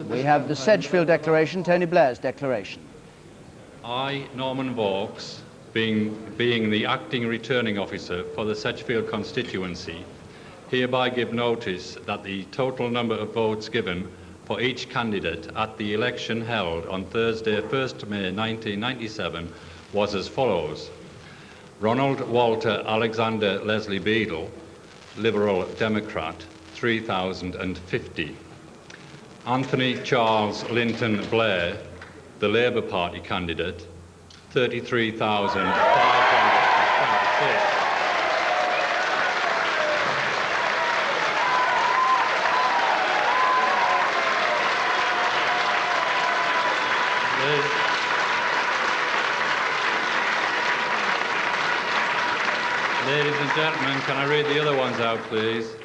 We have the Sedgefield Declaration, Tony Blair's declaration. I, Norman Vaux, being the acting returning officer for the Sedgefield constituency, hereby give notice that the total number of votes given for each candidate at the election held on Thursday, 1st May 1997 was as follows. Ronald Walter Alexander Leslie Beadle, Liberal Democrat, 3,050. Anthony Charles Linton Blair, the Labour Party candidate, 33,526. Ladies and gentlemen, can I read the other ones out, please?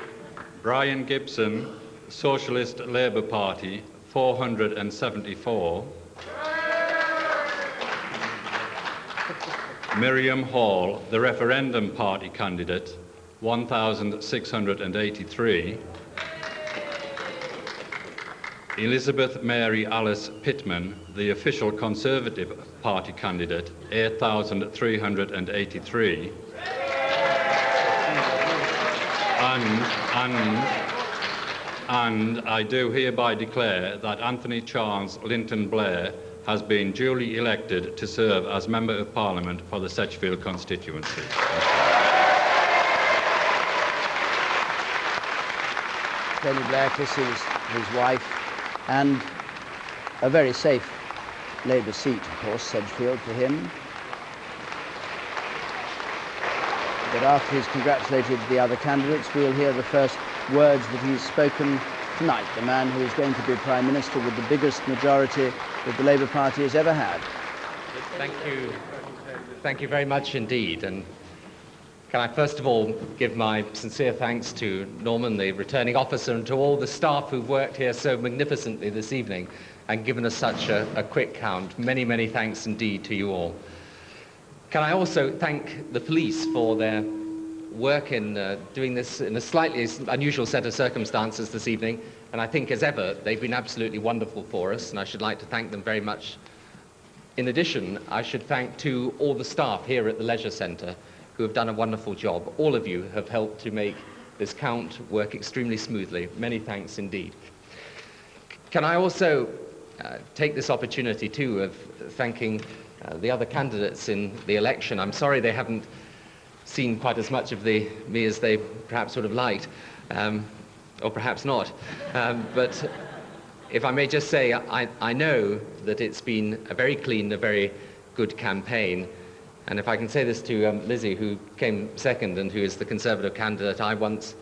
Brian Gibson, Socialist Labour Party, 474. Miriam Hall, the Referendum Party candidate, 1,683. Elizabeth Mary Alice Pittman, the official Conservative Party candidate, 8,383. And I do hereby declare that Anthony Charles Linton Blair has been duly elected to serve as Member of Parliament for the Sedgefield constituency. Tony Blair kisses his wife, and a very safe Labour seat, of course, Sedgefield for him. But after he's congratulated the other candidates, we'll hear the first words that he's spoken tonight, the man who is going to be Prime Minister with the biggest majority that the Labour Party has ever had. Thank you. Thank you very much indeed. And can I first of all give my sincere thanks to Norman, the returning officer, and to all the staff who've worked here so magnificently this evening and given us such a quick count. Many, many thanks indeed to you all. Can I also thank the police for their work in doing this in a slightly unusual set of circumstances this evening, and I think as ever they've been absolutely wonderful for us, and I should like to thank them very much. In addition, I should thank to all the staff here at the Leisure Centre who have done a wonderful job. All of you have helped to make this count work extremely smoothly. Many thanks indeed. Can I also take this opportunity too of thanking the other candidates in the election. I'm sorry they haven't seen quite as much of me as they perhaps would have liked, or perhaps not. But if I may just say, I know that it's been a very clean, a very good campaign. And if I can say this to Lizzie, who came second and who is the Conservative candidate, I once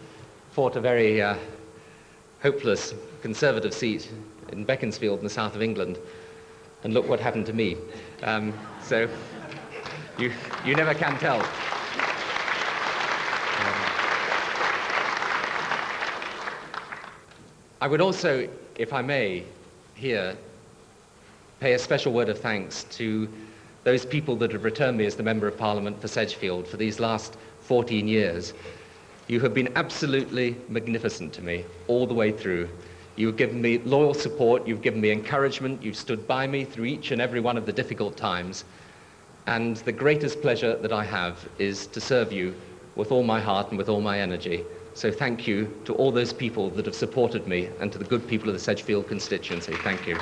fought a very hopeless Conservative seat in Beaconsfield in the south of England. And look what happened to me. So you never can tell. I would also, if I may, here pay a special word of thanks to those people that have returned me as the Member of Parliament for Sedgefield for these last 14 years. You have been absolutely magnificent to me all the way through. You've given me loyal support, you've given me encouragement, you've stood by me through each and every one of the difficult times. And the greatest pleasure that I have is to serve you with all my heart and with all my energy. So thank you to all those people that have supported me and to the good people of the Sedgefield constituency. Thank you.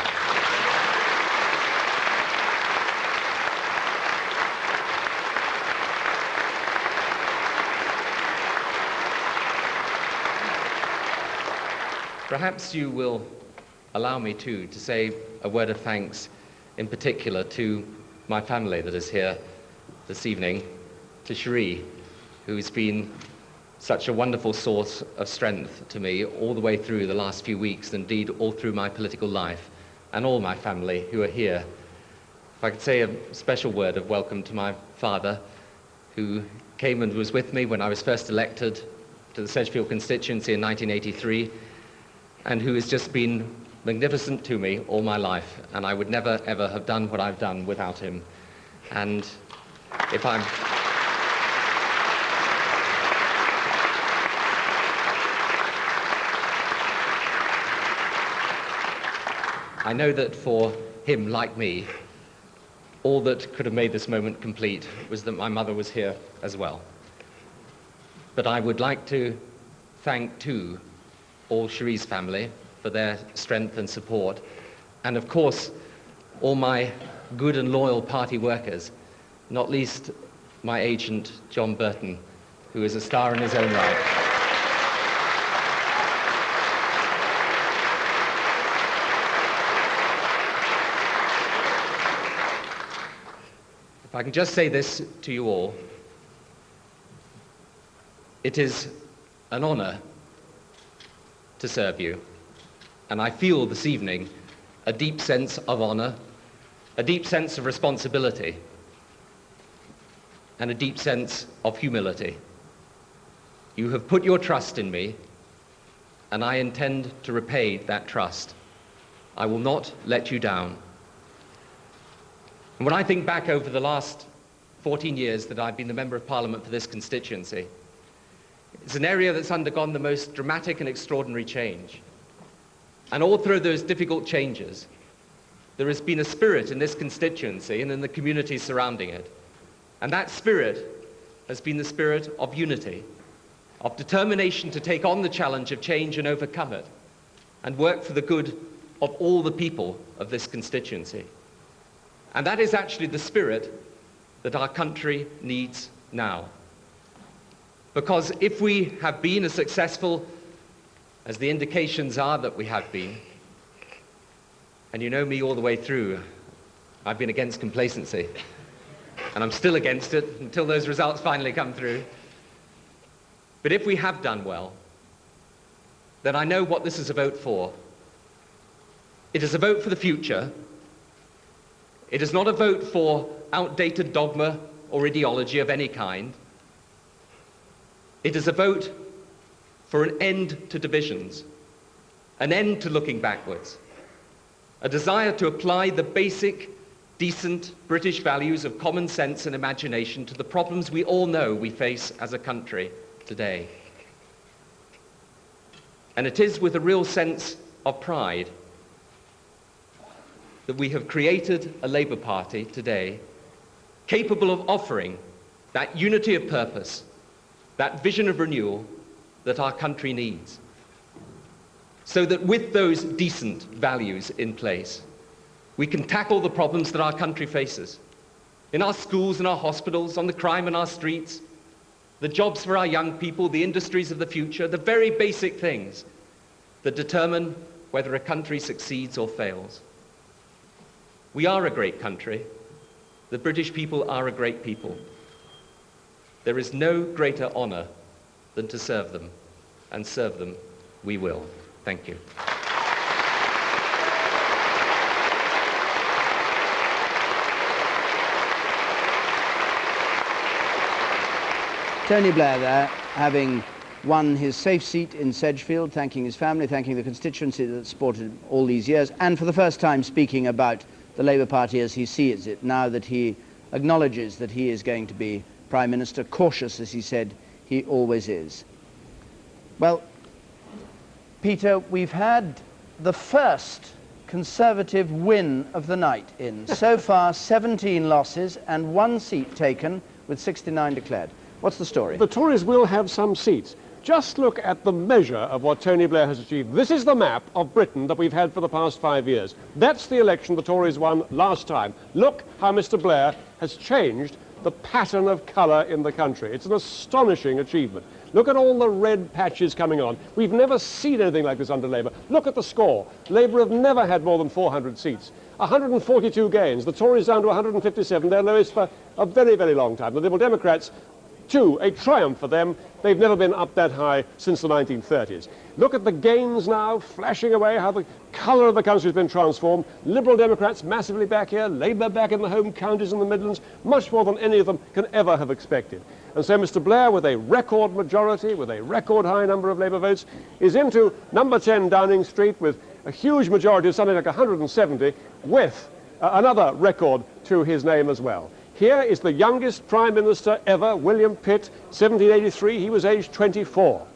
Perhaps you will allow me too to say a word of thanks in particular to my family that is here this evening, to Cherie, who's been such a wonderful source of strength to me all the way through the last few weeks, indeed all through my political life, and all my family who are here. If I could say a special word of welcome to my father, who came and was with me when I was first elected to the Sedgefield constituency in 1983, and who has just been magnificent to me all my life, and I would never ever have done what I've done without him. And if I'm I know that for him, like me, all that could have made this moment complete was that my mother was here as well. But I would like to thank, too, all Cherie's family for their strength and support, and of course, all my good and loyal party workers, not least my agent, John Burton, who is a star in his own right. If I can just say this to you all, it is an honor to serve you, and I feel this evening a deep sense of honor, a deep sense of responsibility, and a deep sense of humility. You have put your trust in me, and I intend to repay that trust. I will not let you down. And when I think back over the last 14 years that I've been the Member of Parliament for this constituency, it's an area that's undergone the most dramatic and extraordinary change. And all through those difficult changes, there has been a spirit in this constituency and in the communities surrounding it. And that spirit has been the spirit of unity, of determination to take on the challenge of change and overcome it, and work for the good of all the people of this constituency. And that is actually the spirit that our country needs now. Because if we have been as successful as the indications are that we have been, and you know me all the way through, I've been against complacency, and I'm still against it until those results finally come through. But if we have done well, then I know what this is a vote for. It is a vote for the future. It is not a vote for outdated dogma or ideology of any kind. It is a vote for an end to divisions, an end to looking backwards, a desire to apply the basic, decent British values of common sense and imagination to the problems we all know we face as a country today. And it is with a real sense of pride that we have created a Labour Party today capable of offering that unity of purpose, that vision of renewal that our country needs. So that with those decent values in place, we can tackle the problems that our country faces. In our schools and our hospitals, on the crime in our streets, the jobs for our young people, the industries of the future, the very basic things that determine whether a country succeeds or fails. We are a great country. The British people are a great people. There is no greater honor than to serve them, and serve them we will. Thank you. Tony Blair there, having won his safe seat in Sedgefield, thanking his family, thanking the constituency that supported him all these years, and for the first time speaking about the Labour Party as he sees it, now that he acknowledges that he is going to be Prime Minister, cautious as he said he always is. Well, Peter, we've had the first Conservative win of the night in. So far, 17 losses and 1 seat taken with 69 declared. What's the story? The Tories will have some seats. Just look at the measure of what Tony Blair has achieved. This is the map of Britain that we've had for the past 5 years. That's the election the Tories won last time. Look how Mr. Blair has changed the pattern of colour in the country. It's an astonishing achievement. Look at all the red patches coming on. We've never seen anything like this under Labour. Look at the score. Labour have never had more than 400 seats. 142 gains. The Tories down to 157, their lowest for a very, very long time. The Liberal Democrats, too, a triumph for them. They've never been up that high since the 1930s. Look at the gains now, flashing away, how the colour of the country has been transformed. Liberal Democrats massively back here, Labour back in the home counties in the Midlands, much more than any of them can ever have expected. And so Mr. Blair, with a record majority, with a record high number of Labour votes, is into number 10 Downing Street with a huge majority of something like 170, with another record to his name as well. Here is the youngest Prime Minister ever, William Pitt, 1783. He was aged 24.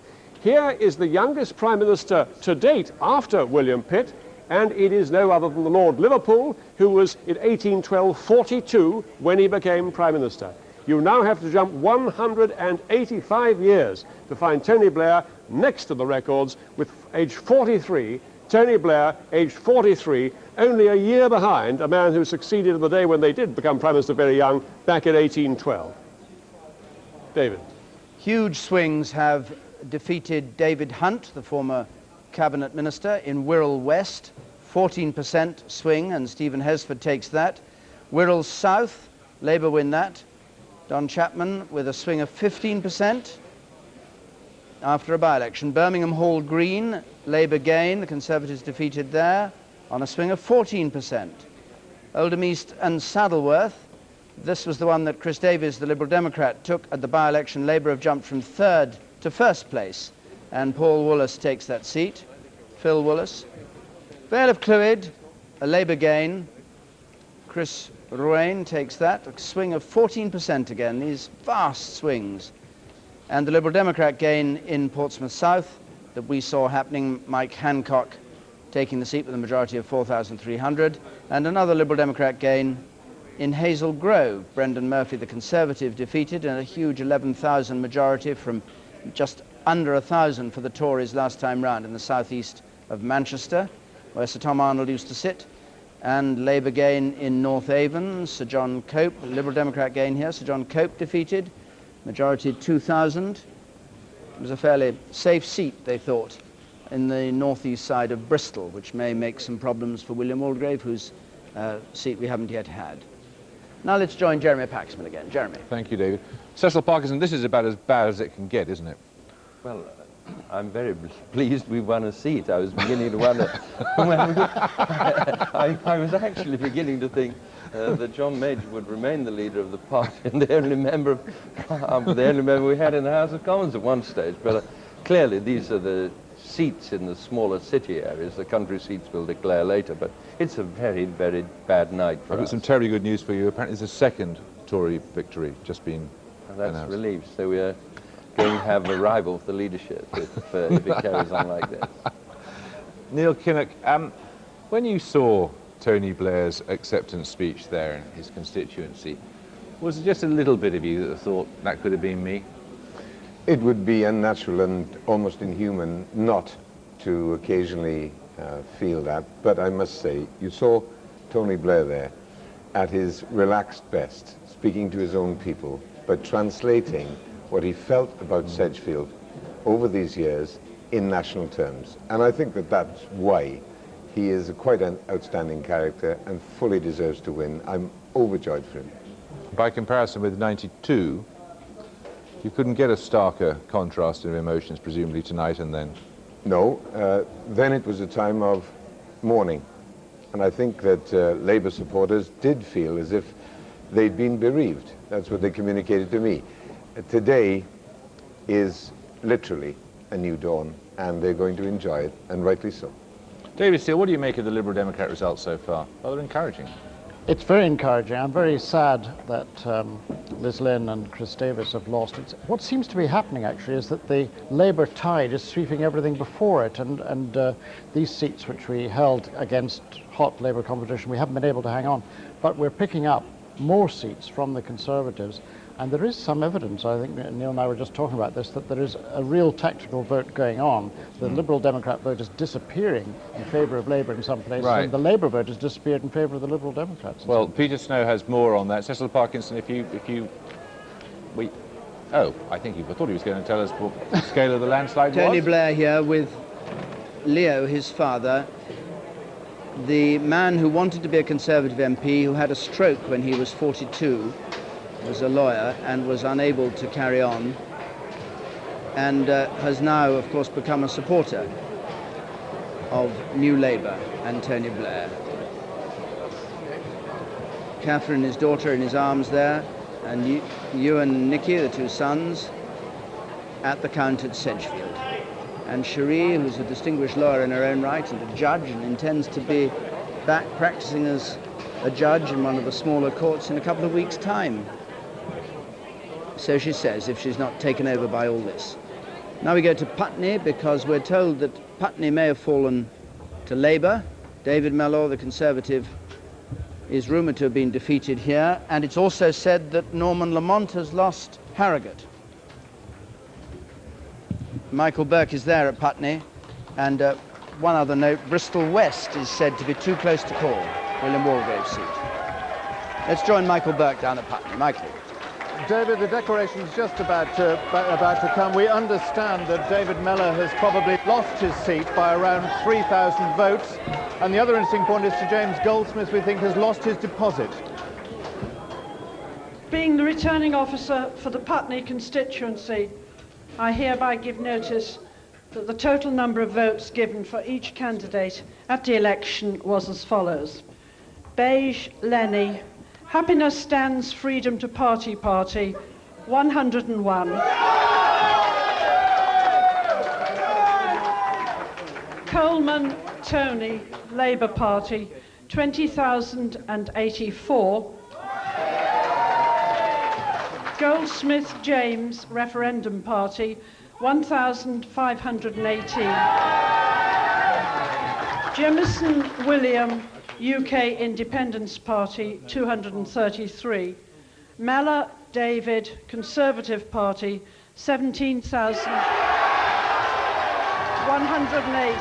Here is the youngest Prime Minister to date after William Pitt, and it is no other than the Lord Liverpool, who was in 1812 42 when he became Prime Minister. You now have to jump 185 years to find Tony Blair next to the records with age 43. Tony Blair, aged 43, only a year behind a man who succeeded in the day when they did become Prime Minister very young, back in 1812. David. Huge swings have defeated David Hunt, the former cabinet minister, in Wirral West. 14% swing, and Stephen Hesford takes that. Wirral South, Labour win that. Don Chapman with a swing of 15% after a by-election. Birmingham Hall Green, Labour gain, the Conservatives defeated there on a swing of 14%. Oldham East and Saddleworth, this was the one that Chris Davies, the Liberal Democrat, took at the by-election. Labour have jumped from third to first place, and Paul Woollas takes that seat. Phil Woollas. Vale of Clwyd, a Labour gain. Chris Ruane takes that, a swing of 14% again, these vast swings. And the Liberal Democrat gain in Portsmouth South that we saw happening, Mike Hancock taking the seat with a majority of 4,300, and another Liberal Democrat gain in Hazel Grove. Brendan Murphy, the Conservative, defeated in a huge 11,000 majority from just under 1,000 for the Tories last time round in the southeast of Manchester, where Sir Tom Arnold used to sit. And Labour gain in North Avon, Sir John Cope, Liberal Democrat gain here, Sir John Cope defeated, majority 2,000. It was a fairly safe seat, they thought, in the northeast side of Bristol, which may make some problems for William Waldegrave, whose seat we haven't yet had. Now let's join Jeremy Paxman again. Jeremy. Thank you, David. Cecil Parkinson, this is about as bad as it can get, isn't it? Well, I'm very pleased we won a seat. I was beginning to wonder. I was actually beginning to think that John Major would remain the leader of the party and the only member we had in the House of Commons at one stage. But clearly these are the seats in the smaller city areas. The country seats will declare later, but it's a very, very bad night for us. I've got some terribly good news for you. Apparently it's a second Tory victory just been That's announced. relieved. So we are going to have a rival for leadership if it carries on like this. Neil Kinnock, when you saw Tony Blair's acceptance speech there in his constituency, was it just a little bit of you that thought that could have been me? It would be unnatural and almost inhuman not to occasionally feel that, but I must say, you saw Tony Blair there at his relaxed best, speaking to his own people, but translating what he felt about Sedgefield over these years in national terms. And I think that that's why he is quite an outstanding character and fully deserves to win. I'm overjoyed for him. By comparison with 92, you couldn't get a starker contrast of emotions, presumably, tonight and then. No, then it was a time of mourning. And I think that Labour supporters did feel as if they'd been bereaved. That's what they communicated to me. Today is literally a new dawn, and they're going to enjoy it, and rightly so. David Steele, what do you make of the Liberal Democrat results so far? Rather encouraging. It's very encouraging. I'm very sad that Liz Lynn and Chris Davies have lost. What seems to be happening, actually, is that the Labour tide is sweeping everything before it, and these seats which we held against hot Labour competition, we haven't been able to hang on. But we're picking up more seats from the Conservatives, and there is some evidence, I think Neil and I were just talking about this, that there is a real tactical vote going on. The Liberal Democrat vote is disappearing in favour of Labour in some places, Right. and the Labour vote has disappeared in favour of the Liberal Democrats. Well, Peter Snow has more on that. Cecil Parkinson, I thought he was going to tell us what the scale of the landslide was. Tony Blair here with Leo, his father, the man who wanted to be a Conservative MP, who had a stroke when he was 42, was a lawyer and was unable to carry on, and has now, of course, become a supporter of New Labour and Tony Blair. Catherine, his daughter, in his arms there, and Ewan and Nicky, the two sons, at the count at Sedgefield. And Cherie, who's a distinguished lawyer in her own right and a judge, and intends to be back practicing as a judge in one of the smaller courts in a couple of weeks' time. So she says, if she's not taken over by all this. Now we go to Putney, because we're told that Putney may have fallen to Labour, David Mellor, the Conservative, is rumoured to have been defeated here, and it's also said that Norman Lamont has lost Harrogate. Michael Burke is there at Putney, and one other note, Bristol West is said to be too close to call, William Walgrave's seat. Let's join Michael Burke down at Putney. Michael. David, the declaration is just about to come. We understand that David Mellor has probably lost his seat by around 3,000 votes. And the other interesting point is Sir James Goldsmith, we think, has lost his deposit. Being the returning officer for the Putney constituency, I hereby give notice that the total number of votes given for each candidate at the election was as follows. Beige, Lenny. Happiness Stands Freedom to Party, 101. Coleman, Tony, Labour Party, 20,084. Goldsmith, James, Referendum Party, 1,518. Jemison, William, UK Independence Party, 233. Mellor, David, Conservative Party, 17,108.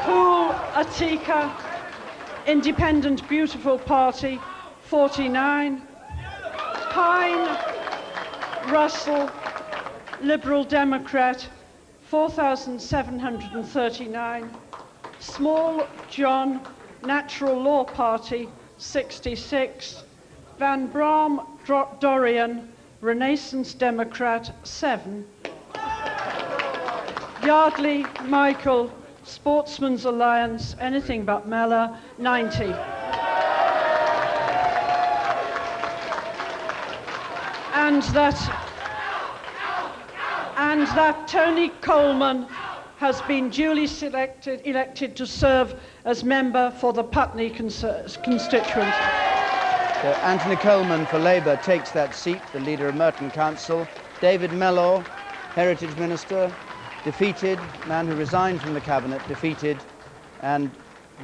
Poole, Atika, Independent Beautiful Party, 49. Pine, Russell, Liberal Democrat, 4,739. Small, John, Natural Law Party, 66. Van Braam, Dorian, Renaissance Democrat, 7. Yardley, Michael, Sportsman's Alliance, anything but Mellor, 90. And that Tony Coleman has been duly elected to serve as member for the Putney constituency. So Anthony Coleman for Labour takes that seat, the leader of Merton Council. David Mellor, Heritage Minister, defeated, man who resigned from the Cabinet, defeated, and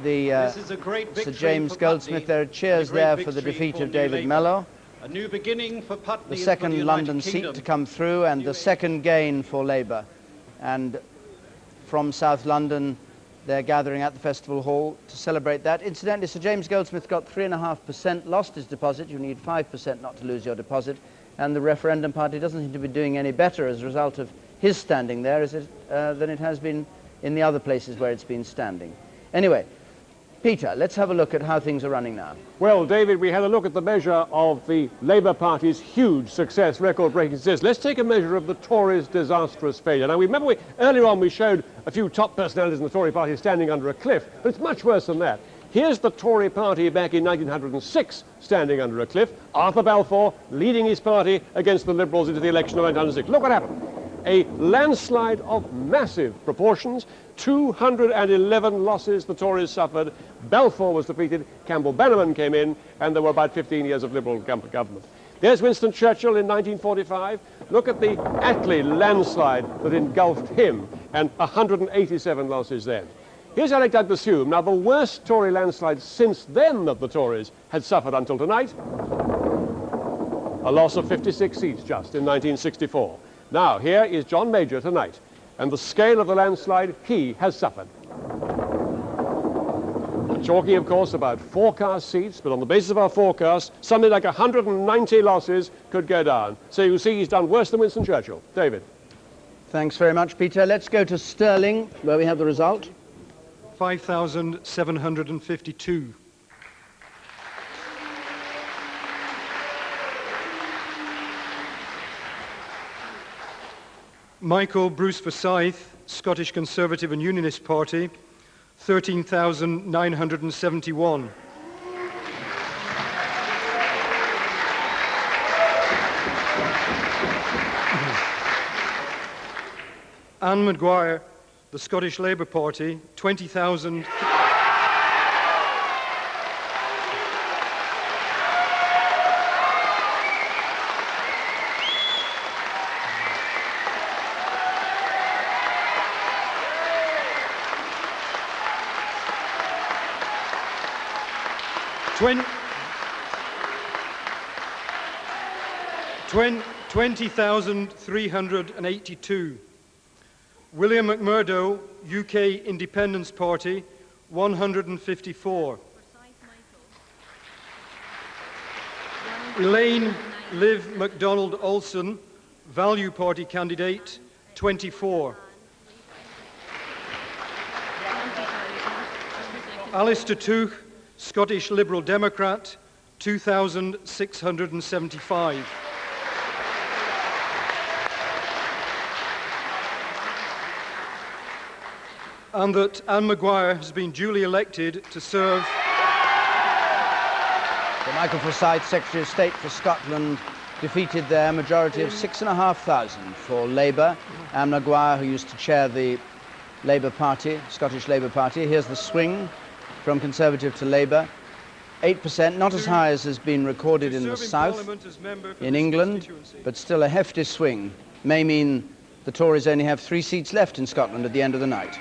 Sir James Goldsmith, there are cheers there for the defeat of David Mellor. A new beginning for Putney, the second London seat to come through, and the second gain for Labour. And from South London, they're gathering at the Festival Hall to celebrate that. Incidentally, Sir James Goldsmith got 3.5%, lost his deposit. You need 5% not to lose your deposit. And the Referendum Party doesn't seem to be doing any better as a result of his standing there than it has been in the other places where it's been standing. Anyway, Peter, let's have a look at how things are running now. Well, David, we had a look at the measure of the Labour Party's huge success, record-breaking success. Let's take a measure of the Tories' disastrous failure. Now, remember, earlier on we showed a few top personalities in the Tory party standing under a cliff, but it's much worse than that. Here's the Tory party back in 1906 standing under a cliff. Arthur Balfour leading his party against the Liberals into the election of 1906. Look what happened. A landslide of massive proportions, 211 losses the Tories suffered. Balfour was defeated, Campbell Bannerman came in, and there were about 15 years of Liberal government. There's Winston Churchill in 1945. Look at the Attlee landslide that engulfed him, and 187 losses then. Here's Alec Douglas Hume. Now, the worst Tory landslide since then that the Tories had suffered until tonight, a loss of 56 seats just in 1964. Now, here is John Major tonight, and the scale of the landslide he has suffered. Talking, of course, about forecast seats, but on the basis of our forecast, something like 190 losses could go down. So you see he's done worse than Winston Churchill. David. Thanks very much, Peter. Let's go to Stirling, where we have the result. 5,752. Michael Bruce Forsyth, Scottish Conservative and Unionist Party, 13,971. Anne Maguire, the Scottish Labour Party, 20,000. 20,382. William McMurdo, UK Independence Party, 154. Elaine Liv MacDonald Olson, Value Party candidate, 24. Alistair Tuch, Scottish Liberal Democrat, 2,675. And that Anne Maguire has been duly elected to serve. So Michael Forsyth, Secretary of State for Scotland, defeated their majority of 6,500 for Labour. Anne Maguire, who used to chair the Labour Party, Scottish Labour Party. Here's the swing from Conservative to Labour. 8%, not as high as has been recorded in the south, in England, but still a hefty swing. May mean the Tories only have 3 seats left in Scotland at the end of the night.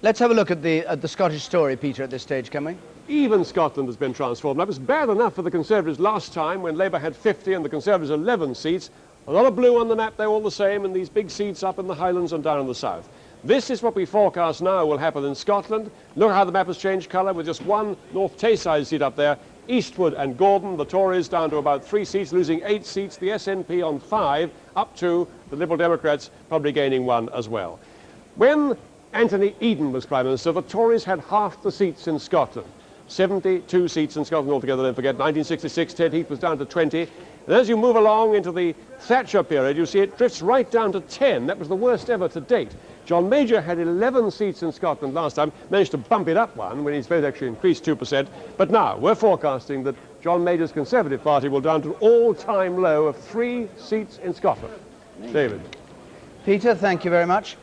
Let's have a look at the Scottish story, Peter, at this stage, can we? Even Scotland has been transformed. That was bad enough for the Conservatives last time when Labour had 50 and the Conservatives 11 seats. A lot of blue on the map, they're all the same, and these big seats up in the Highlands and down in the south. This is what we forecast now will happen in Scotland. Look how the map has changed colour with just one North Tayside seat up there. Eastwood and Gordon, the Tories down to about 3 seats, losing 8 seats. The SNP on 5, up to the Liberal Democrats probably gaining 1 as well. When Anthony Eden was Prime Minister, the Tories had half the seats in Scotland. 72 seats in Scotland altogether, don't forget. 1966, Ted Heath was down to 20. And as you move along into the Thatcher period, you see it drifts right down to 10. That was the worst ever to date. John Major had 11 seats in Scotland last time, managed to bump it up 1 when his vote actually increased 2%. But now we're forecasting that John Major's Conservative Party will down to an all-time low of 3 seats in Scotland. David. Peter, thank you very much.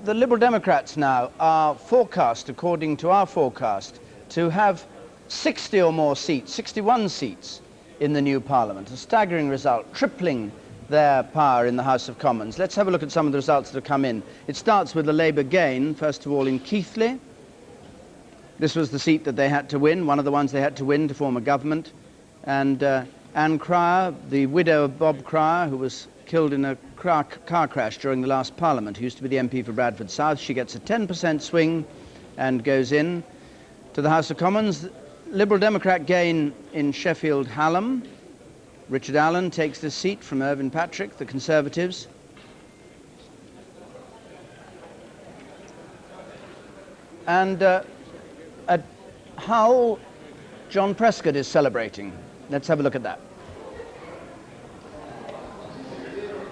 The Liberal Democrats now are forecast, according to our forecast, to have 60 or more seats, 61 seats in the new Parliament. A staggering result, tripling their power in the House of Commons. Let's have a look at some of the results that have come in. It starts with the Labour gain, first of all, in Keighley. This was the seat that they had to win, one of the ones they had to win to form a government. And Anne Cryer, the widow of Bob Cryer, who was killed in a car crash during the last Parliament, who used to be the MP for Bradford South. She gets a 10% swing and goes in to the House of Commons. Liberal Democrat gain in Sheffield Hallam. Richard Allen takes this seat from Irvin Patrick, the Conservatives. And at Hull, John Prescott is celebrating. Let's have a look at that.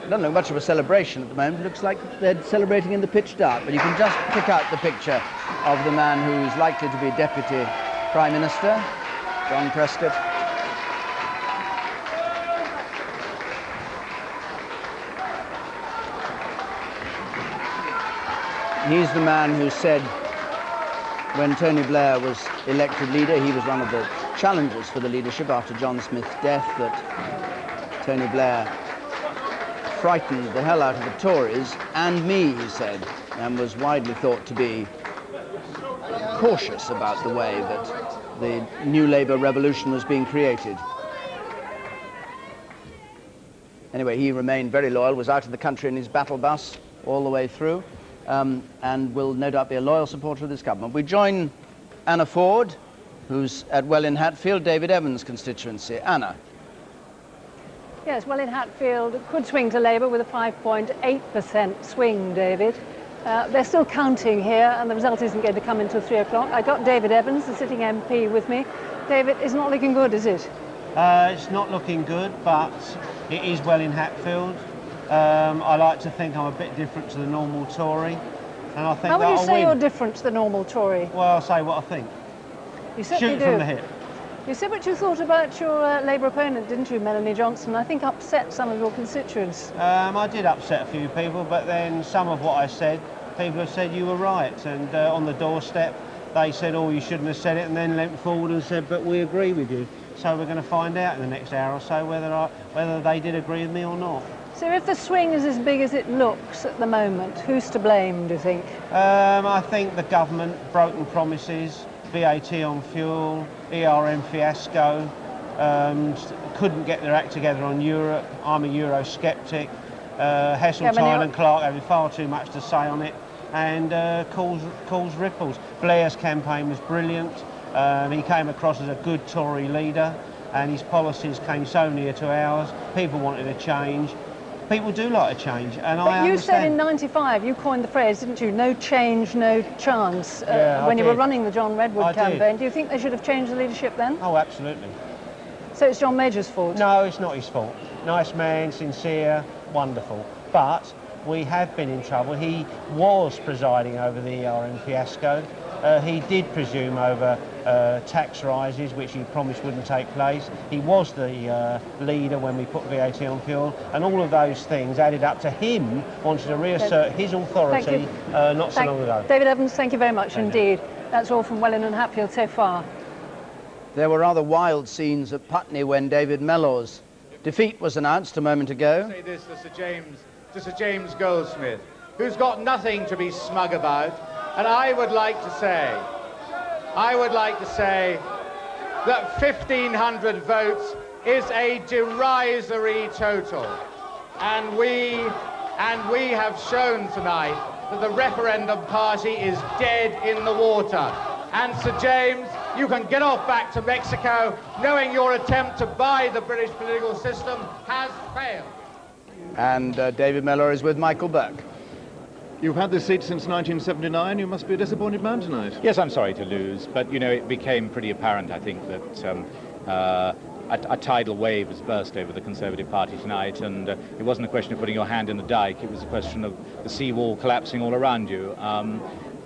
Doesn't look much of a celebration at the moment. It looks like they're celebrating in the pitch dark, but you can just pick out the picture of the man who's likely to be Deputy Prime Minister, John Prescott. He's the man who said when Tony Blair was elected leader, he was one of the challengers for the leadership after John Smith's death, that Tony Blair frightened the hell out of the Tories and me, he said, and was widely thought to be cautious about the way that the new Labour revolution was being created. Anyway, he remained very loyal, was out of the country in his battle bus all the way through, and will no doubt be a loyal supporter of this government. We join Anna Ford, who's at Welwyn Hatfield, David Evans' constituency. Anna. Yes, Welwyn Hatfield could swing to Labour with a 5.8% swing, David. They're still counting here, and the result isn't going to come until 3 o'clock. I got David Evans, the sitting MP, with me. David, it's not looking good, is it? It's not looking good, but it is Welwyn Hatfield. I like to think I'm a bit different to the normal Tory, and I think How would you say win. you're different to the normal Tory? Well, I'll say what I think. You certainly Shoot do. from the hip. You said what you thought about your Labour opponent, didn't you, Melanie Johnson? I think upset some of your constituents. I did upset a few people, but then some of what I said, people have said you were right, and on the doorstep they said, oh, you shouldn't have said it, and then leant forward and said, but we agree with you. So we're going to find out in the next hour or so whether they did agree with me or not. So if the swing is as big as it looks at the moment, who's to blame, do you think? I think the government, broken promises, VAT on fuel, ERM fiasco, couldn't get their act together on Europe. I'm a Eurosceptic. Heseltine and Clark having far too much to say on it, and cause ripples. Blair's campaign was brilliant. He came across as a good Tory leader, and his policies came so near to ours. People wanted a change. People do like a change, and but you said in '95, you coined the phrase, didn't you? No change, no chance. When you were running the John Redwood campaign, do you think they should have changed the leadership then? Oh, absolutely. So it's John Major's fault? No, it's not his fault. Nice man, sincere, wonderful. But we have been in trouble. He was presiding over the ERM fiasco. He did presume over tax rises, which he promised wouldn't take place. He was the leader when we put VAT on fuel, and all of those things added up to him wanting to reassert his authority not so long ago. David Evans, thank you very much indeed. That's all from Welwyn and Hatfield so far. There were rather wild scenes at Putney when David Mellor's defeat was announced a moment ago. Say this to Sir James Goldsmith, who's got nothing to be smug about, and I would like to say that 1,500 votes is a derisory total, and we have shown tonight that the referendum party is dead in the water. And Sir James, you can get off back to Mexico knowing your attempt to buy the British political system has failed. And David Mellor is with Michael Burke. You've had this seat since 1979. You must be a disappointed man tonight. Yes, I'm sorry to lose, but, you know, it became pretty apparent, I think, that a tidal wave has burst over the Conservative Party tonight, and it wasn't a question of putting your hand in the dike, it was a question of the seawall collapsing all around you.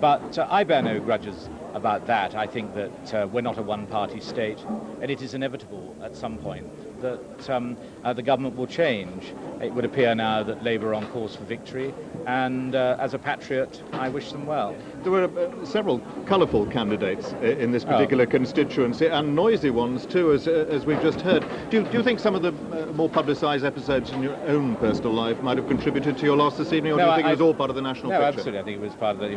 But I bear no grudges about that. I think that we're not a one-party state, and it is inevitable at some point that the government will change. It would appear now that Labour are on course for victory, and as a patriot, I wish them well. There were several colourful candidates in this particular constituency, and noisy ones too, as we've just heard. Do you think some of the more publicised episodes in your own personal life might have contributed to your loss this evening, or do you think it was all part of the national picture? No, absolutely. I think it was part of the...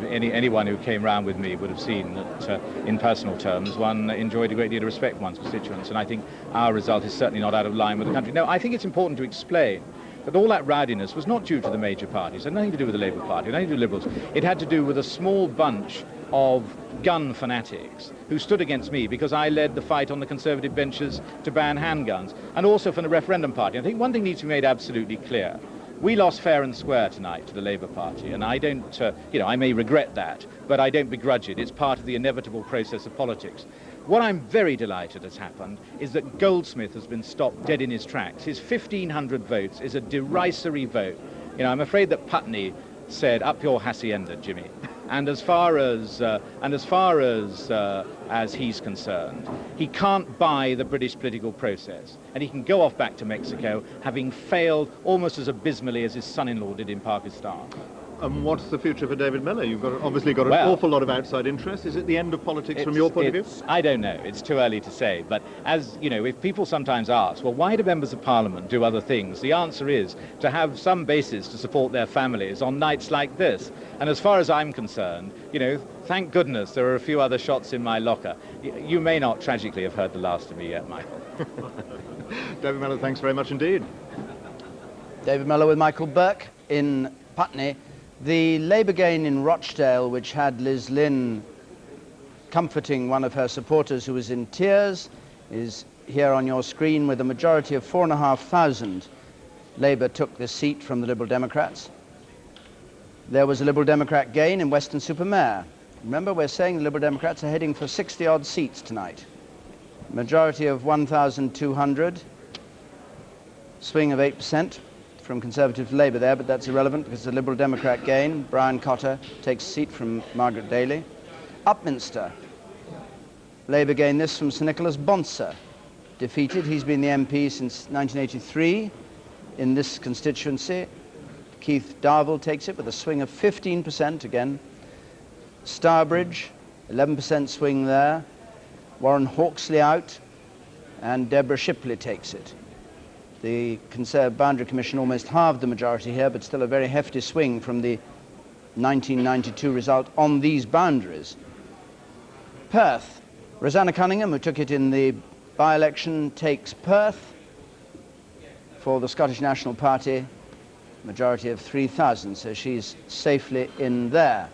Anyone who came round with me would have seen that, in personal terms, one enjoyed a great deal of respect for one's constituents, and I think our result is certainly not out of line with the country. No, I think it's important to explain that all that rowdiness was not due to the major parties. It had nothing to do with the Labour Party, it had nothing to do with Liberals. It had to do with a small bunch of gun fanatics who stood against me because I led the fight on the Conservative benches to ban handguns, and also from the referendum party. I think one thing needs to be made absolutely clear. We lost fair and square tonight to the Labour Party, and I don't, I may regret that, but I don't begrudge it. It's part of the inevitable process of politics. What I'm very delighted has happened is that Goldsmith has been stopped dead in his tracks. His 1,500 votes is a derisory vote. You know, I'm afraid that Putney said, up your hacienda, Jimmy. And as far as he's concerned, he can't buy the British political process, and he can go off back to Mexico, having failed almost as abysmally as his son-in-law did in Pakistan. And what's the future for David Mellor? You've obviously got an awful lot of outside interest. Is it the end of politics from your point of view? I don't know. It's too early to say. But as you know, if people sometimes ask, well, why do members of Parliament do other things? The answer is to have some basis to support their families on nights like this. And as far as I'm concerned, you know, thank goodness there are a few other shots in my locker. You may not tragically have heard the last of me yet, Michael. David Mellor, thanks very much indeed. David Mellor with Michael Burke in Putney. The Labour gain in Rochdale, which had Liz Lynn comforting one of her supporters who was in tears, is here on your screen with a majority of 4,500. Labour took this seat from the Liberal Democrats. There was a Liberal Democrat gain in Weston-super-Mare. Remember, we're saying the Liberal Democrats are heading for 60-odd seats tonight. Majority of 1,200. Swing of 8%. From Conservative to Labour there, but that's irrelevant because it's a Liberal Democrat gain. Brian Cotter takes a seat from Margaret Daly. Upminster. Labour gained this from Sir Nicholas Bonser. Defeated. He's been the MP since 1983 in this constituency. Keith Darville takes it with a swing of 15% again. Stourbridge, 11% swing there. Warren Hawksley out, and Deborah Shipley takes it. The Conservative Boundary Commission almost halved the majority here, but still a very hefty swing from the 1992 result on these boundaries. Perth. Rosanna Cunningham, who took it in the by-election, takes Perth for the Scottish National Party, majority of 3,000, so she's safely in there.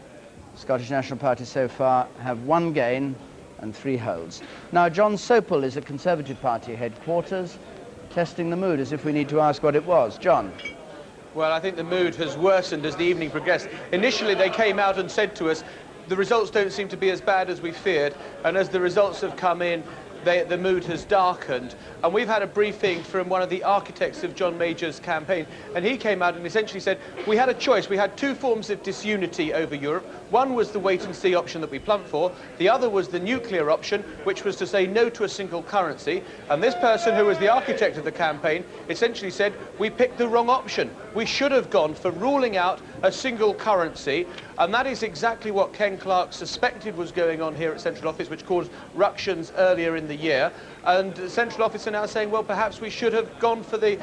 Scottish National Party so far have 1 gain and 3 holds. Now, John Sopel is at Conservative Party headquarters, testing the mood as if we need to ask what it was. John. Well, I think the mood has worsened as the evening progressed. Initially, they came out and said to us, the results don't seem to be as bad as we feared, and as the results have come in, the mood has darkened. And we've had a briefing from one of the architects of John Major's campaign, and he came out and essentially said, we had a choice. We had 2 forms of disunity over Europe. One was the wait-and-see option that we plumped for. The other was the nuclear option, which was to say no to a single currency. And this person, who was the architect of the campaign, essentially said, we picked the wrong option. We should have gone for ruling out a single currency. And that is exactly what Ken Clarke suspected was going on here at Central Office, which caused ructions earlier in the year. And Central Office are now saying, well, perhaps we should have gone for the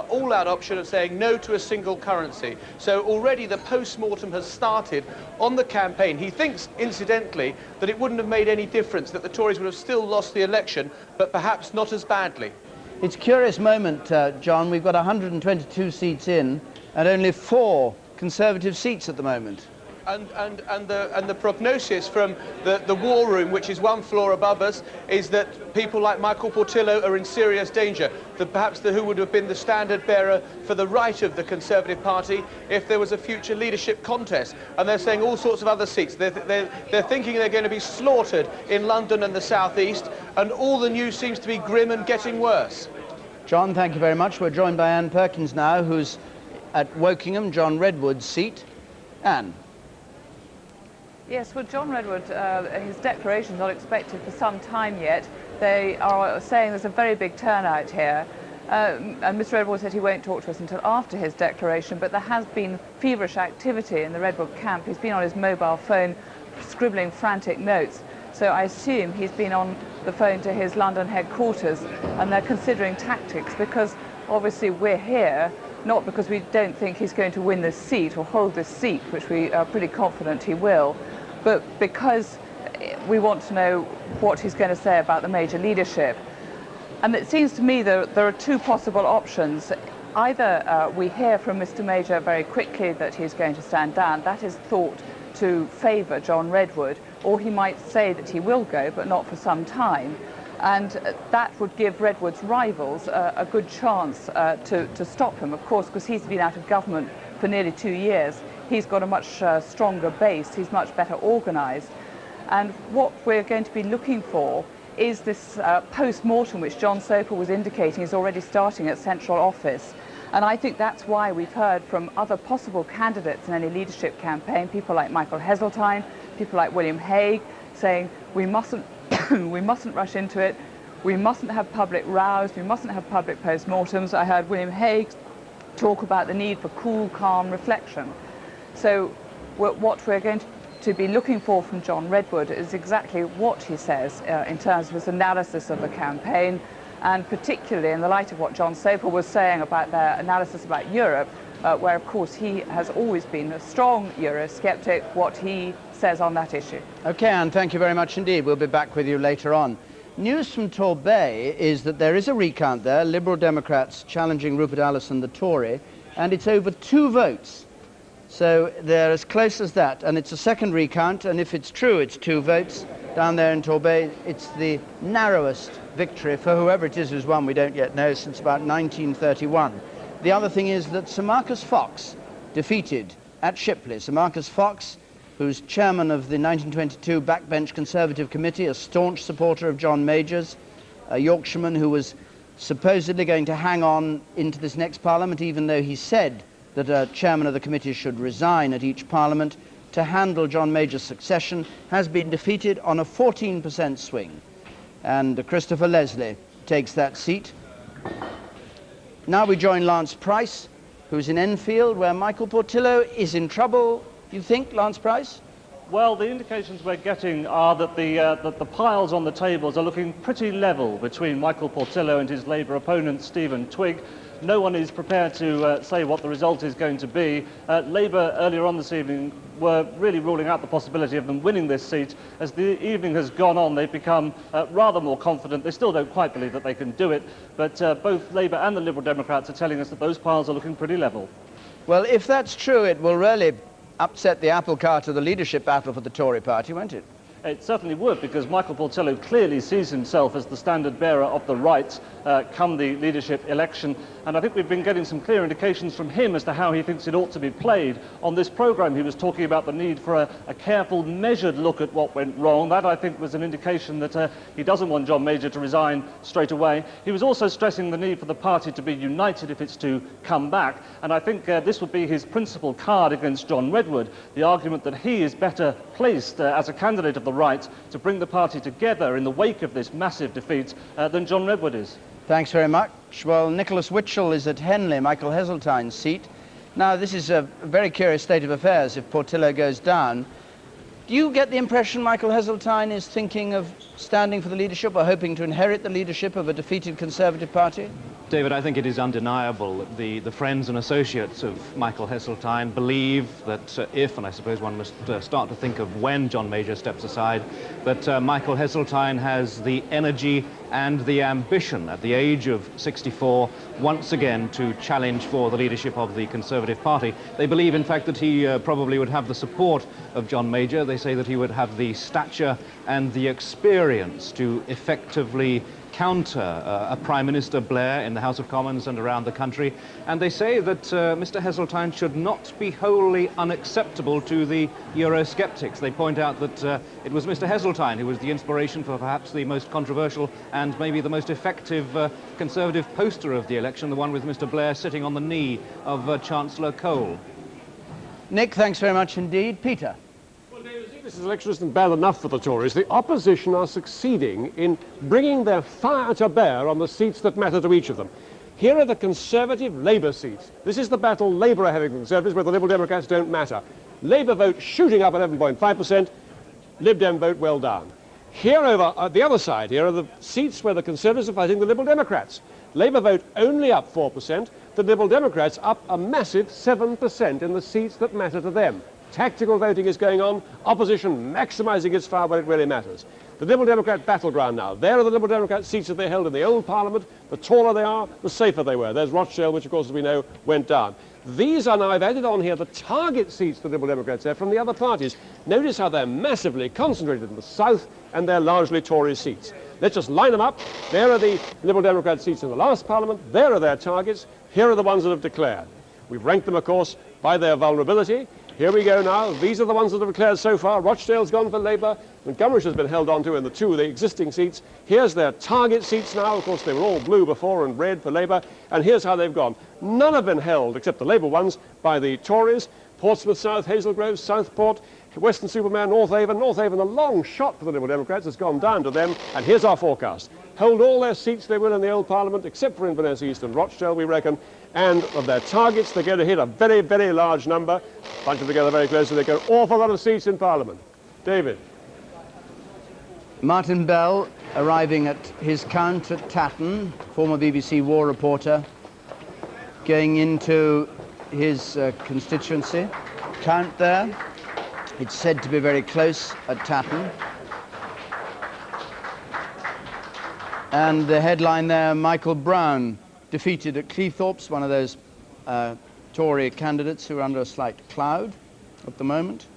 all-out option of saying no to a single currency. So already the post-mortem has started on the campaign. He thinks, incidentally, that it wouldn't have made any difference, that the Tories would have still lost the election, but perhaps not as badly. It's a curious moment, John. We've got 122 seats in and only 4 Conservative seats at the moment. And the prognosis from the war room, which is 1 floor above us, is that people like Michael Portillo are in serious danger. Perhaps who would have been the standard bearer for the right of the Conservative Party if there was a future leadership contest. And they're saying all sorts of other seats. They're thinking they're going to be slaughtered in London and the South East, and all the news seems to be grim and getting worse. John, thank you very much. We're joined by Anne Perkins now, who's at Wokingham, John Redwood's seat. Anne. Yes, well, John Redwood, his declaration's not expected for some time yet. They are saying there's a very big turnout here. And Mr. Redwood said he won't talk to us until after his declaration, but there has been feverish activity in the Redwood camp. He's been on his mobile phone scribbling frantic notes. So I assume he's been on the phone to his London headquarters, and they're considering tactics, because obviously we're here not because we don't think he's going to win this seat or hold this seat, which we are pretty confident he will, but because we want to know what he's going to say about the Major leadership. And it seems to me that there are 2 possible options. Either we hear from Mr. Major very quickly that he's going to stand down. That is thought to favour John Redwood, or he might say that he will go, but not for some time. And that would give Redwood's rivals a good chance to stop him, of course, because he's been out of government for nearly 2 years. He's got a much stronger base. He's much better organised. And what we're going to be looking for is this post-mortem, which John Sopel was indicating is already starting at Central Office. And I think that's why we've heard from other possible candidates in any leadership campaign, people like Michael Heseltine, people like William Hague, saying we mustn't we mustn't rush into it, we mustn't have public rows, we mustn't have public post-mortems. I heard William Hague talk about the need for cool, calm reflection. So what we're going to be looking for from John Redwood is exactly what he says in terms of his analysis of the campaign, and particularly in the light of what John Sopel was saying about their analysis about Europe, where of course he has always been a strong Eurosceptic, what he says on that issue. Okay, Anne, thank you very much indeed. We'll be back with you later on. News from Torbay is that there is a recount there, Liberal Democrats challenging Rupert Allison, the Tory, and it's over 2 votes. So they're as close as that, and it's a second recount, and if it's true it's 2 votes down there in Torbay, it's the narrowest victory for whoever it is who's won, we don't yet know, since about 1931. The other thing is that Sir Marcus Fox defeated at Shipley. Sir Marcus Fox, who's chairman of the 1922 Backbench Conservative Committee, a staunch supporter of John Major's, a Yorkshireman who was supposedly going to hang on into this next Parliament, even though he said that a chairman of the committee should resign at each Parliament to handle John Major's succession, has been defeated on a 14% swing. And Christopher Leslie takes that seat. Now we join Lance Price, who's in Enfield, where Michael Portillo is in trouble. Do you think, Lance Price? Well, the indications we're getting are that the piles on the tables are looking pretty level between Michael Portillo and his Labour opponent, Stephen Twigg. no one is prepared to say what the result is going to be. Labour earlier on this evening were really ruling out the possibility of them winning this seat. As the evening has gone on, they've become rather more confident. They still don't quite believe that they can do it, but both Labour and the Liberal Democrats are telling us that those piles are looking pretty level. Well, if that's true, it will really upset the apple cart of the leadership battle for the Tory party, won't it? It certainly would, because Michael Portillo clearly sees himself as the standard bearer of the right come the leadership election. And I think we've been getting some clear indications from him as to how he thinks it ought to be played. On this programme, he was talking about the need for a careful, measured look at what went wrong. That, I think, was an indication that he doesn't want John Major to resign straight away. He was also stressing the need for the party to be united if it's to come back. And I think this would be his principal card against John Redwood, the argument that he is better placed as a candidate of the right to bring the party together in the wake of this massive defeat than John Redwood is. Thanks very much. Well, Nicholas Witchell is at Henley, Michael Heseltine's seat. Now, this is a very curious state of affairs if Portillo goes down. Do you get the impression Michael Heseltine is thinking of standing for the leadership or hoping to inherit the leadership of a defeated Conservative Party? David, I think it is undeniable that the friends and associates of Michael Heseltine believe that if, and I suppose one must start to think of when John Major steps aside, that Michael Heseltine has the energy and the ambition at the age of 64 once again to challenge for the leadership of the Conservative Party. They believe, in fact, that he probably would have the support of John Major. They say that he would have the stature and the experience to effectively counter a Prime Minister Blair in the House of Commons and around the country. And they say that Mr. Heseltine should not be wholly unacceptable to the Eurosceptics. They point out that it was Mr. Heseltine who was the inspiration for perhaps the most controversial and maybe the most effective Conservative poster of the election, the one with Mr. Blair sitting on the knee of Chancellor Cole. Nick, thanks very much indeed. Peter. This election isn't bad enough for the Tories. The opposition are succeeding in bringing their fire to bear on the seats that matter to each of them. Here are the Conservative Labour seats. This is the battle Labour are having with Conservatives, where the Liberal Democrats don't matter. Labour vote shooting up at 11.5%, Lib Dem vote well down. Here over at the other side, here are the seats where the Conservatives are fighting the Liberal Democrats. Labour vote only up 4%, the Liberal Democrats up a massive 7% in the seats that matter to them. Tactical voting is going on, opposition maximising its fire where it really matters. The Liberal Democrat battleground now. There are the Liberal Democrat seats that they held in the old Parliament. The taller they are, the safer they were. There's Rochdale, which of course, as we know, went down. These are now, I've added on here, the target seats the Liberal Democrats have from the other parties. Notice how they're massively concentrated in the south, and they're largely Tory seats. Let's just line them up. There are the Liberal Democrat seats in the last Parliament. There are their targets. Here are the ones that have declared. We've ranked them, of course, by their vulnerability. Here we go now. These are the ones that have declared so far. Rochdale's gone for Labour. Montgomery's has been held on to in the two of the existing seats. Here's their target seats now. Of course, they were all blue before and red for Labour. And here's how they've gone. None have been held, except the Labour ones, by the Tories. Portsmouth South, Hazel Grove, Southport, Weston-super-Mare, North Avon. North Avon, a long shot for the Liberal Democrats, has gone down to them. And here's our forecast. Hold all their seats they will in the old Parliament, except for Inverness East and Rochdale, we reckon. And of their targets, they're going to hit a very, very large number. Bunch them together very closely. They get an awful lot of seats in Parliament. David. Martin Bell arriving at his count at Tatton, former BBC war reporter, going into his constituency. Count there. It's said to be very close at Tatton. And the headline there, Michael Brown defeated at Cleethorpes, one of those Tory candidates who are under a slight cloud at the moment,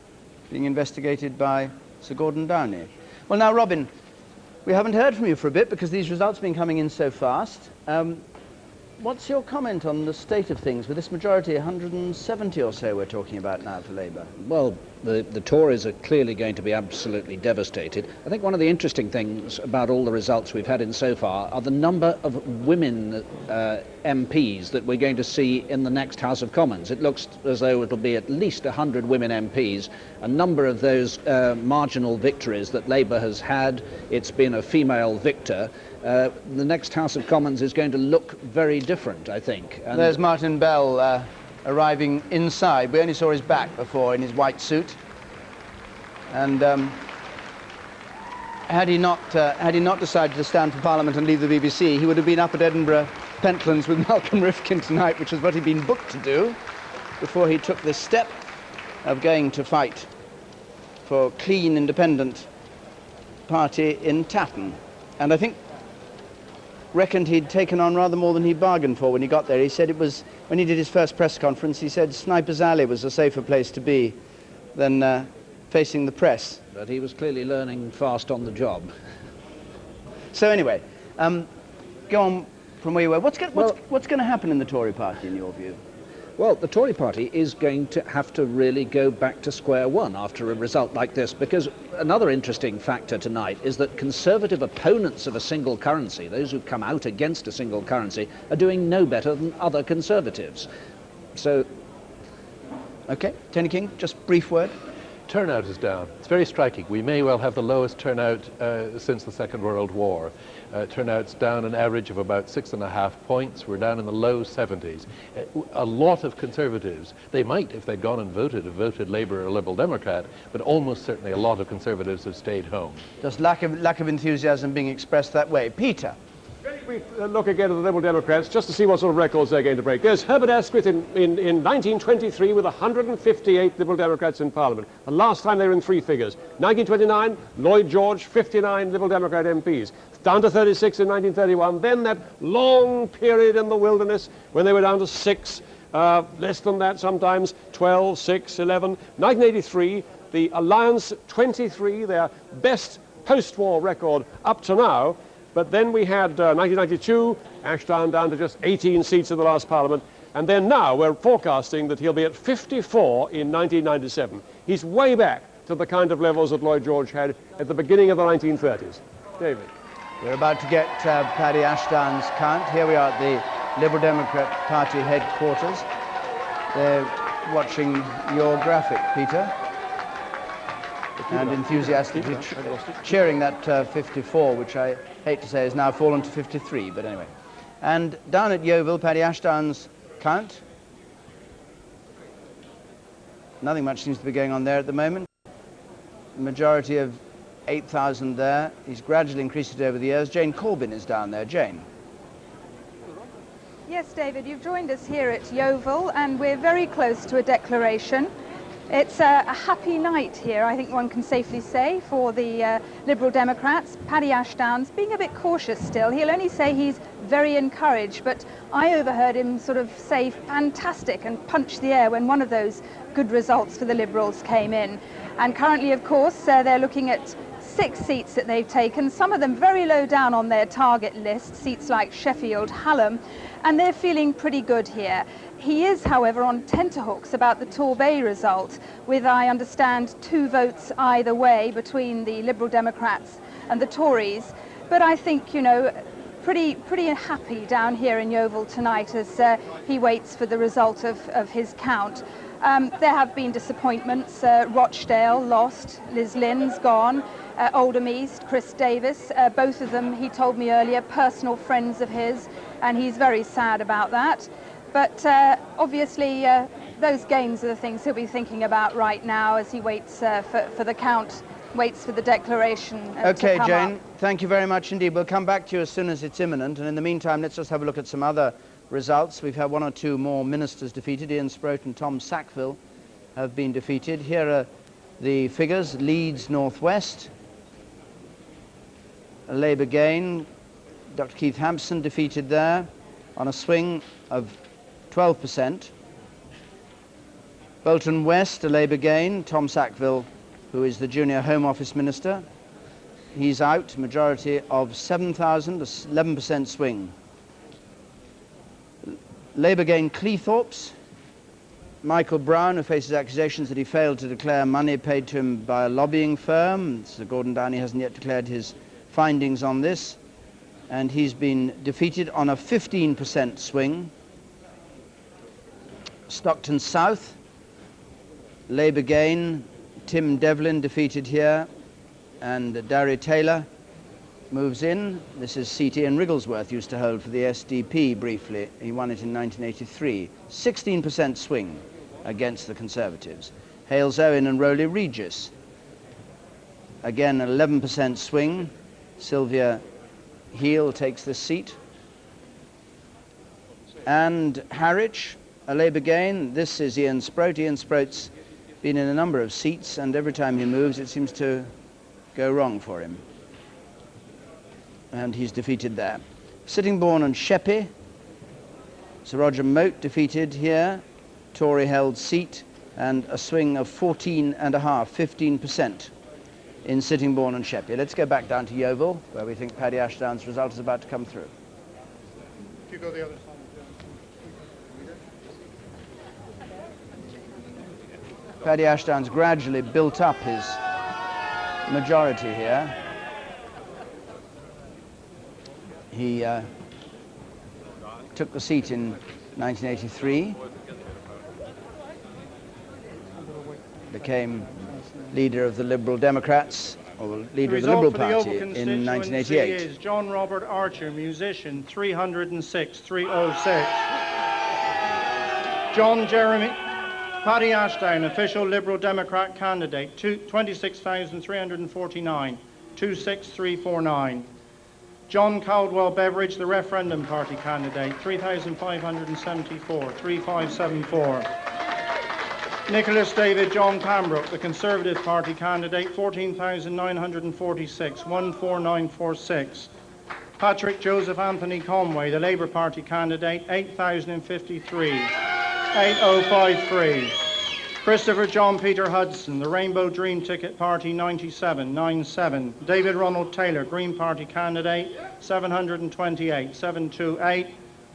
being investigated by Sir Gordon Downey. Well, now, Robin, we haven't heard from you for a bit because these results have been coming in so fast. What's your comment on the state of things with this majority, 170 or so we're talking about now for Labour? Well, the Tories are clearly going to be absolutely devastated. I think one of the interesting things about all the results we've had in so far are the number of women MPs that we're going to see in the next House of Commons. It looks as though it'll be at least 100 women MPs. A number of those marginal victories that Labour has had, it's been a female victor. The next House of Commons is going to look very different, I think. And there's Martin Bell arriving inside. We only saw his back before in his white suit. And had he not decided to stand for Parliament and leave the BBC, he would have been up at Edinburgh Pentlands with Malcolm Rifkin tonight, which was what he'd been booked to do before he took this step of going to fight for clean, independent party in Tatton. And I think reckoned he'd taken on rather more than he bargained for when he got there. He said it was, when he did his first press conference, he said Sniper's Alley was a safer place to be than facing the press. But he was clearly learning fast on the job. So anyway, go on from where you were. What's going to happen in the Tory party, in your view? Well, the Tory party is going to have to really go back to square one after a result like this, because another interesting factor tonight is that Conservative opponents of a single currency, those who've come out against a single currency, are doing no better than other Conservatives. So... OK, Tony King, just brief word. Turnout is down. It's very striking. We may well have the lowest turnout since the Second World War. Turnout's down an average of about 6.5 points. We're down in the low 70s. A lot of Conservatives, they might, if they'd gone and voted, have voted Labour or Liberal Democrat, but almost certainly a lot of Conservatives have stayed home. Just lack of enthusiasm being expressed that way. Peter. Very brief look again at the Liberal Democrats, just to see what sort of records they're going to break. There's Herbert Asquith in 1923 with 158 Liberal Democrats in Parliament. The last time they were in three figures. 1929, Lloyd George, 59 Liberal Democrat MPs. Down to 36 in 1931. Then that long period in the wilderness when they were down to 6, less than that sometimes, 12, 6, 11. 1983, the Alliance 23, their best post-war record up to now. But then we had 1992, Ashdown down to just 18 seats in the last Parliament. And then now we're forecasting that he'll be at 54 in 1997. He's way back to the kind of levels that Lloyd George had at the beginning of the 1930s. David. We're about to get Paddy Ashdown's count. Here we are at the Liberal Democrat Party headquarters. They're watching your graphic, Peter, and enthusiastically cheering that 54, which I hate to say has now fallen to 53, but anyway. And down at Yeovil, Paddy Ashdown's count. Nothing much seems to be going on there at the moment. The majority of 8,000 there. He's gradually increased it over the years. Jane Corbyn is down there. Jane. Yes, David, you've joined us here at Yeovil, and we're very close to a declaration. It's a happy night here, I think one can safely say, for the Liberal Democrats. Paddy Ashdown's being a bit cautious still. He'll only say he's very encouraged, but I overheard him sort of say fantastic and punch the air when one of those good results for the Liberals came in. And currently, of course, they're looking at 6 seats that they've taken, some of them very low down on their target list, seats like Sheffield, Hallam, and they're feeling pretty good here. He is, however, on tenterhooks about the Torbay result, with, I understand, 2 votes either way between the Liberal Democrats and the Tories. But I think, you know, pretty happy down here in Yeovil tonight as he waits for the result of his count. There have been disappointments. Rochdale lost, Liz Lynn's gone, Oldham East, Chris Davis, both of them, he told me earlier, personal friends of his, and he's very sad about that. But obviously those games are the things he'll be thinking about right now as he waits for the count, waits for the declaration OK, to come Jane, up. thank you very much indeed. We'll come back to you as soon as it's imminent, and in the meantime, let's just have a look at some other results. We've had 1 or 2 more ministers defeated. Ian Sproat and Tom Sackville have been defeated. Here are the figures. Leeds North West, a Labour gain. Dr. Keith Hampson defeated there on a swing of 12%. Bolton West, a Labour gain. Tom Sackville, who is the junior Home Office Minister, he's out. Majority of 7,000, 11% swing. Labour gain Cleethorpes. Michael Brown, who faces accusations that he failed to declare money paid to him by a lobbying firm. Sir Gordon Downey hasn't yet declared his findings on this, and he's been defeated on a 15% swing. Stockton South, Labour gain. Tim Devlin defeated here, and Darry Taylor moves in. This is seat Ian Wrigglesworth used to hold for the SDP briefly. He won it in 1983. 16% swing against the Conservatives. Hales Owen and Rowley Regis. Again, an 11% swing. Sylvia Heel takes this seat. and Harwich, a Labour gain. This is Ian Sproat. Ian Sproat's been in a number of seats, and every time he moves it seems to go wrong for him. And he's defeated there. Sittingbourne and Sheppey, Sir Roger Moat defeated here, Tory-held seat, and a swing of 15% in Sittingbourne and Sheppey. Let's go back down to Yeovil, where we think Paddy Ashdown's result is about to come through. If you go the other side. Paddy Ashdown's gradually built up his majority here. He took the seat in 1983, became leader of the Liberal Democrats, or leader of the Liberal Party in 1988. Is John Robert Archer, musician, 306,306. John Jeremy, Paddy Ashdown, official Liberal Democrat candidate, 26,349, 26349. John Caldwell Beveridge, the Referendum Party candidate, 3,574, 3574. Nicholas David John Pembroke, the Conservative Party candidate, 14,946, 14946. Patrick Joseph Anthony Conway, the Labour Party candidate, 8,053, 8053. Christopher John Peter Hudson, the Rainbow Dream Ticket Party, 9797. David Ronald Taylor, Green Party candidate, 728, 728.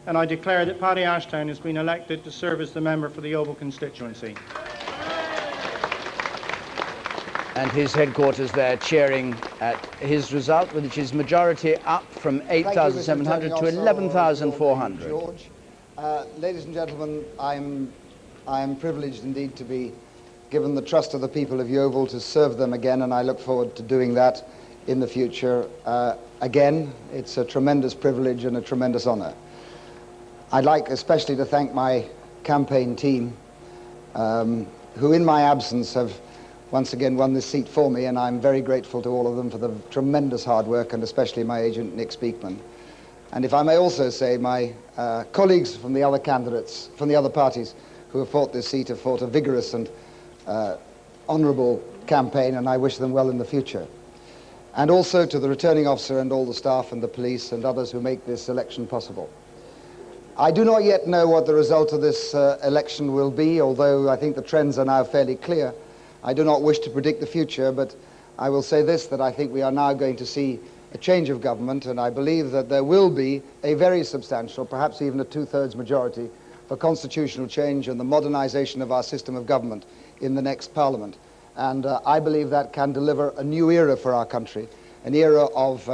And I declare that Paddy Ashdown has been elected to serve as the member for the Yeovil constituency. And his headquarters there cheering at his result, which is majority up from 8,700 to 11,400. George. Ladies and gentlemen, I am privileged indeed to be given the trust of the people of Yeovil to serve them again, and I look forward to doing that in the future. Again, it's a tremendous privilege and a tremendous honour. I'd like especially to thank my campaign team, who in my absence have once again won this seat for me, and I'm very grateful to all of them for the tremendous hard work, and especially my agent, Nick Speakman. And if I may also say, my colleagues from the other candidates, from the other parties who have fought this seat, have fought a vigorous and honourable campaign, and I wish them well in the future. And also to the returning officer and all the staff and the police and others who make this election possible. I do not yet know what the result of this election will be, although I think the trends are now fairly clear. I do not wish to predict the future, but I will say this, that I think we are now going to see a change of government, and I believe that there will be a very substantial, perhaps even a two-thirds majority for constitutional change and the modernisation of our system of government in the next Parliament. And I believe that can deliver a new era for our country, an era of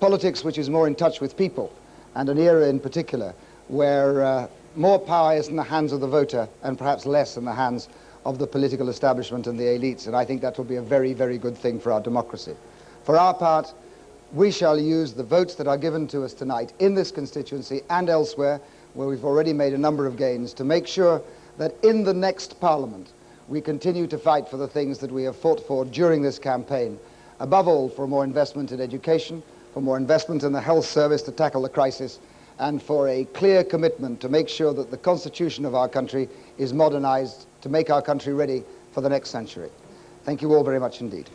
politics which is more in touch with people, and an era in particular where more power is in the hands of the voter and perhaps less in the hands of the political establishment and the elites. And I think that will be a very, very good thing for our democracy. For our part, we shall use the votes that are given to us tonight in this constituency and elsewhere, where we've already made a number of gains, to make sure that in the next Parliament we continue to fight for the things that we have fought for during this campaign. Above all, for more investment in education, for more investment in the health service to tackle the crisis, and for a clear commitment to make sure that the constitution of our country is modernised to make our country ready for the next century. Thank you all very much indeed.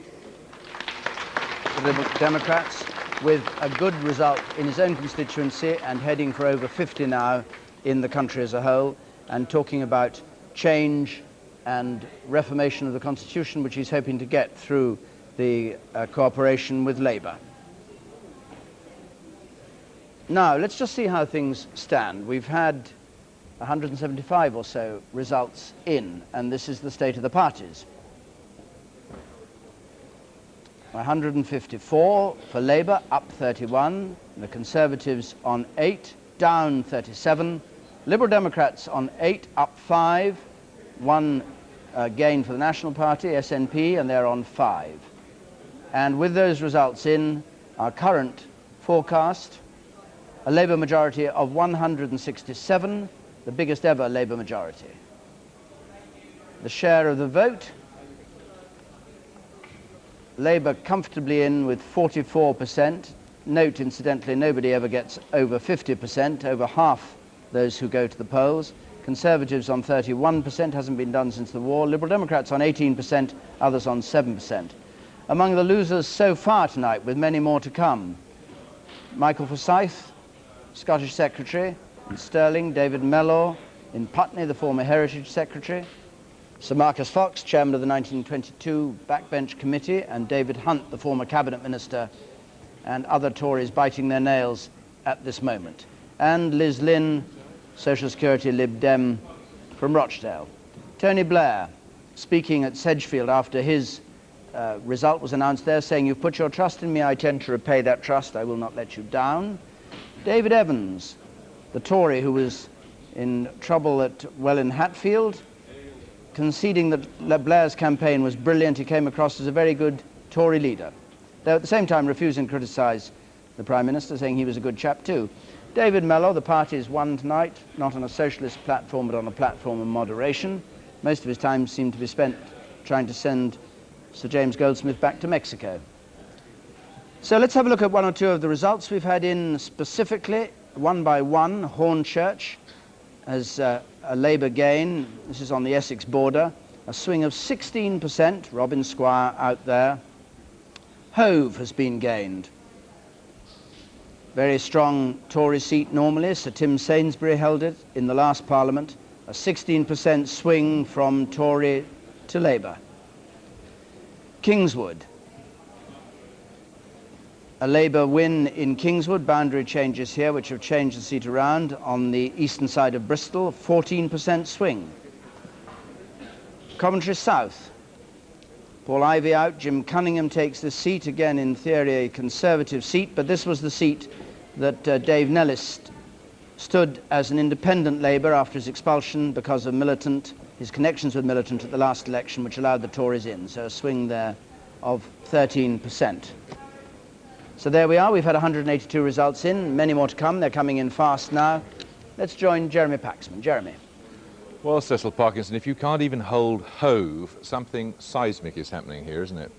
The Liberal Democrats, with a good result in his own constituency and heading for over 50 now in the country as a whole, and talking about change and reformation of the constitution, which he's hoping to get through the cooperation with Labour. Now, let's just see how things stand. We've had 175 or so results in, and this is the state of the parties. 154 for Labour, up 31. The Conservatives on 8, down 37. Liberal Democrats on 8, up 5. 1 gain for the National Party, SNP, and they're on 5. And with those results in, our current forecast, a Labour majority of 167, the biggest ever Labour majority. The share of the vote, Labour comfortably in with 44%. Note, incidentally, nobody ever gets over 50%. Over half those who go to the polls. Conservatives on 31%, hasn't been done since the war. Liberal Democrats on 18%, others on 7%. Among the losers so far tonight, with many more to come, Michael Forsyth, Scottish Secretary, in Stirling, David Mellor, in Putney, the former Heritage Secretary, Sir Marcus Fox, Chairman of the 1922 Backbench Committee, and David Hunt, the former Cabinet Minister, and other Tories biting their nails at this moment. And Liz Lynn, Social Security Lib Dem from Rochdale. Tony Blair, speaking at Sedgefield after his result was announced there, saying, "You've put your trust in me, I tend to repay that trust, I will not let you down." David Evans, the Tory who was in trouble at Welwyn Hatfield, conceding that Blair's campaign was brilliant. He came across as a very good Tory leader, though at the same time refusing to criticise the Prime Minister, saying he was a good chap too. David Mellor, the party's won tonight, not on a socialist platform, but on a platform of moderation. Most of his time seemed to be spent trying to send Sir James Goldsmith back to Mexico. So let's have a look at one or two of the results we've had in specifically. One by one, Hornchurch as a Labour gain. This is on the Essex border. A swing of 16%, Robin Squire out there. Hove has been gained. Very strong Tory seat normally. Sir Tim Sainsbury held it in the last Parliament. A 16% swing from Tory to Labour. Kingswood. A Labour win in Kingswood. Boundary changes here which have changed the seat around on the eastern side of Bristol. 14% swing. Coventry South. Paul Ivy out. Jim Cunningham takes the seat. Again, in theory, a Conservative seat, but this was the seat that Dave Nellis stood as an independent Labour after his expulsion because of his connections with Militant at the last election, which allowed the Tories in. So a swing there of 13%. So there we are. We've had 182 results in, many more to come. They're coming in fast now. Let's join Jeremy Paxman. Jeremy. Well, Cecil Parkinson, if you can't even hold Hove, something seismic is happening here, isn't it?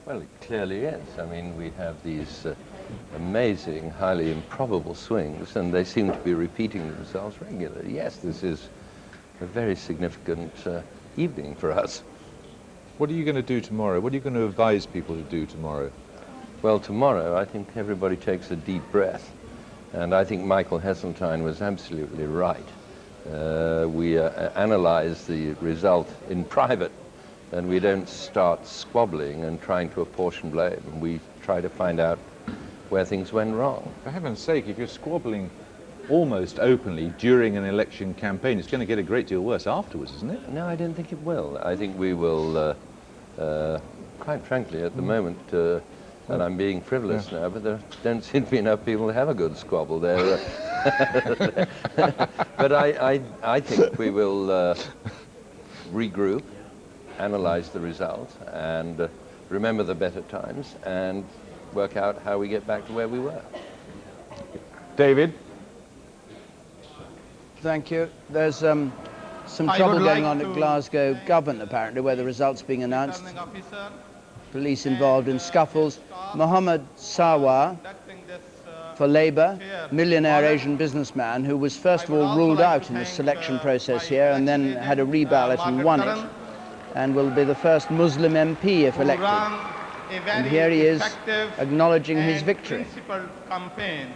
Well, it clearly is. I mean, we have these amazing, highly improbable swings, and they seem to be repeating themselves regularly. Yes, this is a very significant evening for us. What are you going to do tomorrow? What are you going to advise people to do tomorrow? Well, tomorrow, I think everybody takes a deep breath, and I think Michael Heseltine was absolutely right. We analyze the result in private, and we don't start squabbling and trying to apportion blame. We try to find out where things went wrong. For heaven's sake, if you're squabbling almost openly during an election campaign, it's going to get a great deal worse afterwards, isn't it? No, I don't think it will. I think we will, quite frankly, at the moment, and I'm being frivolous now, but there don't seem to be enough people to have a good squabble there. But I think we will regroup, analyze the result, and remember the better times, and work out how we get back to where we were. David? Thank you. There's some trouble going on at Glasgow Govan, apparently, where the results being announced. Police involved in scuffles. Mohammed Sarwar for Labour, millionaire Asian businessman who was first of all ruled out in the selection process here and then had a reballot and won it, and will be the first Muslim MP if elected. And here he is acknowledging his victory. Campaign.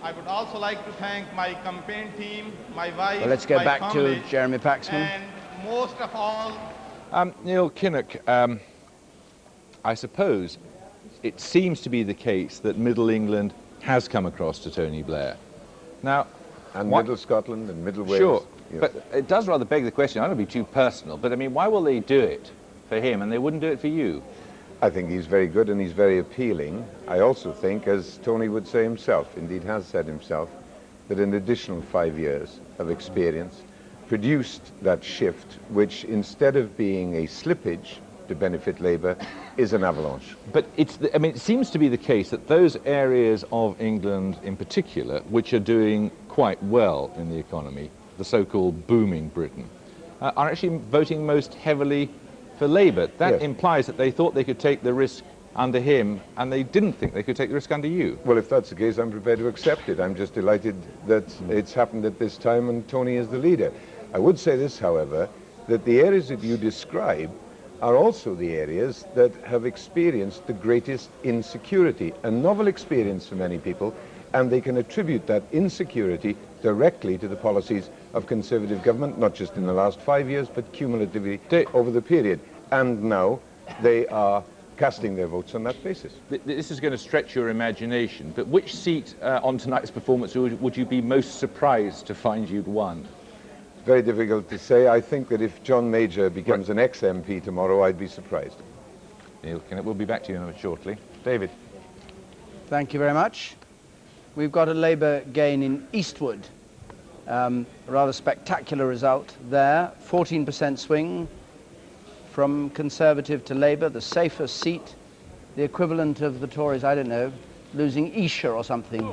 I would also like to thank my campaign team, my wife, well, let's go back family, to Jeremy Paxman. And most of all, Neil Kinnock, I suppose it seems to be the case that Middle England has come across to Tony Blair. Now, and Middle Scotland and Middle Wales. Sure, yes. But it does rather beg the question. I don't want to be too personal, but I mean, why will they do it for him and they wouldn't do it for you? I think he's very good and he's very appealing. I also think, as Tony would say himself, indeed has said himself, that an additional 5 years of experience produced that shift, which instead of being a slippage to benefit Labour, is an avalanche. But I mean, it seems to be the case that those areas of England in particular, which are doing quite well in the economy, the so-called booming Britain, are actually voting most heavily for Labour. That Yes. implies that they thought they could take the risk under him, and they didn't think they could take the risk under you. Well, if that's the case, I'm prepared to accept it. I'm just delighted that it's happened at this time and Tony is the leader. I would say this, however, that the areas that you describe are also the areas that have experienced the greatest insecurity, a novel experience for many people, and they can attribute that insecurity directly to the policies of Conservative government, not just in the last 5 years, but cumulatively over the period. And now they are casting their votes on that basis. This is going to stretch your imagination, but which seat on tonight's performance would you be most surprised to find you'd won? Very difficult to say. I think that if John Major becomes an ex-MP tomorrow, I'd be surprised. Neil Kinnock, we'll be back to you shortly. David. Thank you very much. We've got a Labour gain in Eastwood. A rather spectacular result there. 14% swing from Conservative to Labour, the safest seat, the equivalent of the Tories, I don't know, losing Esher or something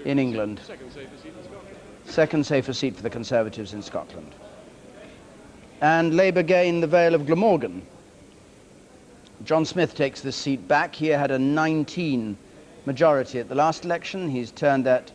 in England. Second safest seat in Scotland. Second safest seat for the Conservatives in Scotland. And Labour gain the Vale of Glamorgan. John Smith takes this seat back. He had a 19 majority at the last election. He's turned that,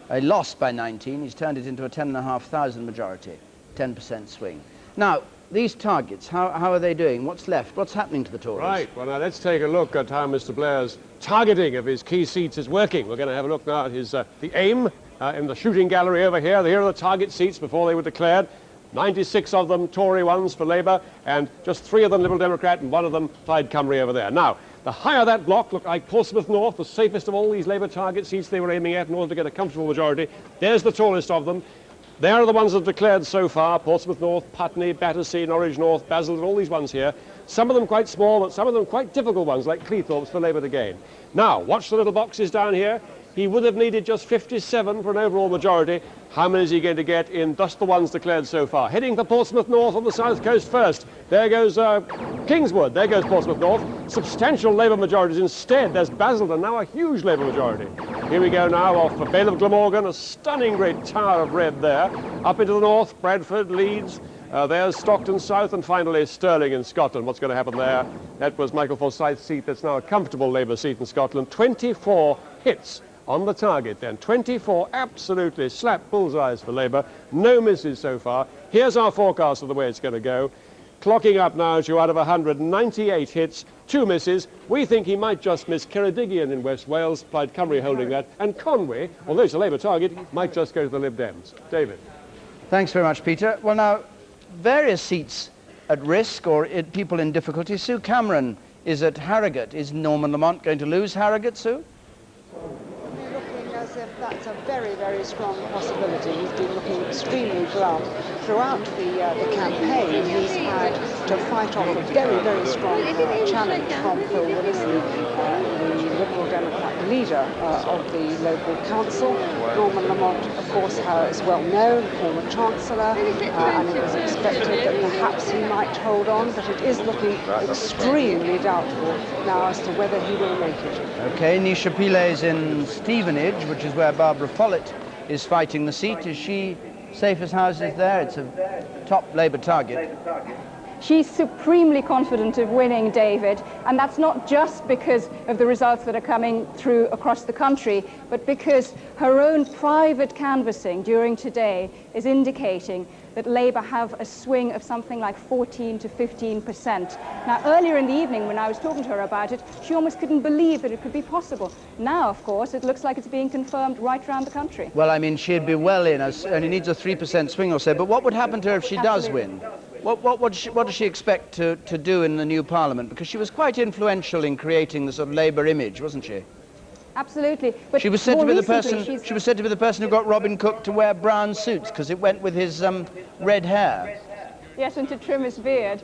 a loss by 19, he's turned it into a 10,500 majority, 10% swing. Now, these targets, how are they doing? What's left? What's happening to the Tories? Right, well now let's take a look at how Mr. Blair's targeting of his key seats is working. We're going to have a look now at his, the aim in the shooting gallery over here. Here are the target seats before they were declared. 96 of them Tory ones for Labour, and just 3 of them Liberal Democrat, and 1 of them Plaid Cymru over there. Now, the higher that block looked like Portsmouth North, the safest of all these Labour target seats they were aiming at in order to get a comfortable majority. There's the tallest of them. They are the ones that have declared so far: Portsmouth North, Putney, Battersea, Norwich North, Basildon, all these ones here. Some of them quite small, but some of them quite difficult ones, like Cleethorpes for Labour to gain. Now, watch the little boxes down here. He would have needed just 57 for an overall majority. How many is he going to get in just the ones declared so far? Heading for Portsmouth North on the south coast first. There goes Kingswood. There goes Portsmouth North. Substantial Labour majorities instead. There's Basildon, now a huge Labour majority. Here we go now off the Vale of Glamorgan, a stunning great tower of red there. Up into the north, Bradford, Leeds. There's Stockton South, and finally Stirling in Scotland. What's going to happen there? That was Michael Forsyth's seat. That's now a comfortable Labour seat in Scotland. 24 hits on the target then. 24 absolutely slap bullseyes for Labour. No misses so far. Here's our forecast of the way it's going to go. Clocking up now to out of 198 hits, 2 misses. We think he might just miss Ceredigion in West Wales, Plaid Cymru holding that, and Conwy, although it's a Labour target, might just go to the Lib Dems. David. Thanks very much, Peter. Well, now, various seats at risk or people in difficulty. Sue Cameron is at Harrogate. Is Norman Lamont going to lose Harrogate, Sue? As if that's a very, very strong possibility. He's been looking extremely glum throughout the campaign. He's had to fight off a very, very strong challenge from Phil Willis, the Liberal Democrat leader of the local council. Norman Lamont, of course, is well known, former Chancellor, and it was expected that perhaps he might hold on, but it is looking extremely doubtful now as to whether he will make it. Okay, Nisha Pillay is in Stevenage, which is where Barbara Follett is fighting the seat. Is she safe as houses there? It's a top Labour target. She's supremely confident of winning, David, and that's not just because of the results that are coming through across the country, but because her own private canvassing during today is indicating that Labour have a swing of something like 14 to 15%. Now, earlier in the evening, when I was talking to her about it, she almost couldn't believe that it could be possible. Now, of course, it looks like it's being confirmed right around the country. Well, I mean, she'd be well in, only needs a 3% swing or so, but what would happen to her if she does win? What does she expect to do in the new Parliament? Because she was quite influential in creating the sort of Labour image, wasn't she? Absolutely. But she was said to be the person. She was said to be the person who got Robin Cook to wear brown suits because it went with his red hair. Yes, and to trim his beard.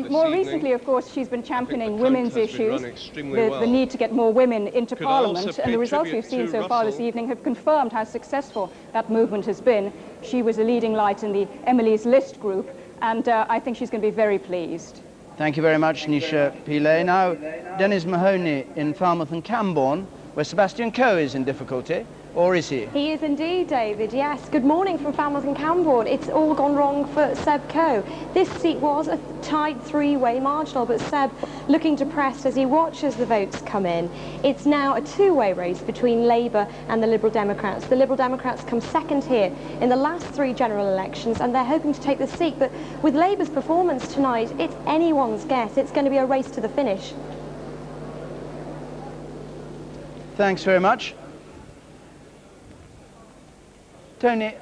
More recently, of course, she's been championing women's issues, the need to get more women into Parliament, and the results we've seen so far this evening have confirmed how successful that movement has been. She was a leading light in the Emily's List group, and I think she's going to be very pleased. Thank you very much, Nisha Pillay. Now, Dennis Mahoney in Falmouth and Camborne, where Sebastian Coe is in difficulty. Or is he? He is indeed, David, yes. Good morning from Falmouth and Camborne. It's all gone wrong for Seb Coe. This seat was a tight three-way marginal, but Seb looking depressed as he watches the votes come in. It's now a two-way race between Labour and the Liberal Democrats. The Liberal Democrats come second here in the last three general elections, and they're hoping to take the seat. But with Labour's performance tonight, it's anyone's guess. It's going to be a race to the finish. Thanks very much. Tony,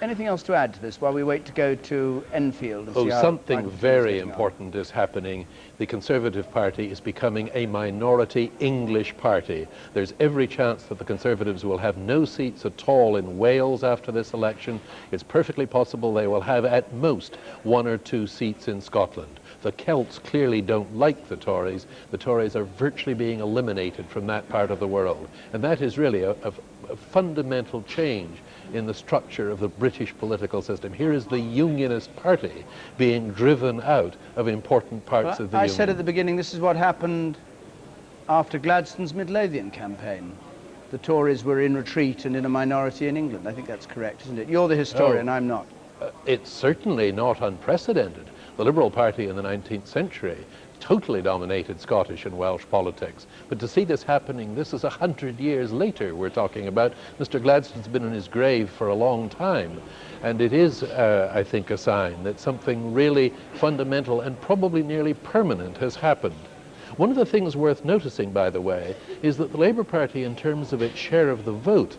anything else to add to this while we wait to go to Enfield? And see how something very important is happening. The Conservative Party is becoming a minority English party. There's every chance that the Conservatives will have no seats at all in Wales after this election. It's perfectly possible they will have at most 1 or 2 seats in Scotland. The Celts clearly don't like the Tories. The Tories are virtually being eliminated from that part of the world. And that is really a fundamental change in the structure of the British political system. Here is the Unionist Party being driven out of important parts of the Union. I said at the beginning, this is what happened after Gladstone's Midlothian campaign. The Tories were in retreat and in a minority in England. I think that's correct, isn't it? You're the historian, I'm not. It's certainly not unprecedented. The Liberal Party in the 19th century totally dominated Scottish and Welsh politics. But to see this happening, this is 100 years later we're talking about. Mr. Gladstone's been in his grave for a long time. And it is, I think, a sign that something really fundamental and probably nearly permanent has happened. One of the things worth noticing, by the way, is that the Labour Party, in terms of its share of the vote,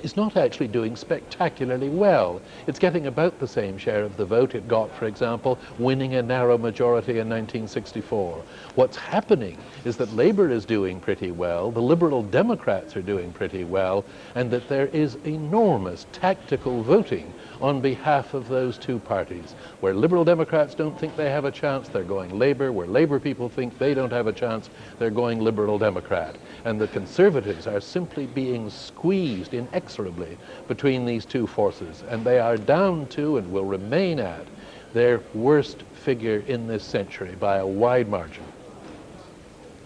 is not actually doing spectacularly well. It's getting about the same share of the vote it got, for example, winning a narrow majority in 1964. What's happening is that Labour is doing pretty well, the Liberal Democrats are doing pretty well, and that there is enormous tactical voting on behalf of those two parties. Where Liberal Democrats don't think they have a chance, they're going Labour. Where Labour people think they don't have a chance, they're going Liberal Democrat. And the Conservatives are simply being squeezed inexorably between these two forces. And they are down to, and will remain at, their worst figure in this century by a wide margin.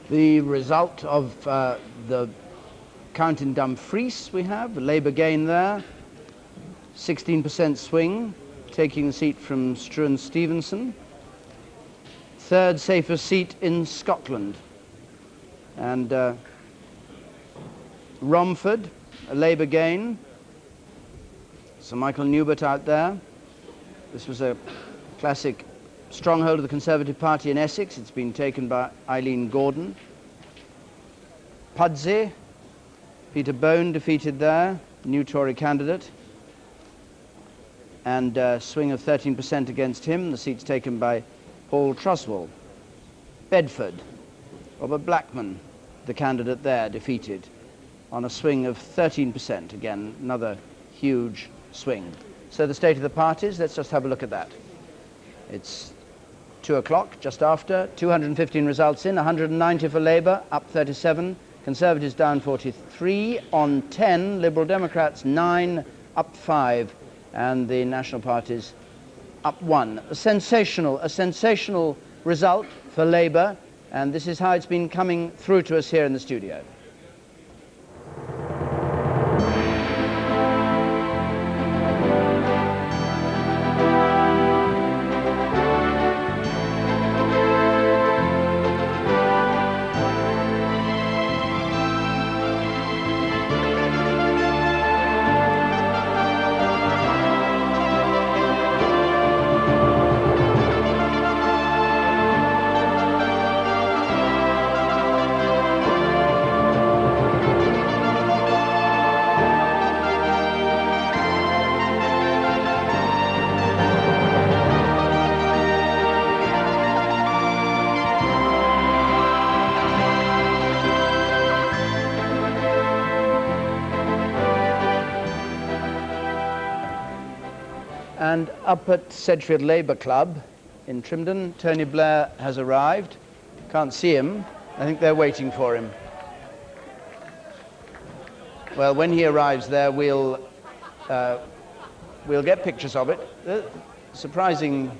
The result of the count in Dumfries we have, a Labour gain there. 16% swing, taking the seat from Struan Stevenson. Third safest seat in Scotland. And Romford, a Labour gain. Sir Michael Newbert out there. This was a classic stronghold of the Conservative Party in Essex. It's been taken by Eileen Gordon. Pudsey, Peter Bone defeated there, new Tory candidate. And a swing of 13% against him. The seat's taken by Paul Truswell. Bedford, Robert Blackman, the candidate there, defeated on a swing of 13%. Again, another huge swing. So the state of the parties, let's just have a look at that. It's 2 o'clock, just after. 215 results in, 190 for Labour, up 37. Conservatives down 43 on 10. Liberal Democrats 9, up 5. And the national parties up 1. A sensational result for Labour, and this is how it's been coming through to us here in the studio. And up at Sedgefield Labour Club in Trimdon, Tony Blair has arrived. Can't see him. I think they're waiting for him. Well, when he arrives there, we'll get pictures of it. The surprising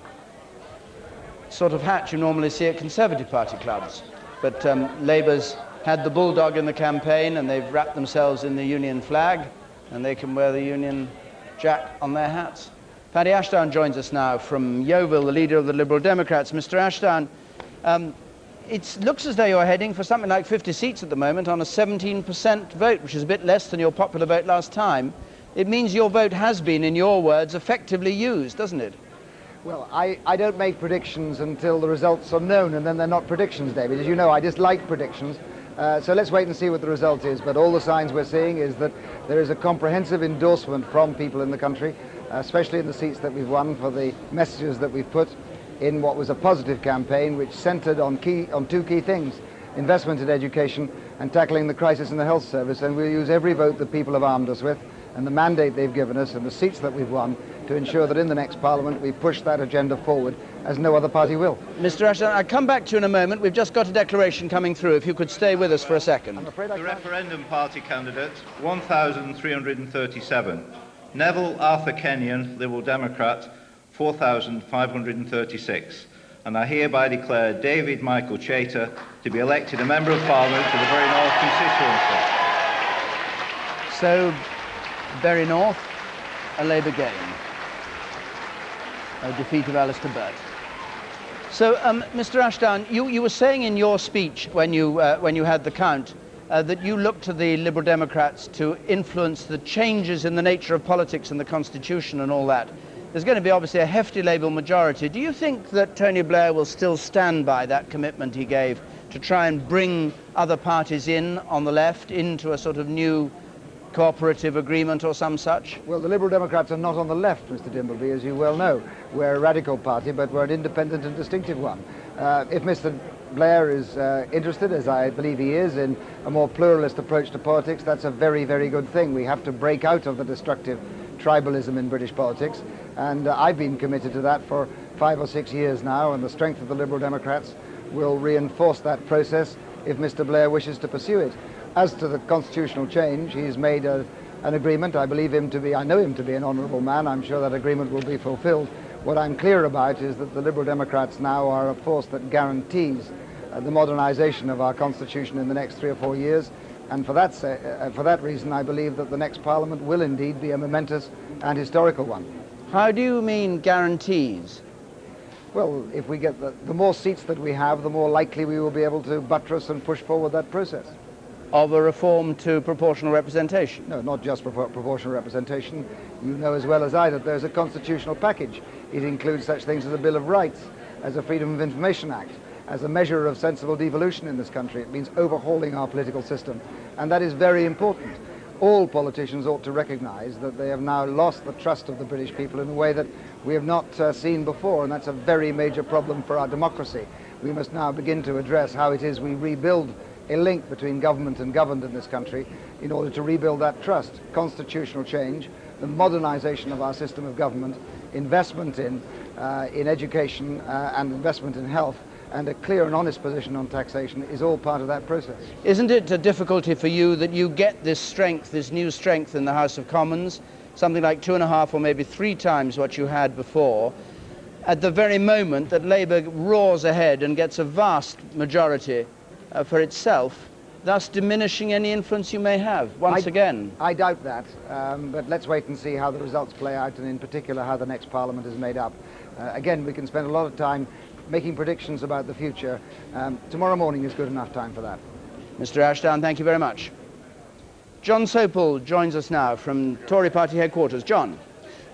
sort of hat you normally see at Conservative Party clubs. But Labour's had the bulldog in the campaign, and they've wrapped themselves in the Union flag, and they can wear the Union Jack on their hats. Paddy Ashdown joins us now from Yeovil, the leader of the Liberal Democrats. Mr. Ashdown, it looks as though you're heading for something like 50 seats at the moment on a 17% vote, which is a bit less than your popular vote last time. It means your vote has been, in your words, effectively used, doesn't it? Well, I don't make predictions until the results are known, and then they're not predictions, David. As you know, I dislike predictions. So let's wait and see what the result is. But all the signs we're seeing is that there is a comprehensive endorsement from people in the country, especially in the seats that we've won, for the messages that we've put in what was a positive campaign which centred on two key things: investment in education and tackling the crisis in the health service. And we'll use every vote that people have armed us with and the mandate they've given us and the seats that we've won to ensure that in the next Parliament we push that agenda forward as no other party will. Mr. Ashdown, I'll come back to you in a moment. We've just got a declaration coming through. If you could stay with us for a second. The referendum party candidates, 1,337. Neville Arthur Kenyon, Liberal Democrat, 4,536. And I hereby declare David Michael Chater to be elected a Member of Parliament for the Bury North constituency. So, Bury North, a Labour gain. A defeat of Alistair Burt. So, Mr. Ashdown, you were saying in your speech when you had the count that you look to the Liberal Democrats to influence the changes in the nature of politics and the Constitution and all that. There's going to be obviously a hefty Labour majority. Do you think that Tony Blair will still stand by that commitment he gave to try and bring other parties in on the left into a sort of new cooperative agreement or some such? Well, the Liberal Democrats are not on the left, Mr. Dimbleby, as you well know. We're a radical party, but we're an independent and distinctive one. If Mr. Blair is interested, as I believe he is, in a more pluralist approach to politics, that's a very, very good thing. We have to break out of the destructive tribalism in British politics, and I've been committed to that for 5 or 6 years now, and the strength of the Liberal Democrats will reinforce that process if Mr. Blair wishes to pursue it. As to the constitutional change, he's made an agreement. I know him to be an honourable man. I'm sure that agreement will be fulfilled. What I'm clear about is that the Liberal Democrats now are a force that guarantees the modernisation of our constitution in the next 3 or 4 years. And for that reason, I believe that the next Parliament will indeed be a momentous and historical one. How do you mean guarantees? Well, if we get the more seats that we have, the more likely we will be able to buttress and push forward that process. Of a reform to proportional representation? No, not just proportional representation. You know as well as I that there's a constitutional package. It includes such things as a Bill of Rights, as a Freedom of Information Act, as a measure of sensible devolution in this country. It means overhauling our political system, and that is very important. All politicians ought to recognise that they have now lost the trust of the British people in a way that we have not seen before, and that's a very major problem for our democracy. We must now begin to address how it is we rebuild a link between government and governed in this country in order to rebuild that trust. Constitutional change, the modernisation of our system of government, investment in education and investment in health, and a clear and honest position on taxation is all part of that process. Isn't it a difficulty for you that you get this strength, this new strength in the House of Commons, something like 2.5 or maybe 3 times what you had before, at the very moment that Labour roars ahead and gets a vast majority for itself, thus diminishing any influence you may have, once again? I doubt that, but let's wait and see how the results play out, and in particular how the next Parliament is made up. Again, we can spend a lot of time making predictions about the future. Tomorrow morning is good enough time for that. Mr. Ashdown, thank you very much. John Sopel joins us now from Tory party headquarters. John.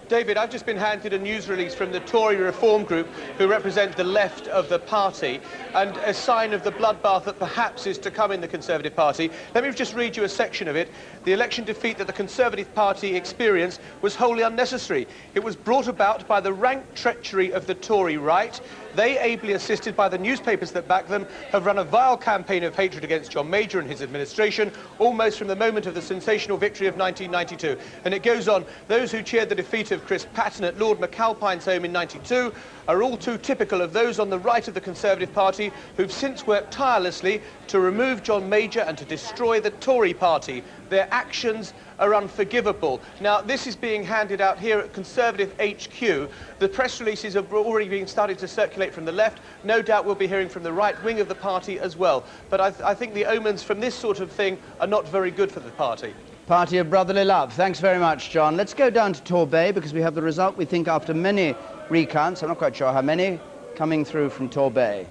David, I've just been handed a news release from the Tory Reform Group, who represent the left of the party, and a sign of the bloodbath that perhaps is to come in the Conservative Party. Let me just read you a section of it. The election defeat that the Conservative Party experienced was wholly unnecessary. It was brought about by the rank treachery of the Tory right. They, ably assisted by the newspapers that back them, have run a vile campaign of hatred against John Major and his administration, almost from the moment of the sensational victory of 1992. And it goes on, those who cheered the defeat of Chris Patten at Lord McAlpine's home in 92 are all too typical of those on the right of the Conservative Party who've since worked tirelessly to remove John Major and to destroy the Tory party. Their actions are unforgivable. Now, this is being handed out here at Conservative HQ. The press releases have already been started to circulate congratulate from the left. No doubt we'll be hearing from the right wing of the party as well. But I think the omens from this sort of thing are not very good for the party. Party of brotherly love. Thanks very much, John. Let's go down to Torbay because we have the result, we think, after many recounts. I'm not quite sure how many, coming through from Torbay.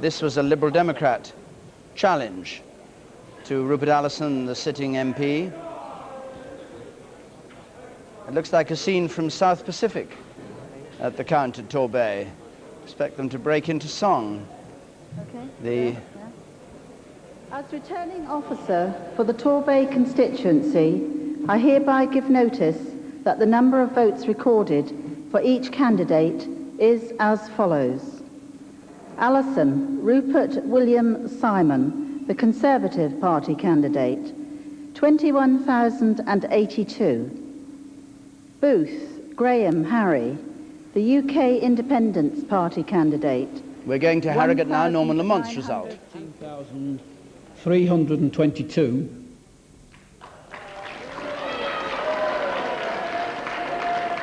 This was a Liberal Democrat challenge to Rupert Allison, the sitting MP. It looks like a scene from South Pacific at the count at Torbay. Expect them to break into song. Okay. As returning officer for the Torbay constituency, I hereby give notice that the number of votes recorded for each candidate is as follows. Allison Rupert William Simon, the Conservative Party candidate, 21,082. Booth Graham Harry, the UK Independence Party candidate. We're going to Harrogate now, Norman Lamont's result. 18,322.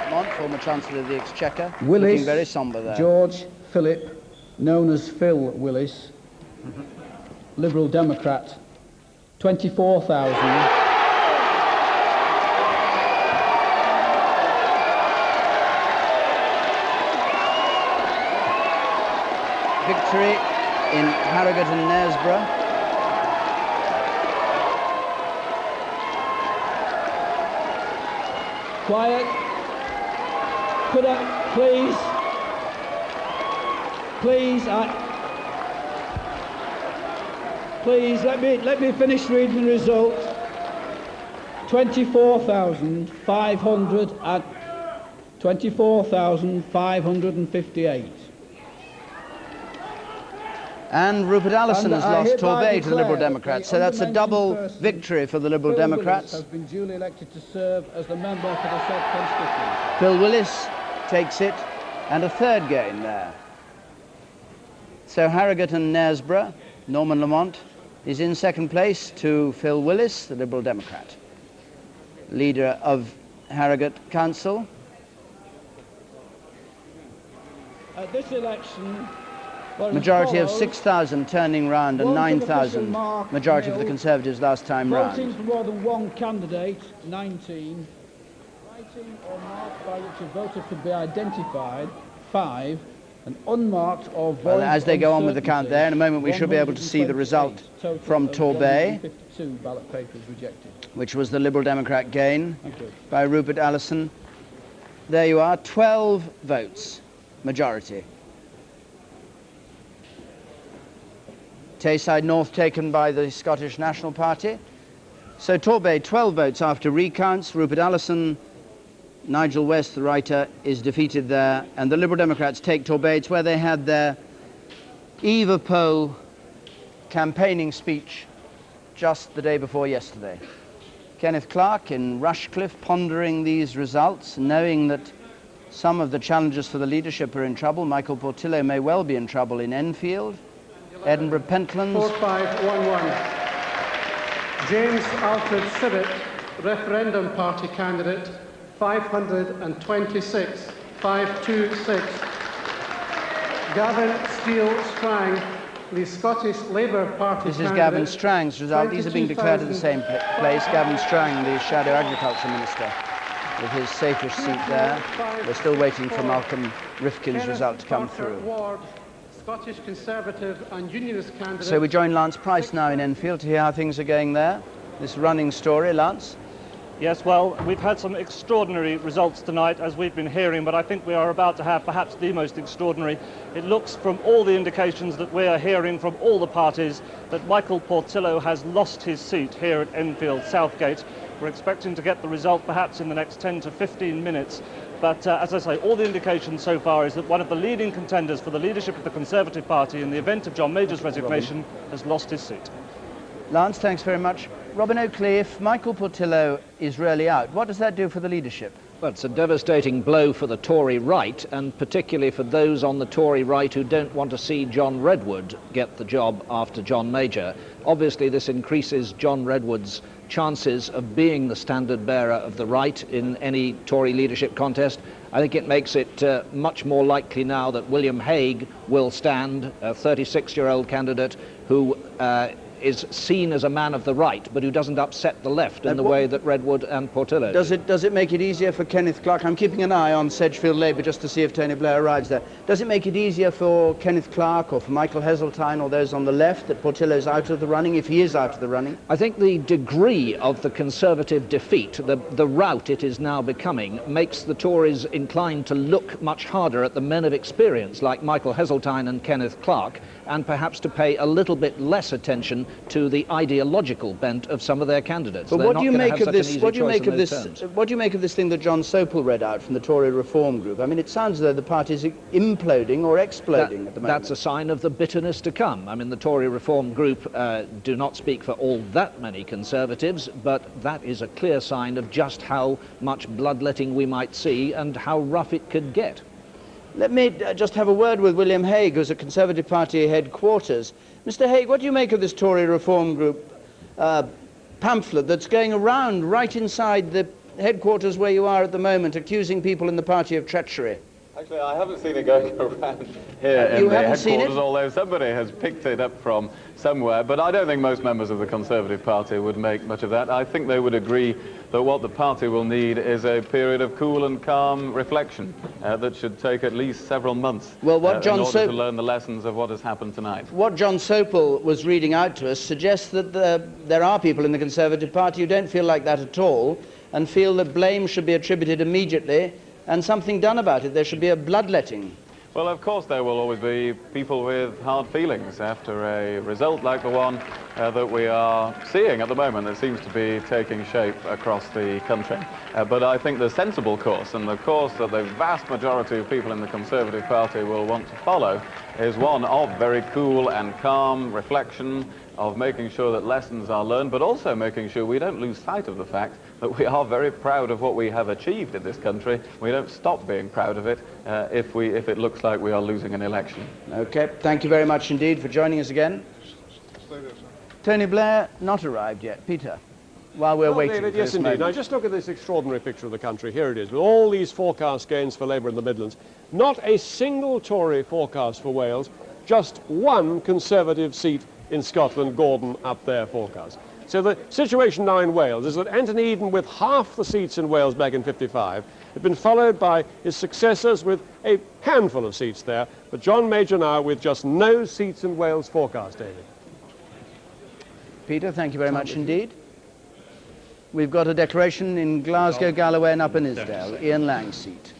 Lamont, former Chancellor of the Exchequer, Willis, looking very sombre there. George Philip, known as Phil Willis, Liberal Democrat, 24,000. Victory in Harrogate and Knaresborough. Quiet. Could I, please, let me finish reading the result. 24,558. And Rupert Allison has lost Torbay to the Liberal declare Democrats, that so that's a double person, victory for the Liberal Phil Democrats. Willis has been duly elected to serve as the member for the said constituency. Phil Willis takes it, and a third gain there. So Harrogate and Knaresborough, Norman Lamont is in second place to Phil Willis, the Liberal Democrat, leader of Harrogate Council. At this election, Majority of 6,000 turning round and 9,000 majority for the Conservatives last time round. voting for more than one candidate, 19. Writing or marked by which a voter could be identified, 5. And unmarked or void. Well, as they go on with the count there, in a moment we should be able to see the result from Torbay, 52 ballot papers rejected. which was the Liberal Democrat gain by Rupert Allison. There you are, 12 votes, majority. Tayside North taken by the Scottish National Party. So Torbay, 12 votes after recounts. Rupert Allison, Nigel West, the writer, is defeated there. And the Liberal Democrats take Torbay. It's where they had their eve of poll campaigning speech just the day before yesterday. Kenneth Clarke in Rushcliffe pondering these results, knowing that some of the challengers for the leadership are in trouble. Michael Portillo may well be in trouble in Enfield. Edinburgh Pentlands. 4511. James Alfred Sibbett, Referendum Party candidate, 526. 526. Gavin Steele Strang, the Scottish Labour Party This is candidate, Gavin Strang's result. These are being declared at the same place. Gavin Strang, the Shadow Agriculture Minister, with his safish seat there. We're still waiting for Malcolm Rifkin's result to come through. Ward, Scottish Conservative and Unionist candidate. So we join Lance Price now in Enfield to hear how things are going there. This running story, Lance. Yes, well, we've had some extraordinary results tonight, as we've been hearing, but I think we are about to have perhaps the most extraordinary. It looks, from all the indications that we are hearing from all the parties, that Michael Portillo has lost his seat here at Enfield Southgate. We're expecting to get the result perhaps in the next 10 to 15 minutes. But as I say, all the indications so far is that one of the leading contenders for the leadership of the Conservative Party in the event of John Major's resignation has lost his seat. Lance, thanks very much. Robin Oakley, if Michael Portillo is really out, what does that do for the leadership? Well, it's a devastating blow for the Tory right, and particularly for those on the Tory right who don't want to see John Redwood get the job after John Major. Obviously, this increases John Redwood's chances of being the standard bearer of the right in any Tory leadership contest, I think it makes it much more likely now that William Hague will stand, a 36-year-old candidate who is seen as a man of the right, but who doesn't upset the left in the way that Redwood and Portillo does it make it easier for Kenneth Clarke? I'm keeping an eye on Sedgefield Labour just to see if Tony Blair arrives there. Does it make it easier for Kenneth Clarke or for Michael Heseltine or those on the left that Portillo's out of the running, if he is out of the running? I think the degree of the Conservative defeat, the rout it is now becoming, makes the Tories inclined to look much harder at the men of experience like Michael Heseltine and Kenneth Clarke, and perhaps to pay a little bit less attention to the ideological bent of some of their candidates. But what do you make of this? What do you make of this? What do you make of this thing that John Sopel read out from the Tory Reform Group? I mean, it sounds as though the party is imploding or exploding at the moment. That's a sign of the bitterness to come. I mean, the Tory Reform Group do not speak for all that many Conservatives, but that is a clear sign of just how much bloodletting we might see and how rough it could get. Let me just have a word with William Hague, who's at Conservative Party headquarters. Mr. Hague, what do you make of this Tory Reform Group pamphlet that's going around right inside the headquarters where you are at the moment, accusing people in the party of treachery? Actually, I haven't seen it going around here in the headquarters, although somebody has picked it up from somewhere. But I don't think most members of the Conservative Party would make much of that. I think they would agree that what the party will need is a period of cool and calm reflection that should take at least several months in order to learn the lessons of what has happened tonight. What John Sopel was reading out to us suggests that there are people in the Conservative Party who don't feel like that at all and feel that blame should be attributed immediately and something done about it. There should be a bloodletting. Well, of course there will always be people with hard feelings after a result like the one that we are seeing at the moment that seems to be taking shape across the country. But I think the sensible course, and the course that the vast majority of people in the Conservative Party will want to follow, is one of very cool and calm reflection, of making sure that lessons are learned, but also making sure we don't lose sight of the fact that we are very proud of what we have achieved in this country. We don't stop being proud of it if it looks like we are losing an election. Okay, thank you very much indeed for joining us again. Tony Blair not arrived yet. Peter, while we're waiting David, for yes, this indeed. moment. Now, just look at this extraordinary picture of the country. Here it is, with all these forecast gains for Labour in the Midlands. Not a single Tory forecast for Wales, just one Conservative seat in Scotland, Gordon up there forecast. So the situation now in Wales is that Anthony Eden, with half the seats in Wales back in '55, had been followed by his successors with a handful of seats there, but John Major now with just no seats in Wales forecast, David. Peter, thank you very much indeed. We've got a declaration in Glasgow, Galloway and Upper Nisdale. Ian Lang's seat.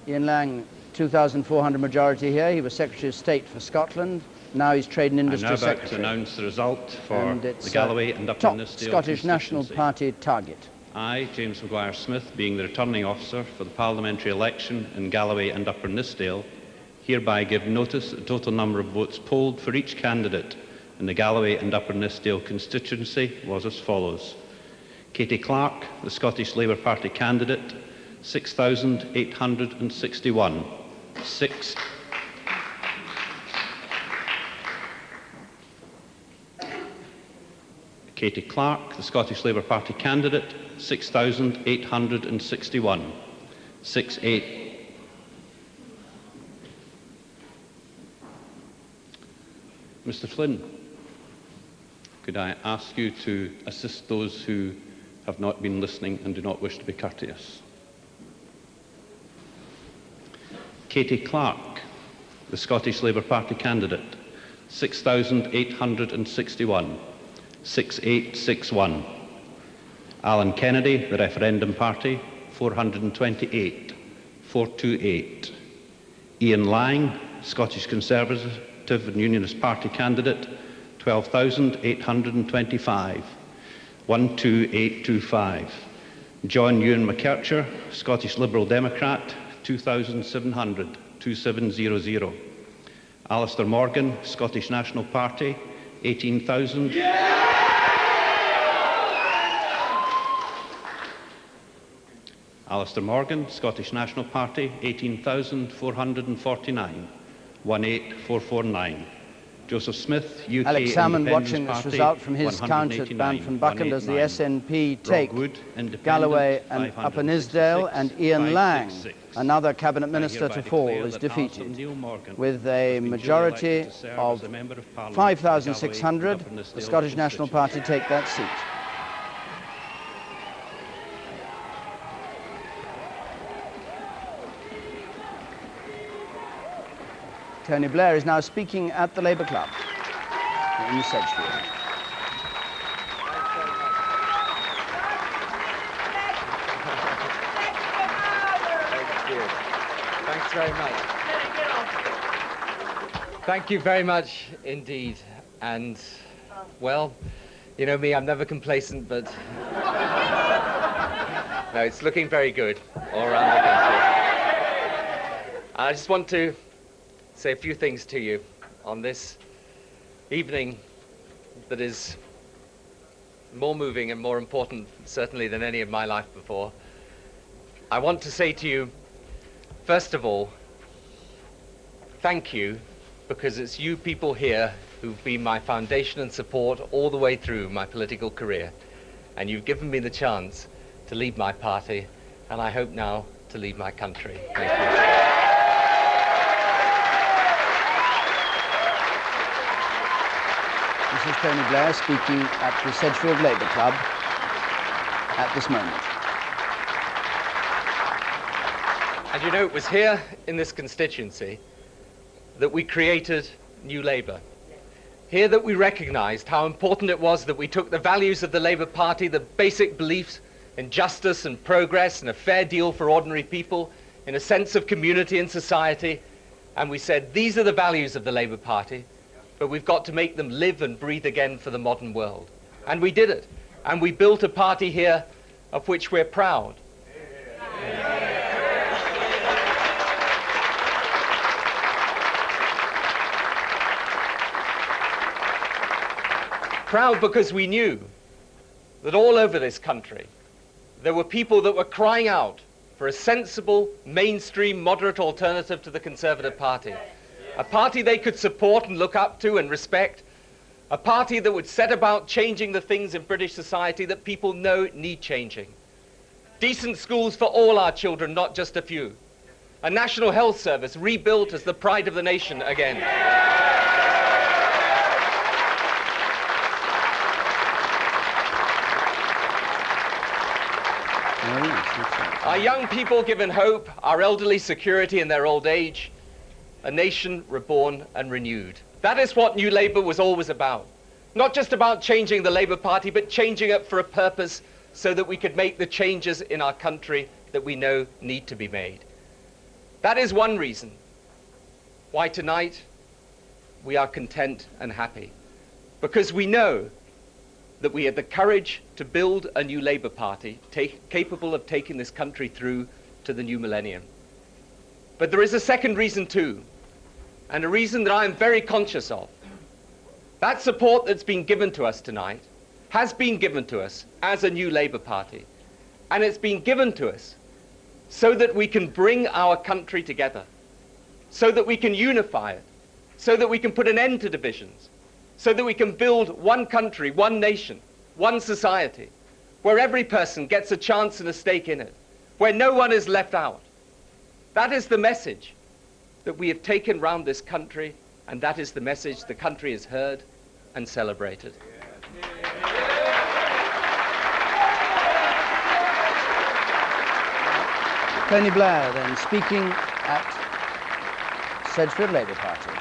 Ian Lang, 2,400 majority here. He was Secretary of State for Scotland. Now he's Trade and Industry Secretary. I'm now about to announce the result for the Galloway and Upper Nisdale Scottish National Party target. I, James Maguire Smith, being the returning officer for the parliamentary election in Galloway and Upper Nisdale, hereby give notice that the total number of votes polled for each candidate in the Galloway and Upper Nisdale constituency was as follows. Katie Clarke, the Scottish Labour Party candidate, 6,861. Katie Clarke, the Scottish Labour Party candidate, 6,861. 6-8. Mr. Flynn, could I ask you to assist those who have not been listening and do not wish to be courteous? Katie Clarke, the Scottish Labour Party candidate, 6,861. 6861. Alan Kennedy, the Referendum Party, 428. 428. Ian Lang, Scottish Conservative and Unionist Party candidate, 12,825. 12825. John Ewan McKercher, Scottish Liberal Democrat, 2,700. 2700. Alistair Morgan, Scottish National Party, 18,000. Alistair Morgan, Scottish National Party, 18,449. 18449. Joseph Smith, UK Alex Salmond Independence watching this Party, result from his count at 189, Banffin-Buchan as the 189. SNP take Rob Wood, Independent, Galloway and Upper Nithsdale, and Ian Lang, 566. another cabinet minister hereby to fall, declare is that defeated Alison Neil Morgan with a has been duly majority elected to serve of as a Member of Parliament for 5,600. Galloway and Upper The Nithsdale Scottish National Party take that seat. Tony Blair is now speaking at the Labour Club in Sedgefield. Thanks very much. Thank you very much indeed. And, well, you know me, I'm never complacent, but no, it's looking very good all around the country. I just want to say a few things to you on this evening that is more moving and more important, certainly, than any of my life before. I want to say to you, first of all, thank you, because it's you people here who've been my foundation and support all the way through my political career. And you've given me the chance to lead my party, and I hope now to lead my country. Thank you. This is Tony Blair speaking at the Sedgefield Labour Club at this moment. And you know, it was here in this constituency that we created New Labour. Here that we recognised how important it was that we took the values of the Labour Party, the basic beliefs in justice and progress and a fair deal for ordinary people, in a sense of community and society, and we said, these are the values of the Labour Party, but we've got to make them live and breathe again for the modern world. And we did it. And we built a party here of which we're proud. Proud because we knew that all over this country there were people that were crying out for a sensible, mainstream, moderate alternative to the Conservative Party. A party they could support and look up to and respect. A party that would set about changing the things in British society that people know need changing. Decent schools for all our children, not just a few. A national health service rebuilt as the pride of the nation again. Our young people given hope, our elderly security in their old age, a nation reborn and renewed. That is what New Labour was always about. Not just about changing the Labour Party, but changing it for a purpose so that we could make the changes in our country that we know need to be made. That is one reason why tonight we are content and happy. Because we know that we had the courage to build a new Labour Party capable of taking this country through to the new millennium. But there is a second reason too, and a reason that I am very conscious of. That support that's been given to us tonight has been given to us as a new Labour Party. And it's been given to us so that we can bring our country together, so that we can unify it, so that we can put an end to divisions, so that we can build one country, one nation, one society, where every person gets a chance and a stake in it, where no one is left out. That is the message that we have taken round this country, and that is the message the country has heard and celebrated. Tony Blair then speaking at Sedgefield Labour Party.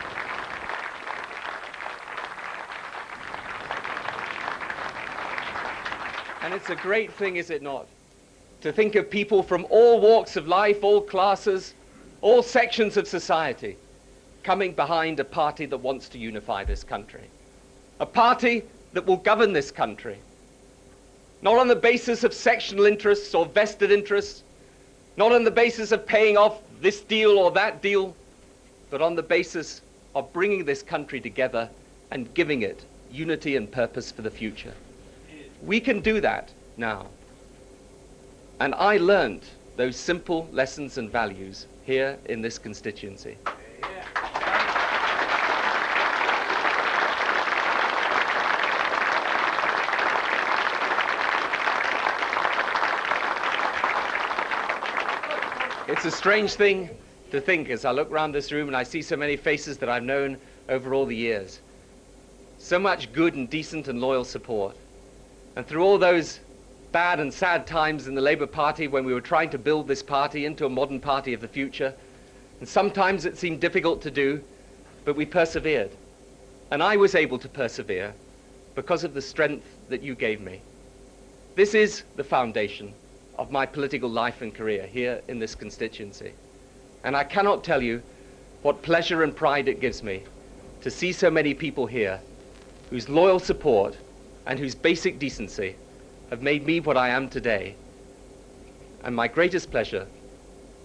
And it's a great thing, is it not, to think of people from all walks of life, all classes, all sections of society coming behind a party that wants to unify this country. A party that will govern this country, not on the basis of sectional interests or vested interests, not on the basis of paying off this deal or that deal, but on the basis of bringing this country together and giving it unity and purpose for the future. We can do that now. And I learned those simple lessons and values here in this constituency. It's a strange thing to think as I look around this room and I see so many faces that I've known over all the years. So much good and decent and loyal support. And through all those bad and sad times in the Labour Party when we were trying to build this party into a modern party of the future, and sometimes it seemed difficult to do, but we persevered. And I was able to persevere because of the strength that you gave me. This is the foundation of my political life and career here in this constituency. And I cannot tell you what pleasure and pride it gives me to see so many people here whose loyal support and whose basic decency have made me what I am today. And my greatest pleasure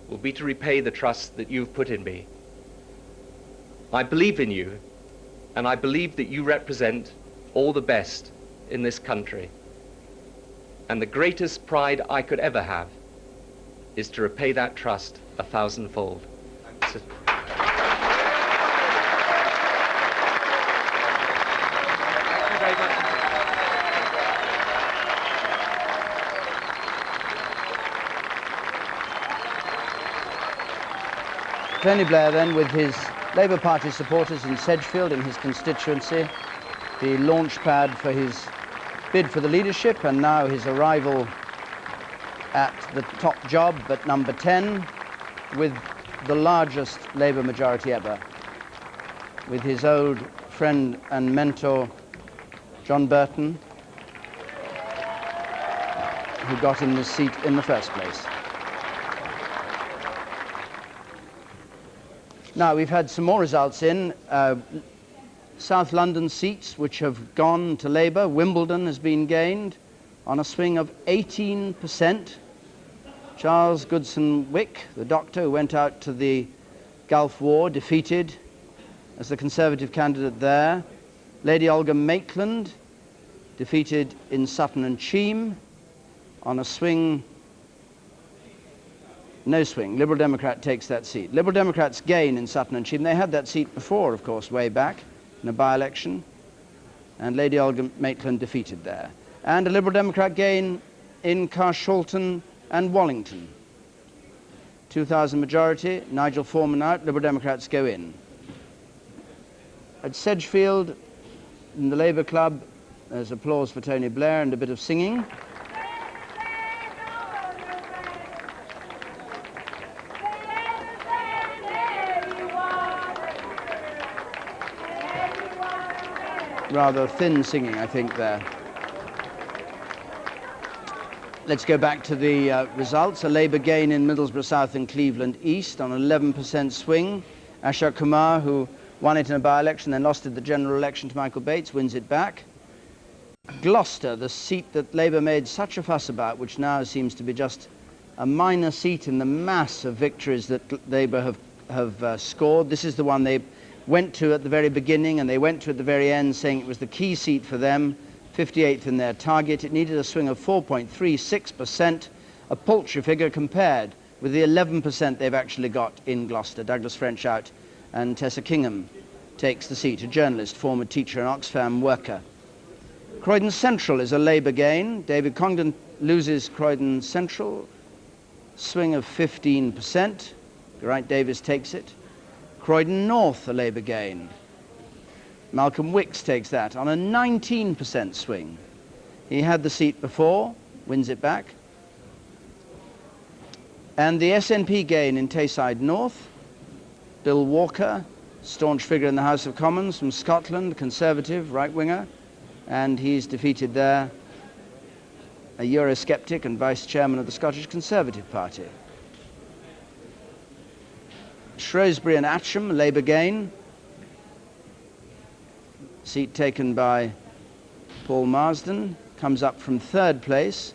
will be to repay the trust that you've put in me. I believe in you, and I believe that you represent all the best in this country. And the greatest pride I could ever have is to repay that trust 1,000-fold. Tony Blair then, with his Labour Party supporters in Sedgefield in his constituency, the launch pad for his bid for the leadership, and now his arrival at the top job at number 10 with the largest Labour majority ever, with his old friend and mentor John Burton, who got him this seat in the first place. Now, we've had some more results in. South London seats which have gone to Labour. Wimbledon has been gained on a swing of 18%. Charles Goodson Wick, the doctor who went out to the Gulf War, defeated as the Conservative candidate there. Lady Olga Maitland, defeated in Sutton and Cheam on a swing. No swing. Liberal Democrat takes that seat. Liberal Democrats gain in Sutton and Cheam. They had that seat before, of course, way back in a by-election. And Lady Olga Maitland defeated there. And a Liberal Democrat gain in Carshalton and Wallington. 2,000 majority. Nigel Foreman out. Liberal Democrats go in. At Sedgefield, in the Labour Club, there's applause for Tony Blair and a bit of singing. Rather thin singing, I think, there. Let's go back to the results. A Labour gain in Middlesbrough South and Cleveland East on an 11% swing. Ashok Kumar, who won it in a by-election, then lost it the general election to Michael Bates, wins it back. Gloucester, the seat that Labour made such a fuss about, which now seems to be just a minor seat in the mass of victories that Labour have scored. This is the one they went to at the very beginning, and they went to at the very end, saying it was the key seat for them, 58th in their target. It needed a swing of 4.36%, a paltry figure compared with the 11% they've actually got in Gloucester. Douglas French out, and Tessa Kingham takes the seat, a journalist, former teacher and Oxfam worker. Croydon Central is a Labour gain. David Congdon loses Croydon Central, swing of 15%. Geraint Davis takes it. Croydon North, a Labour gain. Malcolm Wicks takes that on a 19% swing. He had the seat before, wins it back. And the SNP gain in Tayside North. Bill Walker, staunch figure in the House of Commons from Scotland, Conservative, right-winger, and he's defeated there a Eurosceptic and Vice Chairman of the Scottish Conservative Party. Shrewsbury and Atcham, Labour gain. Seat taken by Paul Marsden, comes up from third place.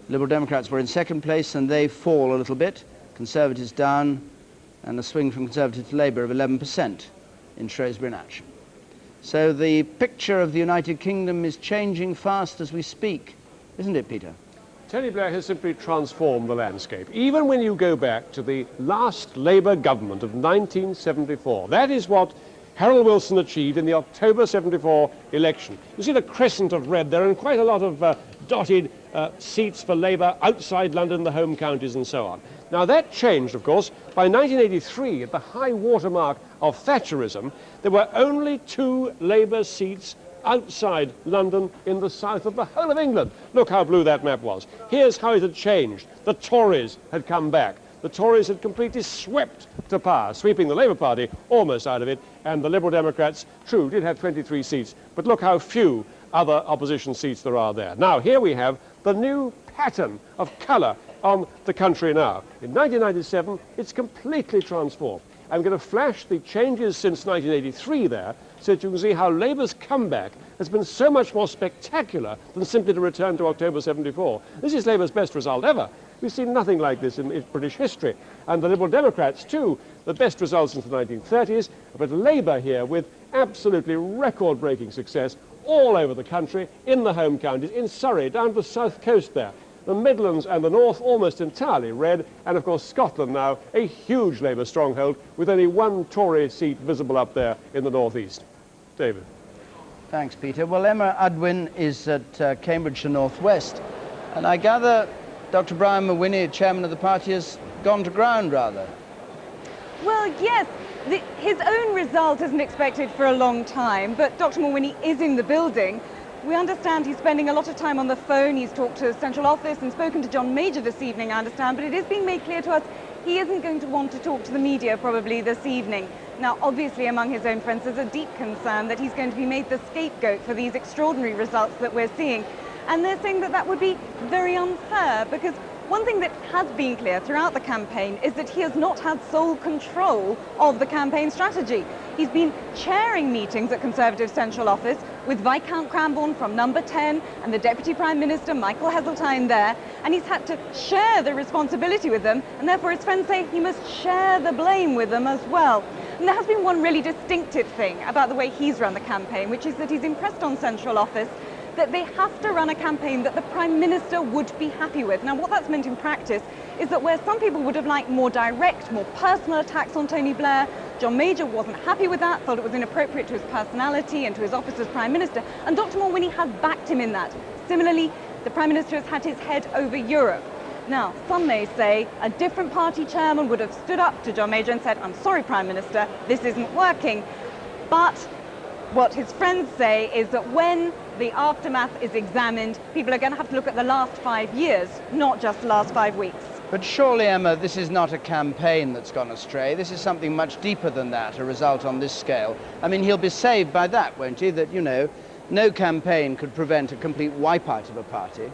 Liberal Democrats were in second place, and they fall a little bit. Conservatives down, and a swing from Conservative to Labour of 11% in Shrewsbury and Atcham. So the picture of the United Kingdom is changing fast as we speak, isn't it, Peter? Tony Blair has simply transformed the landscape. Even when you go back to the last Labour government of 1974, that is what Harold Wilson achieved in the October 74 election. You see the crescent of red there, and quite a lot of dotted seats for Labour outside London, the home counties and so on. Now that changed, of course. By 1983, at the high watermark of Thatcherism, there were only 2 Labour seats outside London in the south of the whole of England. Look how blue that map was. Here's how it had changed. The Tories had come back. The Tories had completely swept to power, sweeping the Labour Party almost out of it, and the Liberal Democrats, true, did have 23 seats, but look how few other opposition seats there are there. Now, here we have the new pattern of colour on the country now. In 1997, it's completely transformed. I'm going to flash the changes since 1983 there, so that you can see how Labour's comeback has been so much more spectacular than simply to return to October 74. This is Labour's best result ever. We've seen nothing like this in British history. And the Liberal Democrats, too, the best results since the 1930s, but Labour here with absolutely record-breaking success all over the country, in the home counties, in Surrey, down to the south coast there. The Midlands and the North almost entirely red, and of course Scotland now a huge Labour stronghold with only 1 Tory seat visible up there in the northeast. David. Thanks, Peter. Well, Emma Udwin is at Cambridgeshire North West, and I gather Dr. Brian Mawhinney, chairman of the party, has gone to ground rather. Well, yes. His own result isn't expected for a long time, but Dr. Mawhinney is in the building. We understand he's spending a lot of time on the phone. He's talked to Central Office and spoken to John Major this evening, I understand, but it is being made clear to us he isn't going to want to talk to the media probably this evening. Now, obviously, among his own friends, there's a deep concern that he's going to be made the scapegoat for these extraordinary results that we're seeing. And they're saying that that would be very unfair, because one thing that has been clear throughout the campaign is that he has not had sole control of the campaign strategy. He's been chairing meetings at Conservative Central Office with Viscount Cranborne from Number 10 and the Deputy Prime Minister, Michael Heseltine, there, and he's had to share the responsibility with them, and therefore his friends say he must share the blame with them as well. And there has been one really distinctive thing about the way he's run the campaign, which is that he's impressed on Central Office that they have to run a campaign that the Prime Minister would be happy with. Now, what that's meant in practice is that where some people would have liked more direct, more personal attacks on Tony Blair, John Major wasn't happy with that, thought it was inappropriate to his personality and to his office as Prime Minister, and Dr. Mawhinney has backed him in that. Similarly, the Prime Minister has had his head over Europe. Now, some may say a different party chairman would have stood up to John Major and said, "I'm sorry, Prime Minister, this isn't working." But what his friends say is that when the aftermath is examined, people are going to have to look at the last 5 years, not just the last 5 weeks. But surely, Emma, this is not a campaign that's gone astray. This is something much deeper than that, a result on this scale. I mean, he'll be saved by that, won't he? That, you know, no campaign could prevent a complete wipeout of a party.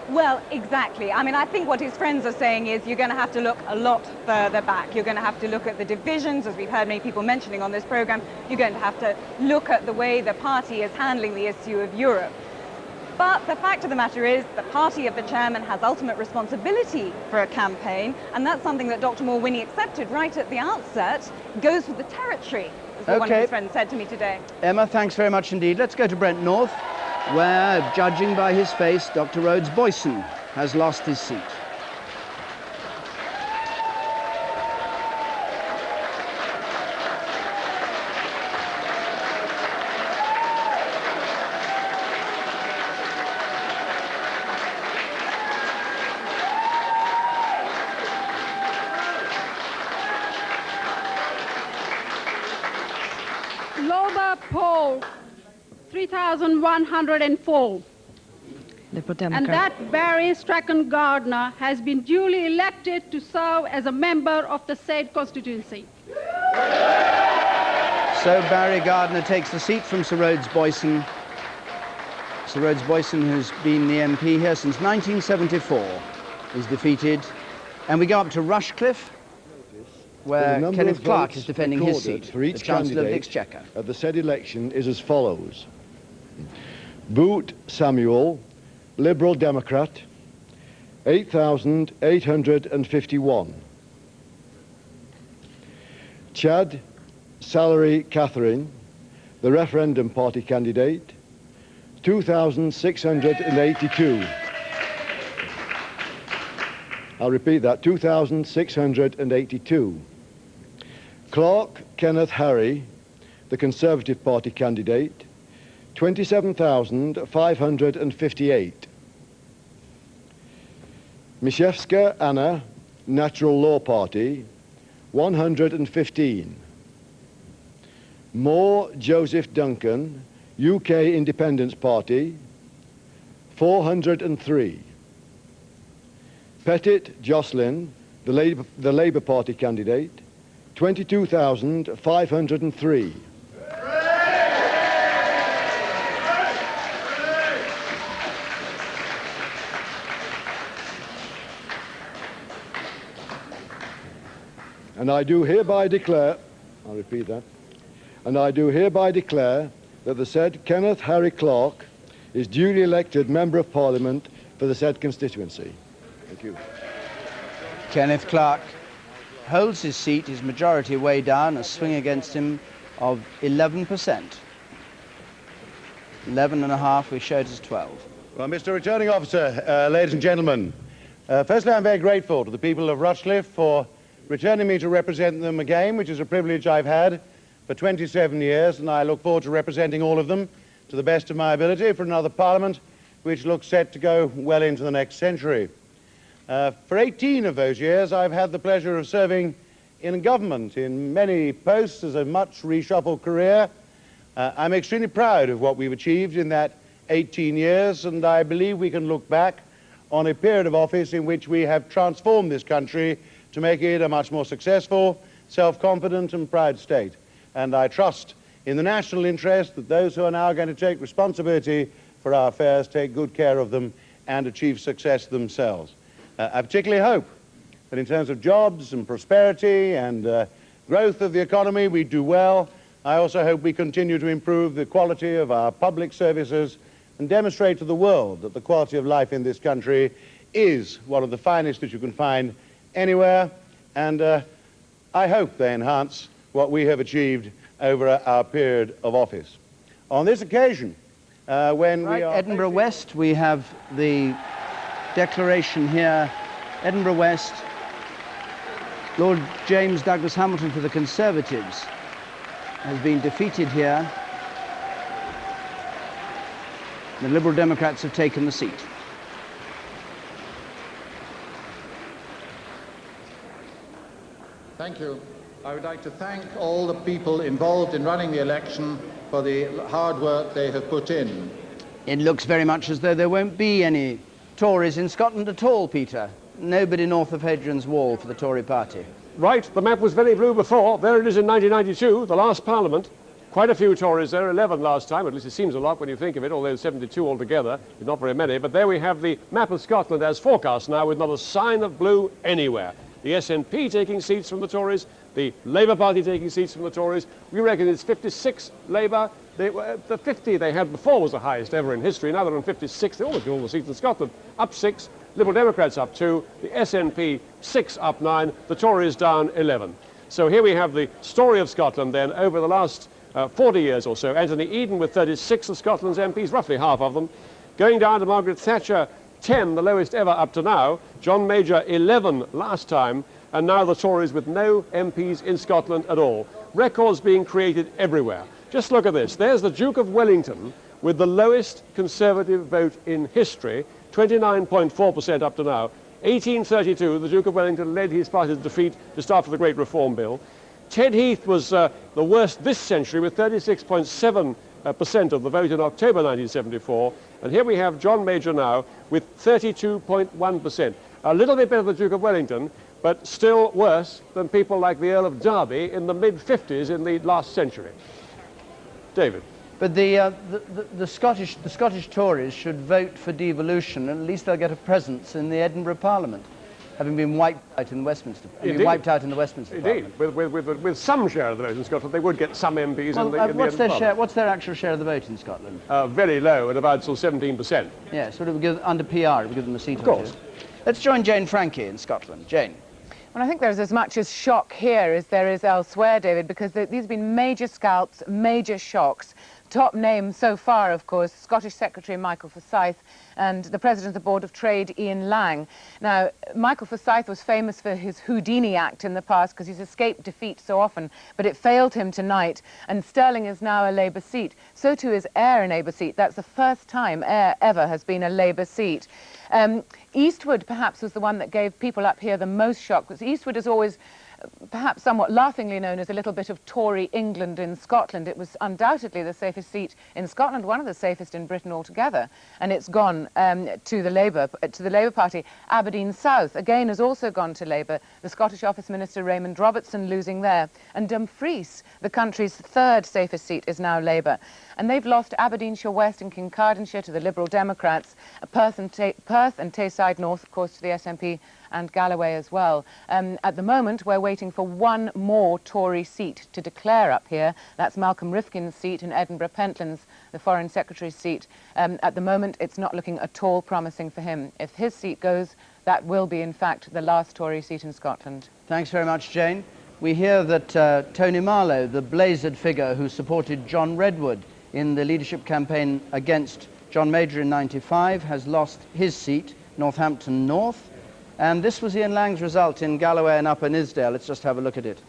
Well, exactly. I mean, I think what his friends are saying is you're going to have to look a lot further back. You're going to have to look at the divisions, as we've heard many people mentioning on this programme. You're going to have to look at the way the party is handling the issue of Europe. But the fact of the matter is the party of the chairman has ultimate responsibility for a campaign, and that's something that Dr. Mawhinney accepted right at the outset. Goes with the territory, as one of his friends said to me today. Emma, thanks very much indeed. Let's go to Brent North, where, judging by his face, Dr. Rhodes Boyson has lost his seat. Labour poll 3,104. Liberal And Democrat. that Barry Strachan Gardner has been duly elected to serve as a member of the said constituency. So Barry Gardner takes the seat from Sir Rhodes Boyson. Sir Rhodes Boyson, who's been the MP here since 1974, is defeated. And we go up to Rushcliffe, where Kenneth Clarke is defending his seat, for each the Chancellor of the candidate Exchequer. at the said election is as follows. Boot Samuel, Liberal Democrat, 8,851. Chad Salary Catherine, the Referendum Party candidate, 2,682. I'll repeat that, 2,682. Clarke Kenneth Harry, the Conservative Party candidate, 27,558. Misiewska Anna, Natural Law Party, 115. Moore Joseph Duncan, UK Independence Party, 403. Pettit Jocelyn, the Labour Party candidate, 22,503. And I do hereby declare, I'll repeat that, and I do hereby declare that the said Kenneth Harry Clark is duly elected Member of Parliament for the said constituency. Thank you. Kenneth Clark holds his seat, his majority way down, a swing against him of 11%. 11.5, we showed as 12. Well, Mr. Returning Officer, ladies and gentlemen, firstly, I'm very grateful to the people of Rushcliffe for returning me to represent them again, which is a privilege I've had for 27 years, and I look forward to representing all of them to the best of my ability for another Parliament, which looks set to go well into the next century. For 18 of those years, I've had the pleasure of serving in government in many posts as a much reshuffled career. I'm extremely proud of what we've achieved in that 18 years, and I believe we can look back on a period of office in which we have transformed this country to make it a much more successful, self-confident and proud state. And I trust in the national interest that those who are now going to take responsibility for our affairs take good care of them and achieve success themselves. I particularly hope that in terms of jobs and prosperity and growth of the economy, we do well. I also hope we continue to improve the quality of our public services and demonstrate to the world that the quality of life in this country is one of the finest that you can find anywhere, and I hope they enhance what we have achieved over our period of office. On this occasion, when we are... Edinburgh West, we have the declaration here. Edinburgh West, Lord James Douglas Hamilton for the Conservatives has been defeated here. The Liberal Democrats have taken the seat. Thank you. I would like to thank all the people involved in running the election for the hard work they have put in. It looks very much as though there won't be any Tories in Scotland at all, Peter. Nobody north of Hadrian's Wall for the Tory party. Right, the map was very blue before. There it is in 1992, the last Parliament. Quite a few Tories there, 11 last time, at least it seems a lot when you think of it, although 72 altogether, not very many. But there we have the map of Scotland as forecast now, with not a sign of blue anywhere. The SNP taking seats from the Tories, the Labour Party taking seats from the Tories. We reckon it's 56 Labour. The 50 they had before was the highest ever in history. Now they're on 56. They almost get all the seats in Scotland. Up 6. Liberal Democrats up 2. The SNP 6 up 9. The Tories down 11. So here we have the story of Scotland then over the last 40 years or so. Anthony Eden with 36 of Scotland's MPs, roughly half of them. Going down to Margaret Thatcher, 10, the lowest ever up to now. John Major, 11 last time. And now the Tories with no MPs in Scotland at all. Records being created everywhere. Just look at this. There's the Duke of Wellington with the lowest Conservative vote in history, 29.4% up to now. 1832, the Duke of Wellington led his party to defeat just after the Great Reform Bill. Ted Heath was the worst this century with 36.7% of the vote in October 1974. And here we have John Major now with 32.1%. A little bit better than the Duke of Wellington, but still worse than people like the Earl of Derby in the mid-50s in the last century. David. But the Scottish Tories should vote for devolution, and at least they'll get a presence in the Edinburgh Parliament, having been wiped out in Westminster. Wiped out in the Westminster Indeed. Parliament. With some share of the vote in Scotland, they would get some MPs in the what's their Edinburgh share? What's their actual share of the vote in Scotland? Very low, at about 17%. Yeah, so it would give, under PR, it would give them a seat. Of course. Let's join Jane Frankie in Scotland. Jane. Well, I think there's as much as shock here as there is elsewhere, David, because these have been major scalps, major shocks. top name so far, of course, Scottish Secretary Michael Forsyth and the President of the Board of Trade, Ian Lang. Now, Michael Forsyth was famous for his Houdini act in the past because he's escaped defeat so often, but it failed him tonight, and Stirling is now a Labour seat. So too is Ayr a Labour seat. That's the first time Ayr ever has been a Labour seat. Eastwood perhaps was the one that gave people up here the most shock, because Eastwood is always perhaps somewhat laughingly known as a little bit of Tory England in Scotland. It was undoubtedly the safest seat in Scotland, one of the safest in Britain altogether, and it's gone to the Labour Party. Aberdeen South, again, has also gone to Labour. The Scottish Office Minister Raymond Robertson losing there. And Dumfries, the country's third safest seat, is now Labour. And they've lost Aberdeenshire West and Kincardineshire to the Liberal Democrats, Perth and Tayside North, of course, to the SNP, and Galloway as well. At the moment, we're waiting for one more Tory seat to declare up here. That's Malcolm Rifkin's seat in Edinburgh Pentlands, the Foreign Secretary's seat. At the moment, it's not looking at all promising for him. If his seat goes, that will be, in fact, the last Tory seat in Scotland. Thanks very much, Jane. We hear that Tony Marlow, the blazered figure who supported John Redwood in the leadership campaign against John Major in '95, has lost his seat, Northampton North. And this was Ian Lang's result in Galloway and Upper Nithsdale. Let's just have a look at it.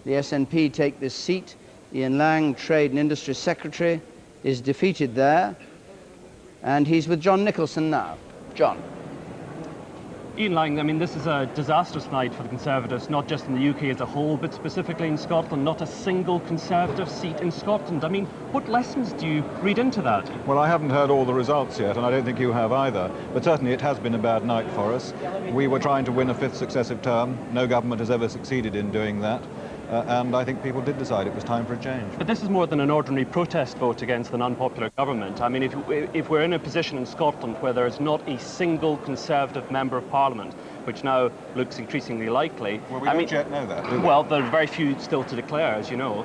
The SNP take this seat. Ian Lang, Trade and Industry Secretary, is defeated there. And he's with John Nicholson now. John. Ian Lang, I mean, this is a disastrous night for the Conservatives, not just in the UK as a whole, but specifically in Scotland. Not a single Conservative seat in Scotland. I mean, what lessons do you read into that? Well, I haven't heard all the results yet, and I don't think you have either. But certainly it has been a bad night for us. We were trying to win a fifth successive term. No government has ever succeeded in doing that. And I think people did decide it was time for a change. But this is more than an ordinary protest vote against an unpopular government. I mean, if we're in a position in Scotland where there is not a single Conservative Member of Parliament, which now looks increasingly likely... Well, we don't yet know that, do we? Well, there are very few still to declare, as you know.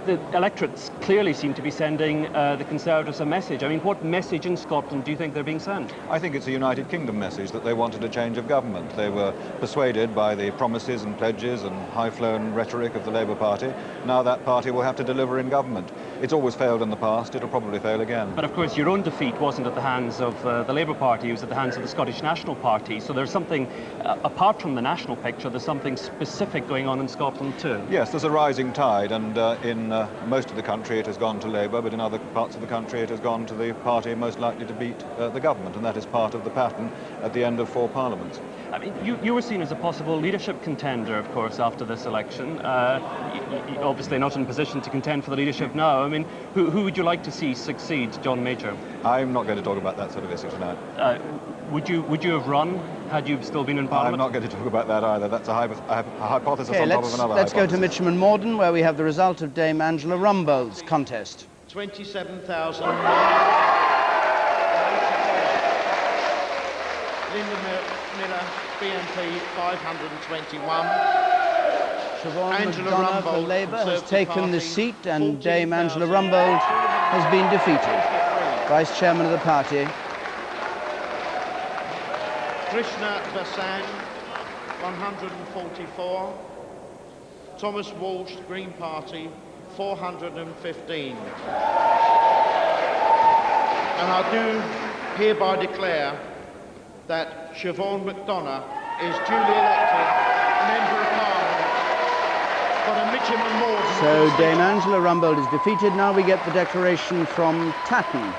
The electorates clearly seem to be sending the Conservatives a message. I mean, what message in Scotland do you think they're being sent? I think it's a United Kingdom message that they wanted a change of government. They were persuaded by the promises and pledges and high-flown rhetoric of the Labour Party. Now that party will have to deliver in government. It's always failed in the past. It'll probably fail again. But of course, your own defeat wasn't at the hands of the Labour Party. It was at the hands of the Scottish National Party. So there's something, apart from the national picture, there's something specific going on in Scotland too. Yes, there's a rising tide, and in most of the country it has gone to Labour, but in other parts of the country it has gone to the party most likely to beat the government, and that is part of the pattern at the end of 4 parliaments. I mean, you were seen as a possible leadership contender, of course, after this election. You're obviously not in a position to contend for the leadership now. I mean, who would you like to see succeed John Major? I'm not going to talk about that sort of issue tonight. Would you have run had you still been in Parliament? I'm not going to talk about that either. That's a hypothesis okay, on top of another let's hypothesis. go to Mitcham and Morden, where we have the result of Dame Angela Rumbold's contest. 27,000. Linda Miller, BNP, 521. Siobhan Angela McDonough for Rumbold, Labour has Conservative taken Party, the seat, and Dame Angela Rumbold has been defeated. Vice Chairman of the party. Krishna Basan, 144. Thomas Walsh, Green Party, 415. And I do hereby declare that Siobhan McDonough is duly elected Member of Parliament for the Mitcham and Morden. So Dame Angela Rumbold is defeated. Now we get the declaration from Tatton.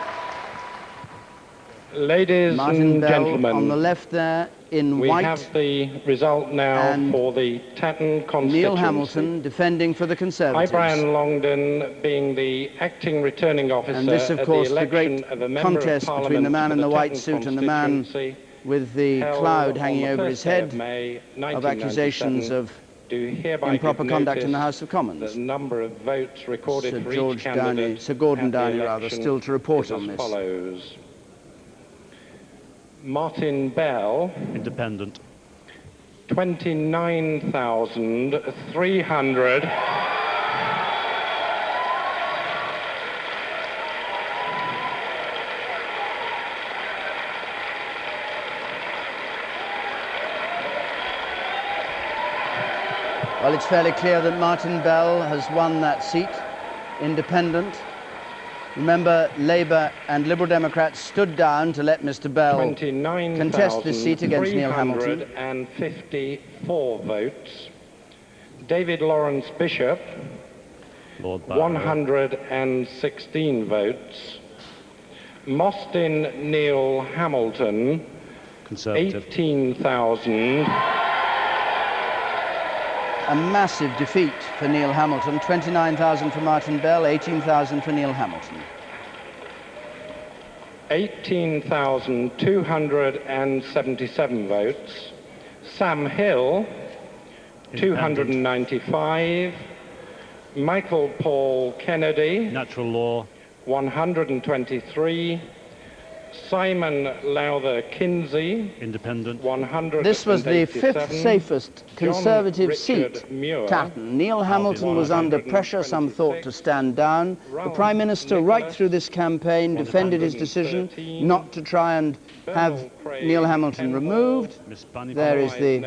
Ladies Martin and Bell gentlemen, on the left there in we white. have the result now for the Tatton constituency. Neil Hamilton defending for the Conservatives. I, Brian Longden, being the acting returning officer, and this, of course, the great of a contest between the man in the white suit and the man with the cloud hanging over his head of accusations of improper conduct in the House of Commons. The number of votes recorded for each candidate Sir Gordon Downey, rather, still to report on this. Follows. Martin Bell, Independent, 29,300. Well, it's fairly clear that Martin Bell has won that seat. Independent Remember, Labour and Liberal Democrats stood down to let Mr. Bell contest this seat against Neil Hamilton. 29,354 votes. David Lawrence Bishop, 116 votes. Mostyn Neil Hamilton, 18,000. A massive defeat for Neil Hamilton. 29,000 for Martin Bell, 18,000 for Neil Hamilton. 18,277 votes. Sam Hill, 295. Michael Paul Kennedy, Natural Law, 123. Simon Lowther Kinsey, Independent, 187. This was the fifth safest Conservative seat, Tatton. Neil Hamilton was under pressure, some thought, to stand down. The Prime Minister, right through this campaign, defended his decision not to try and have Neil Hamilton removed. There is the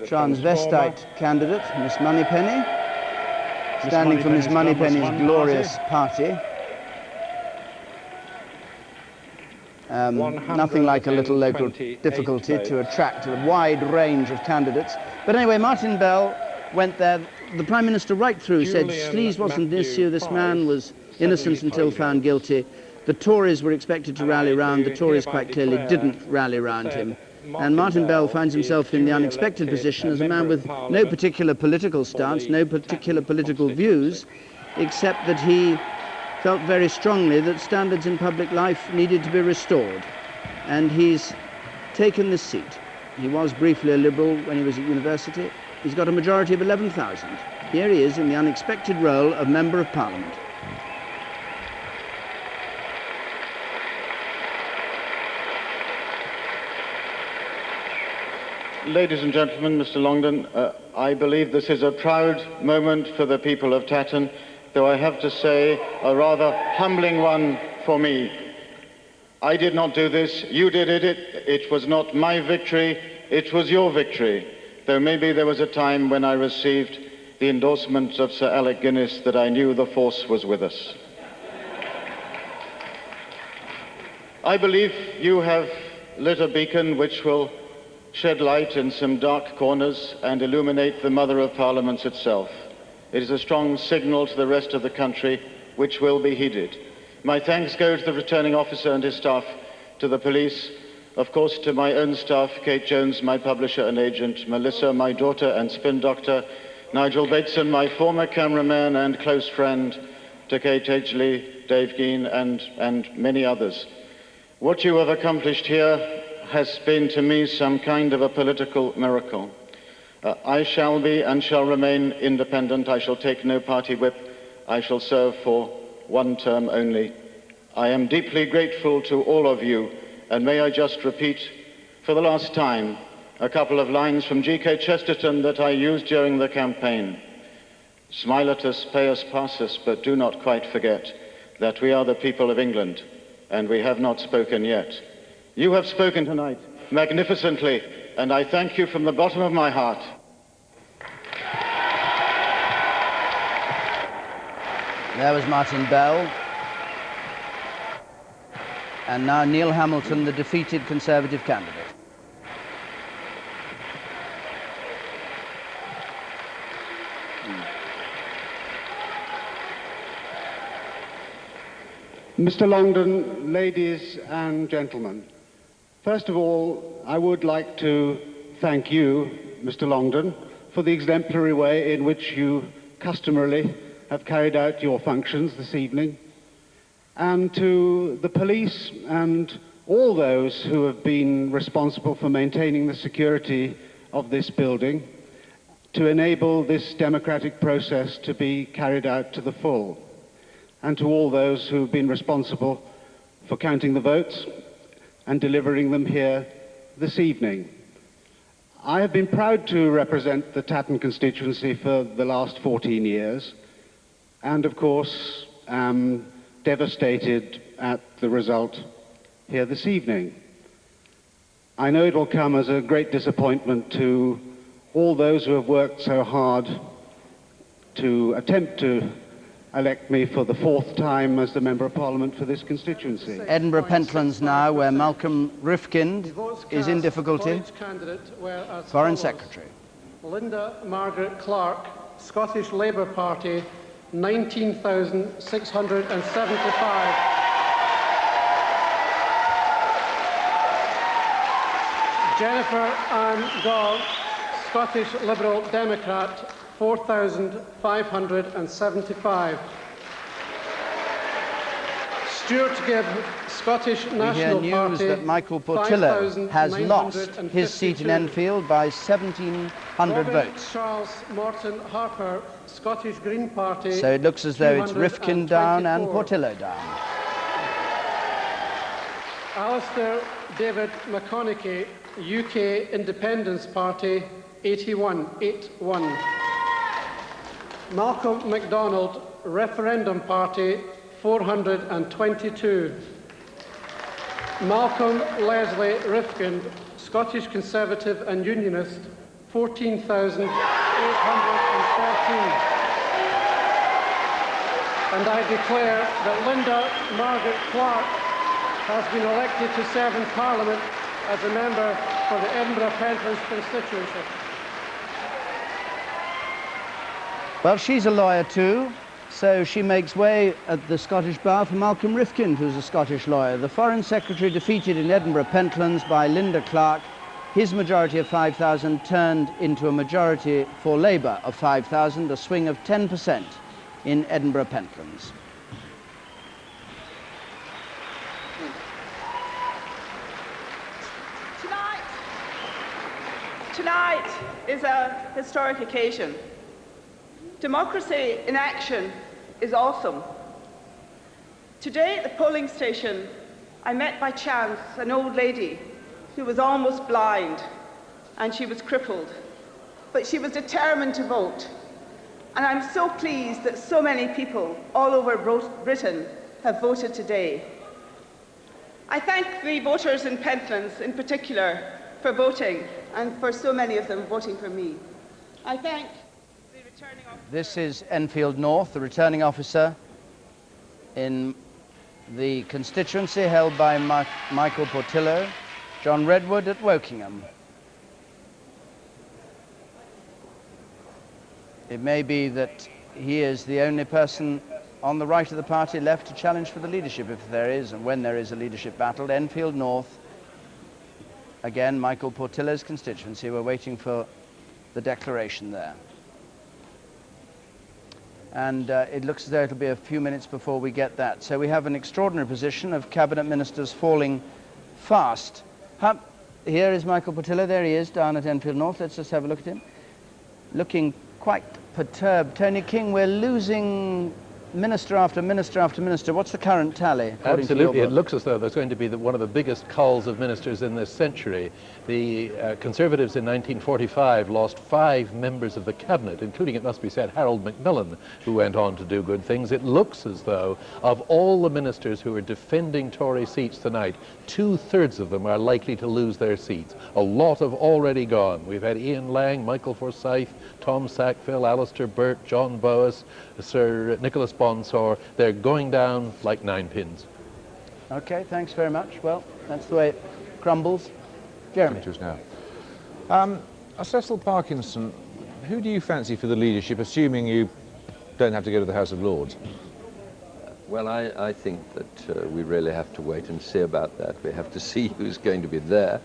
transvestite candidate, Miss Moneypenny, standing for Miss Moneypenny's glorious party. Nothing like a little local difficulty to attract a wide range of candidates. But anyway, Martin Bell went there. The Prime Minister right through said sleaze wasn't an issue. This man was innocent until found guilty. The Tories were expected to rally round. The Tories quite clearly didn't rally round him. And Martin Bell finds himself in the unexpected position as a man with no particular political stance, no particular political views, except that he felt very strongly that standards in public life needed to be restored. And he's taken this seat. He was briefly a Liberal when he was at university. He's got a majority of 11,000. Here he is in the unexpected role of Member of Parliament. Ladies and gentlemen, Mr. Longden, I believe this is a proud moment for the people of Tatton, though I have to say a rather humbling one for me. I did not do this, you did it. It was not my victory, it was your victory, though maybe there was a time when I received the endorsement of Sir Alec Guinness that I knew the force was with us. I believe you have lit a beacon which will shed light in some dark corners and illuminate the Mother of Parliaments itself. It is a strong signal to the rest of the country which will be heeded. My thanks go to the returning officer and his staff, to the police, of course to my own staff, Kate Jones, my publisher and agent, Melissa, my daughter and spin doctor, Nigel Bateson, my former cameraman and close friend, to Kate Edgley, Dave Geen and many others. What you have accomplished here has been to me some kind of a political miracle. I shall be and shall remain independent. I shall take no party whip. I shall serve for one term only. I am deeply grateful to all of you, and may I just repeat for the last time a couple of lines from G.K. Chesterton that I used during the campaign. Smile at us, pay us, pass us, but do not quite forget that we are the people of England, and we have not spoken yet. You have spoken tonight magnificently, and I thank you from the bottom of my heart. There was Martin Bell. And now Neil Hamilton, the defeated Conservative candidate. Mr. Longden, ladies and gentlemen, first of all, I would like to thank you, Mr. Longden, for the exemplary way in which you customarily have carried out your functions this evening, and to the police and all those who have been responsible for maintaining the security of this building to enable this democratic process to be carried out to the full, and to all those who have been responsible for counting the votes and delivering them here this evening. I have been proud to represent the Tatton constituency for the last 14 years, and of course am devastated at the result here this evening. I know it will come as a great disappointment to all those who have worked so hard to attempt to elect me for the 4th time as the Member of Parliament for this constituency. Edinburgh Pentlands now, where Malcolm Rifkind is in difficulty. Foreign Secretary. Linda Margaret Clark, Scottish Labour Party, 19,675. Jennifer Ann Gall, Scottish Liberal Democrat, 4,575. Stuart Gibb, Scottish National We hear news Party, that Michael Portillo has lost his seat in Enfield by 1,700 Robin votes. Charles Morton Harper, Scottish Green Party. So it looks as though it's Rifkind down and Portillo down. Alistair David McConaughey, UK Independence Party, 81. Malcolm MacDonald, Referendum Party, 422. Malcolm Leslie Rifkind, Scottish Conservative and Unionist, 14,813. And I declare that Linda Margaret Clark has been elected to serve in Parliament as a member for the Edinburgh Pentlands constituency. Well, she's a lawyer too, so she makes way at the Scottish Bar for Malcolm Rifkind, who's a Scottish lawyer. The Foreign Secretary defeated in Edinburgh Pentlands by Linda Clark. His majority of 5,000 turned into a majority for Labour of 5,000, a swing of 10% in Edinburgh Pentlands. Tonight is a historic occasion. Democracy in action is awesome. Today at the polling station, I met by chance an old lady who was almost blind and she was crippled, but she was determined to vote. And I'm so pleased that so many people all over Britain have voted today. I thank the voters in Pentlands in particular for voting, and for so many of them voting for me. I thank the returning officer. This is Enfield North, the returning officer in the constituency held by Michael Portillo, John Redwood at Wokingham. It may be that he is the only person on the right of the party left to challenge for the leadership, if there is and when there is a leadership battle. Enfield North. Again, Michael Portillo's constituency. We're waiting for the declaration there. And it looks as though it'll be a few minutes before we get that. So we have an extraordinary position of cabinet ministers falling fast. Here is Michael Portillo. There he is, down at Enfield North. Let's just have a look at him. Looking quite perturbed. Tony King, we're losing minister after minister after minister. What's the current tally? Absolutely. It looks as though there's going to be one of the biggest culls of ministers in this century. The Conservatives in 1945 lost 5 members of the cabinet, including, it must be said, Harold Macmillan, who went on to do good things. It looks as though of all the ministers who are defending Tory seats tonight, 2/3 of them are likely to lose their seats. A lot have already gone. We've had Ian Lang, Michael Forsyth, Tom Sackville, Alistair Burt, John Boas, Sir Nicholas Bonsor. They're going down like 9 pins. Okay, thanks very much. Well, that's the way it crumbles. Jeremy. Just now. Cecil Parkinson, who do you fancy for the leadership, assuming you don't have to go to the House of Lords? Well, I think that we really have to wait and see about that. We have to see who's going to be there.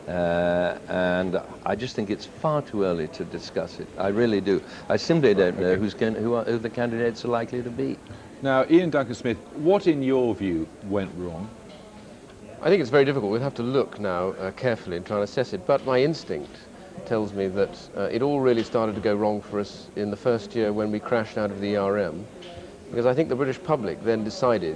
And I just think it's far too early to discuss it. I really do. I simply don't know who the candidates are likely to be. Now, Ian Duncan Smith, what in your view went wrong? I think it's very difficult. We'll have to look now carefully and try and assess it. But my instinct tells me that it all really started to go wrong for us in the first year when we crashed out of the ERM. Because I think the British public then decided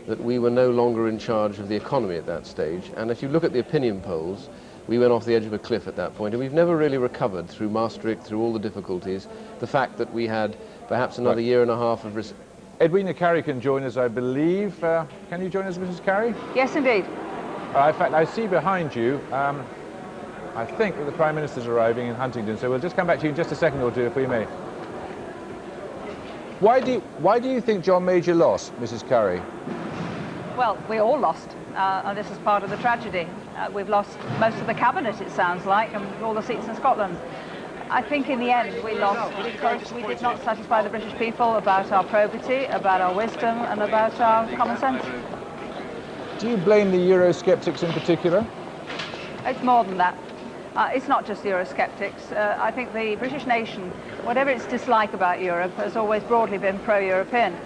that we were no longer in charge of the economy at that stage. And if you look at the opinion polls, we went off the edge of a cliff at that point, and we've never really recovered through Maastricht, through all the difficulties. The fact that we had perhaps another year and a half of... Edwina Carey can join us, I believe. Can you join us, Mrs. Carey? Yes, indeed. In fact, I see behind you, I think that the Prime Minister's arriving in Huntingdon, so we'll just come back to you in just a second or two, if we may. Why do you think John Major lost, Mrs. Curry? Well, we all lost, and this is part of the tragedy. We've lost most of the cabinet, it sounds like, and all the seats in Scotland. I think in the end we lost because we did not satisfy the British people about our probity, about our wisdom, and about our common sense. Do you blame the Eurosceptics in particular? It's more than that. It's not just the Eurosceptics. I think the British nation, whatever its dislike about Europe, has always broadly been pro-European.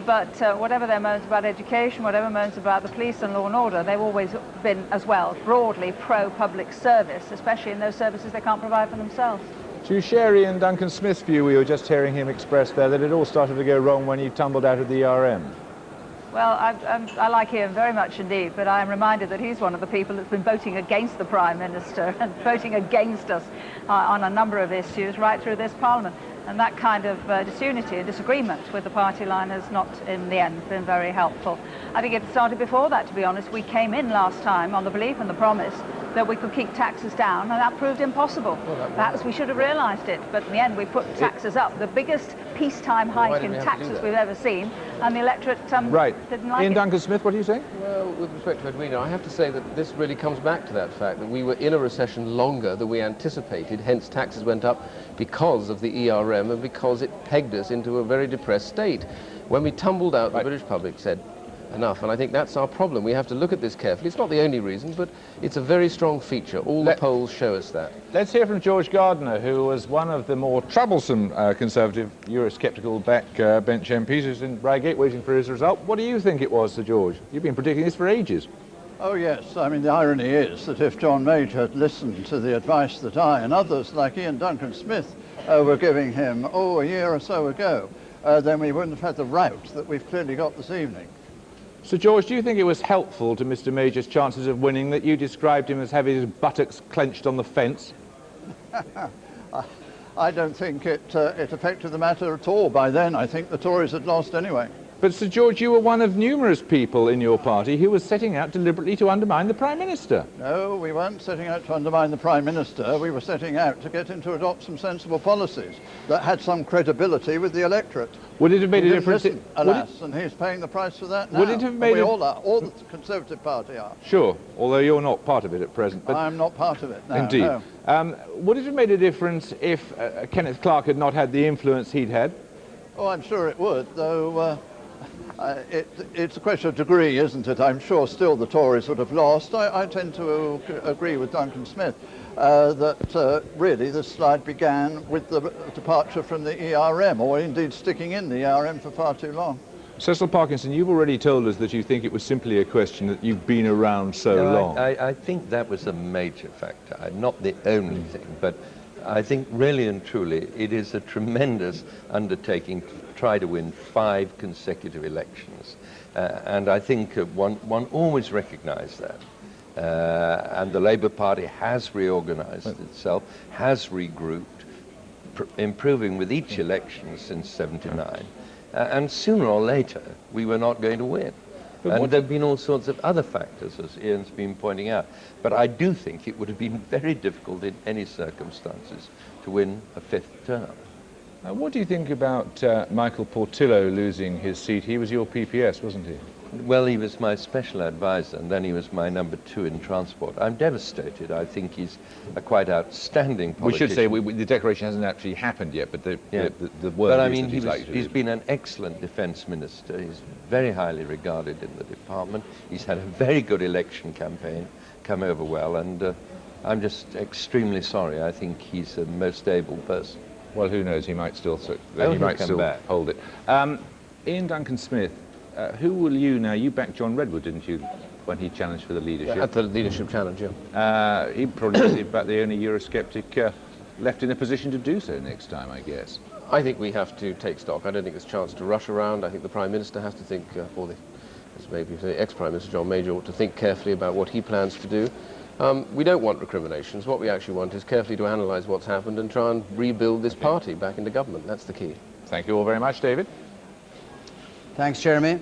But whatever their moans about education, whatever moans about the police and law and order, they've always been, as well, broadly pro-public service, especially in those services they can't provide for themselves. Do you share Ian Duncan Smith's view, we were just hearing him express there, that it all started to go wrong when he tumbled out of the ERM? Well, I like Ian very much indeed, but I am reminded that he's one of the people that's been voting against the Prime Minister and voting against us on a number of issues right through this Parliament. And that kind of disunity and disagreement with the party line has not, in the end, been very helpful. I think it started before that, to be honest. We came in last time on the belief and the promise that we could keep taxes down, and that proved impossible. Perhaps we should have realised it, but in the end we put taxes up, the biggest peacetime hike in taxes we've ever seen, and the electorate didn't like Ian it. Duncan Smith, what do you think? Well, with respect to Edwina, I have to say that this really comes back to that fact that we were in a recession longer than we anticipated, hence taxes went up because of the ERM and because it pegged us into a very depressed state. When we tumbled out, the British public said, enough, and I think that's our problem. We have to look at this carefully. It's not the only reason, but it's a very strong feature. All the polls show us that. Let's hear from George Gardner, who was one of the more troublesome Conservative Eurosceptical backbench MPs who's in Reigate waiting for his result. What do you think it was, Sir George? You've been predicting this for ages. Oh yes, I mean the irony is that if John Major had listened to the advice that I and others like Ian Duncan Smith were giving him, a year or so ago, then we wouldn't have had the rout that we've clearly got this evening. Sir George, do you think it was helpful to Mr Major's chances of winning that you described him as having his buttocks clenched on the fence? I don't think it affected the matter at all. By then, I think the Tories had lost anyway. But, Sir George, you were one of numerous people in your party who was setting out deliberately to undermine the Prime Minister. No, we weren't setting out to undermine the Prime Minister. We were setting out to get him to adopt some sensible policies that had some credibility with the electorate. Would it have made a difference? Alas, and he's paying the price for that now. Would it have made all the Conservative Party are. Sure, although you're not part of it at present. But I'm not part of it, no. Indeed. No. Would it have made a difference if Kenneth Clarke had not had the influence he'd had? Oh, I'm sure it would, though it's a question of degree, isn't it? I'm sure still the Tories would have lost. I tend to agree with Duncan Smith that really this slide began with the departure from the ERM, or indeed sticking in the ERM for far too long. Cecil Parkinson, you've already told us that you think it was simply a question that you've been around so long. I think that was a major factor, not the only thing, but I think really and truly it is a tremendous undertaking to try to win 5 consecutive elections. And I think one always recognised that. And the Labour Party has reorganised itself, has regrouped, improving with each election since '79. And sooner or later, we were not going to win. And there have been all sorts of other factors, as Ian's been pointing out. But I do think it would have been very difficult in any circumstances to win a 5th term. What do you think about Michael Portillo losing his seat? He was your PPS, wasn't he? Well, he was my special advisor, and then he was my number 2 in transport. I'm devastated. I think he's a quite outstanding politician. We should say the declaration hasn't actually happened yet, but the word but I is mean, that he's been an excellent defence minister. He's very highly regarded in the department. He's had a very good election campaign, come over well, and I'm just extremely sorry. I think he's a most able person. Well, who knows? He might still hold it. Ian Duncan Smith. Who will you now? You backed John Redwood, didn't you, when he challenged for the leadership? At the leadership challenge, yeah. He probably about the only Eurosceptic left in a position to do so next time, I guess. I think we have to take stock. I don't think there's a chance to rush around. I think the Prime Minister has to think, or maybe the ex-Prime Minister John Major ought to think carefully about what he plans to do. We don't want recriminations. What we actually want is carefully to analyse what's happened and try and rebuild this party back into government. That's the key. Thank you all very much, David. Thanks, Jeremy.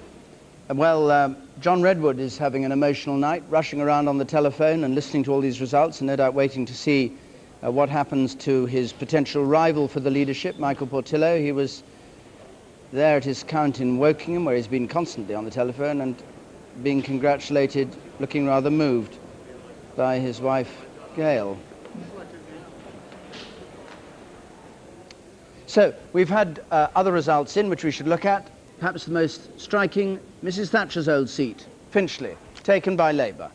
Well, John Redwood is having an emotional night, rushing around on the telephone and listening to all these results and no doubt waiting to see what happens to his potential rival for the leadership, Michael Portillo. He was there at his count in Wokingham, where he's been constantly on the telephone and being congratulated, looking rather moved, by his wife, Gail. So, we've had other results in which we should look at. Perhaps the most striking, Mrs. Thatcher's old seat, Finchley, taken by Labour.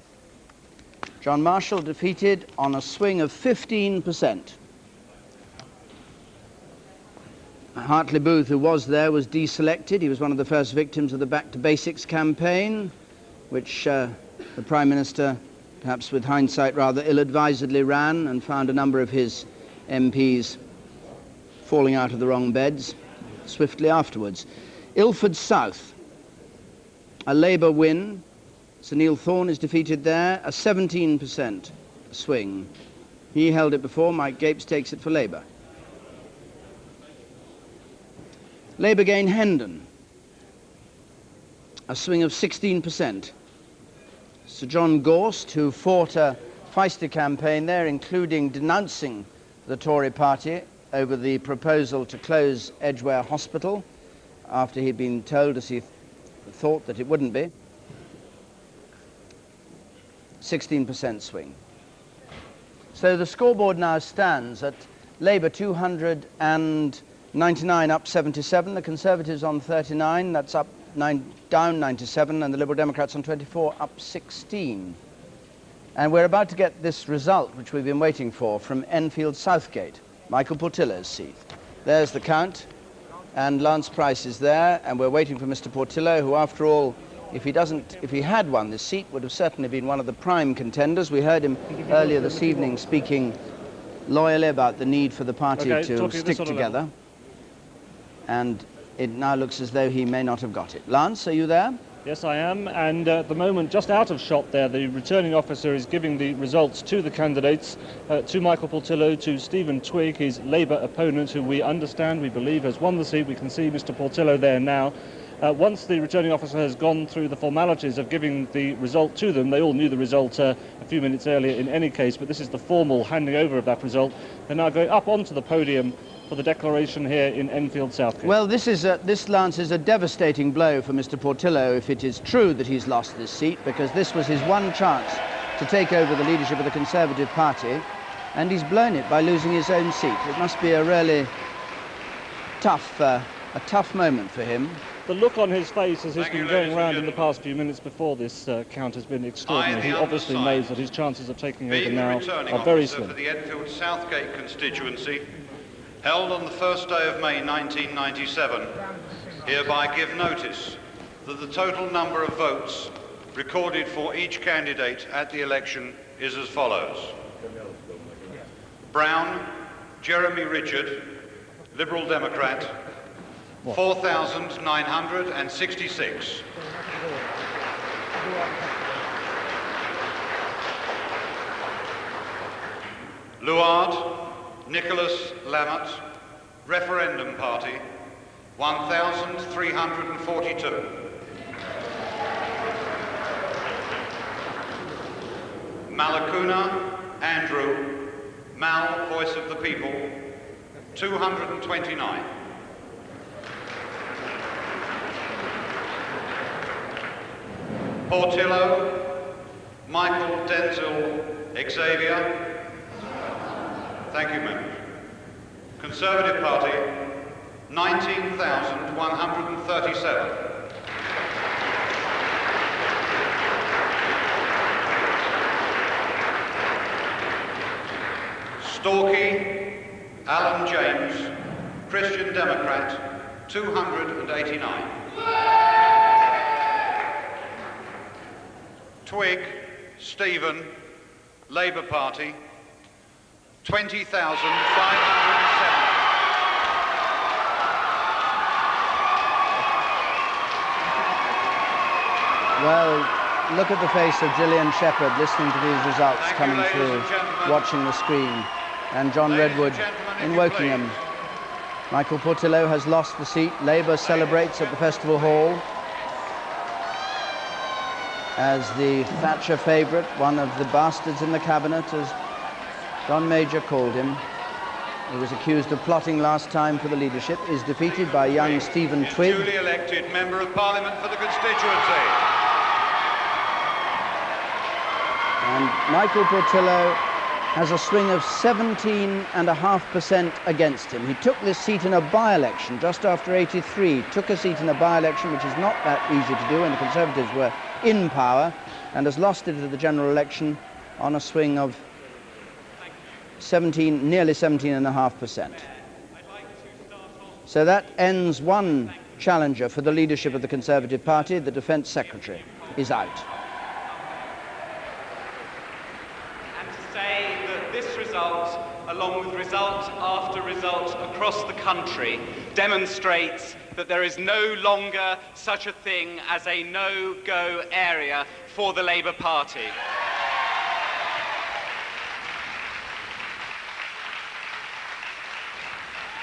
John Marshall defeated on a swing of 15%. Hartley Booth, who was there, was deselected. He was one of the first victims of the Back to Basics campaign, which the Prime Minister, perhaps with hindsight, rather ill-advisedly ran, and found a number of his MPs falling out of the wrong beds swiftly afterwards. Ilford South, a Labour win. Sir Neil Thorne is defeated there, a 17% swing. He held it before. Mike Gapes takes it for Labour. Labour gain Hendon, a swing of 16%. Sir John Gorst, who fought a feisty campaign there, including denouncing the Tory party over the proposal to close Edgware Hospital after he'd been told, as he thought, that it wouldn't be. 16% swing. So the scoreboard now stands at Labour 299 up 77, the Conservatives on 39, that's up down 97, and the Liberal Democrats on 24, up 16. And we're about to get this result, which we've been waiting for, from Enfield Southgate, Michael Portillo's seat. There's the count, and Lance Price is there, and we're waiting for Mr. Portillo, who, after all, if he had won this seat, would have certainly been one of the prime contenders. We heard him earlier this evening speaking loyally about the need for the party to stick together. And it now looks as though he may not have got it. Lance, are you there? Yes, I am, and at the moment, just out of shot there, the returning officer is giving the results to the candidates, to Michael Portillo, to Stephen Twigg, his Labour opponent, who we understand, we believe, has won the seat. We can see Mr. Portillo there now. Once the returning officer has gone through the formalities of giving the result to them, they all knew the result a few minutes earlier in any case, but this is the formal handing over of that result. They're now going up onto the podium for the declaration here in Enfield Southgate. Well, this, Lance, is a devastating blow for Mr. Portillo if it is true that he's lost this seat, because this was his one chance to take over the leadership of the Conservative Party, and he's blown it by losing his own seat. It must be a really tough moment for him. The look on his face as he's been going around in the past few minutes before this count has been extraordinary. He obviously knows that his chances of taking over now are very slim. For the Enfield Southgate constituency, held on the first day of May 1997, hereby give notice that the total number of votes recorded for each candidate at the election is as follows. Brown, Jeremy Richard, Liberal Democrat, 4,966. Luard, Nicholas Lammett, Referendum Party, 1,342. Malakuna, Andrew, Mal, Voice of the People, 229. Portillo, Michael Denzil Xavier. Thank you, members. Conservative Party, 19,137. Storkey, Alan James, Christian Democrat, 289. Twigg, Stephen, Labour Party, 20,507. Well, look at the face of Gillian Shepherd listening to these results coming through, watching the screen. And John Redwood in Wokingham. Michael Portillo has lost the seat. Labour celebrates at the Festival Hall as the Thatcher favourite, one of the bastards in the cabinet, as John Major called him. who was accused of plotting last time for the leadership, is defeated by young Stephen Twigg. Duly elected Member of Parliament for the constituency. And Michael Portillo has a swing of 17.5% against him. He took this seat in a by-election just after 83, took a seat in a by-election, which is not that easy to do when the Conservatives were in power, and has lost it at the general election on a swing of nearly 17.5%. So that ends one challenger for the leadership of the Conservative Party. The Defence Secretary is out. And to say that this result, along with result after result across the country, demonstrates that there is no longer such a thing as a no-go area for the Labour Party.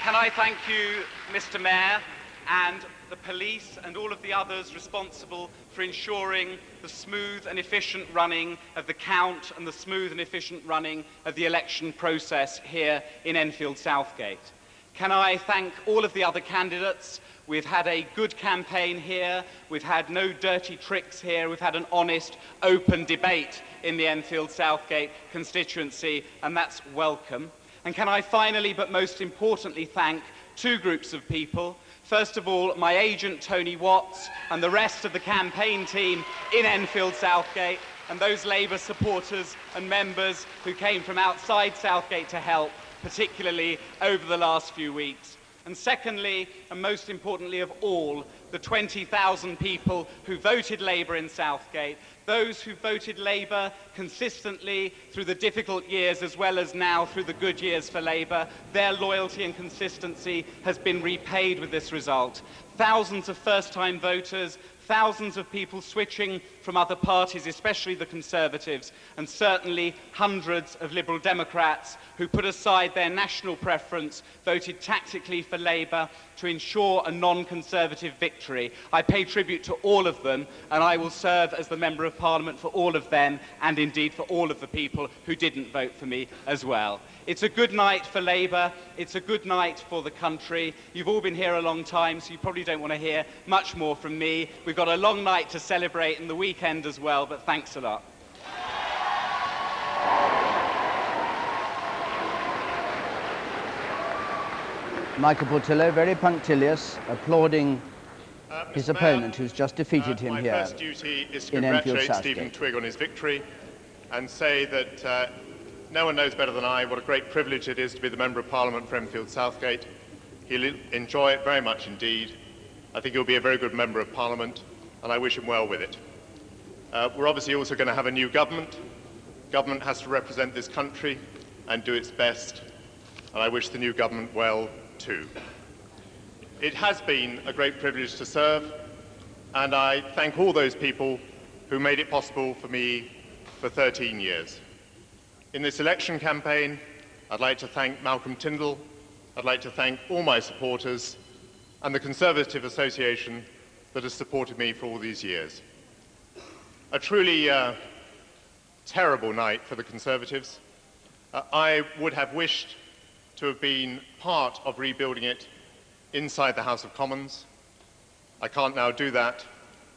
Can I thank you, Mr. Mayor, and the police and all of the others responsible for ensuring the smooth and efficient running of the count and the smooth and efficient running of the election process here in Enfield Southgate. Can I thank all of the other candidates? We've had a good campaign here, we've had no dirty tricks here, we've had an honest, open debate in the Enfield Southgate constituency, and that's welcome. And can I finally, but most importantly, thank two groups of people. First of all, my agent, Tony Watts, and the rest of the campaign team in Enfield Southgate, and those Labour supporters and members who came from outside Southgate to help, particularly over the last few weeks. And secondly, and most importantly of all, the 20,000 people who voted Labour in Southgate, those who voted Labour consistently through the difficult years as well as now through the good years for Labour, their loyalty and consistency has been repaid with this result. Thousands of first-time voters, thousands of people switching from other parties, especially the Conservatives, and certainly hundreds of Liberal Democrats who put aside their national preference, voted tactically for Labour to ensure a non-Conservative victory. I pay tribute to all of them, and I will serve as the Member of Parliament for all of them, and indeed for all of the people who didn't vote for me as well. It's a good night for Labour, it's a good night for the country. You've all been here a long time, so you probably don't want to hear much more from me. We've got a long night to celebrate and the weekend as well, but thanks a lot. Michael Portillo, very punctilious, applauding his opponent, who's just defeated him here. My first duty is to in congratulate Stephen Twigg on his victory and say that no one knows better than I what a great privilege it is to be the Member of Parliament for Enfield Southgate. He'll enjoy it very much indeed. I think he'll be a very good Member of Parliament, and I wish him well with it. We're obviously also going to have a new government. Government has to represent this country and do its best, and I wish the new government well too. It has been a great privilege to serve, and I thank all those people who made it possible for me for 13 years. In this election campaign, I'd like to thank Malcolm Tindall, I'd like to thank all my supporters and the Conservative Association that has supported me for all these years. A truly terrible night for the Conservatives. I would have wished to have been part of rebuilding it inside the House of Commons. I can't now do that,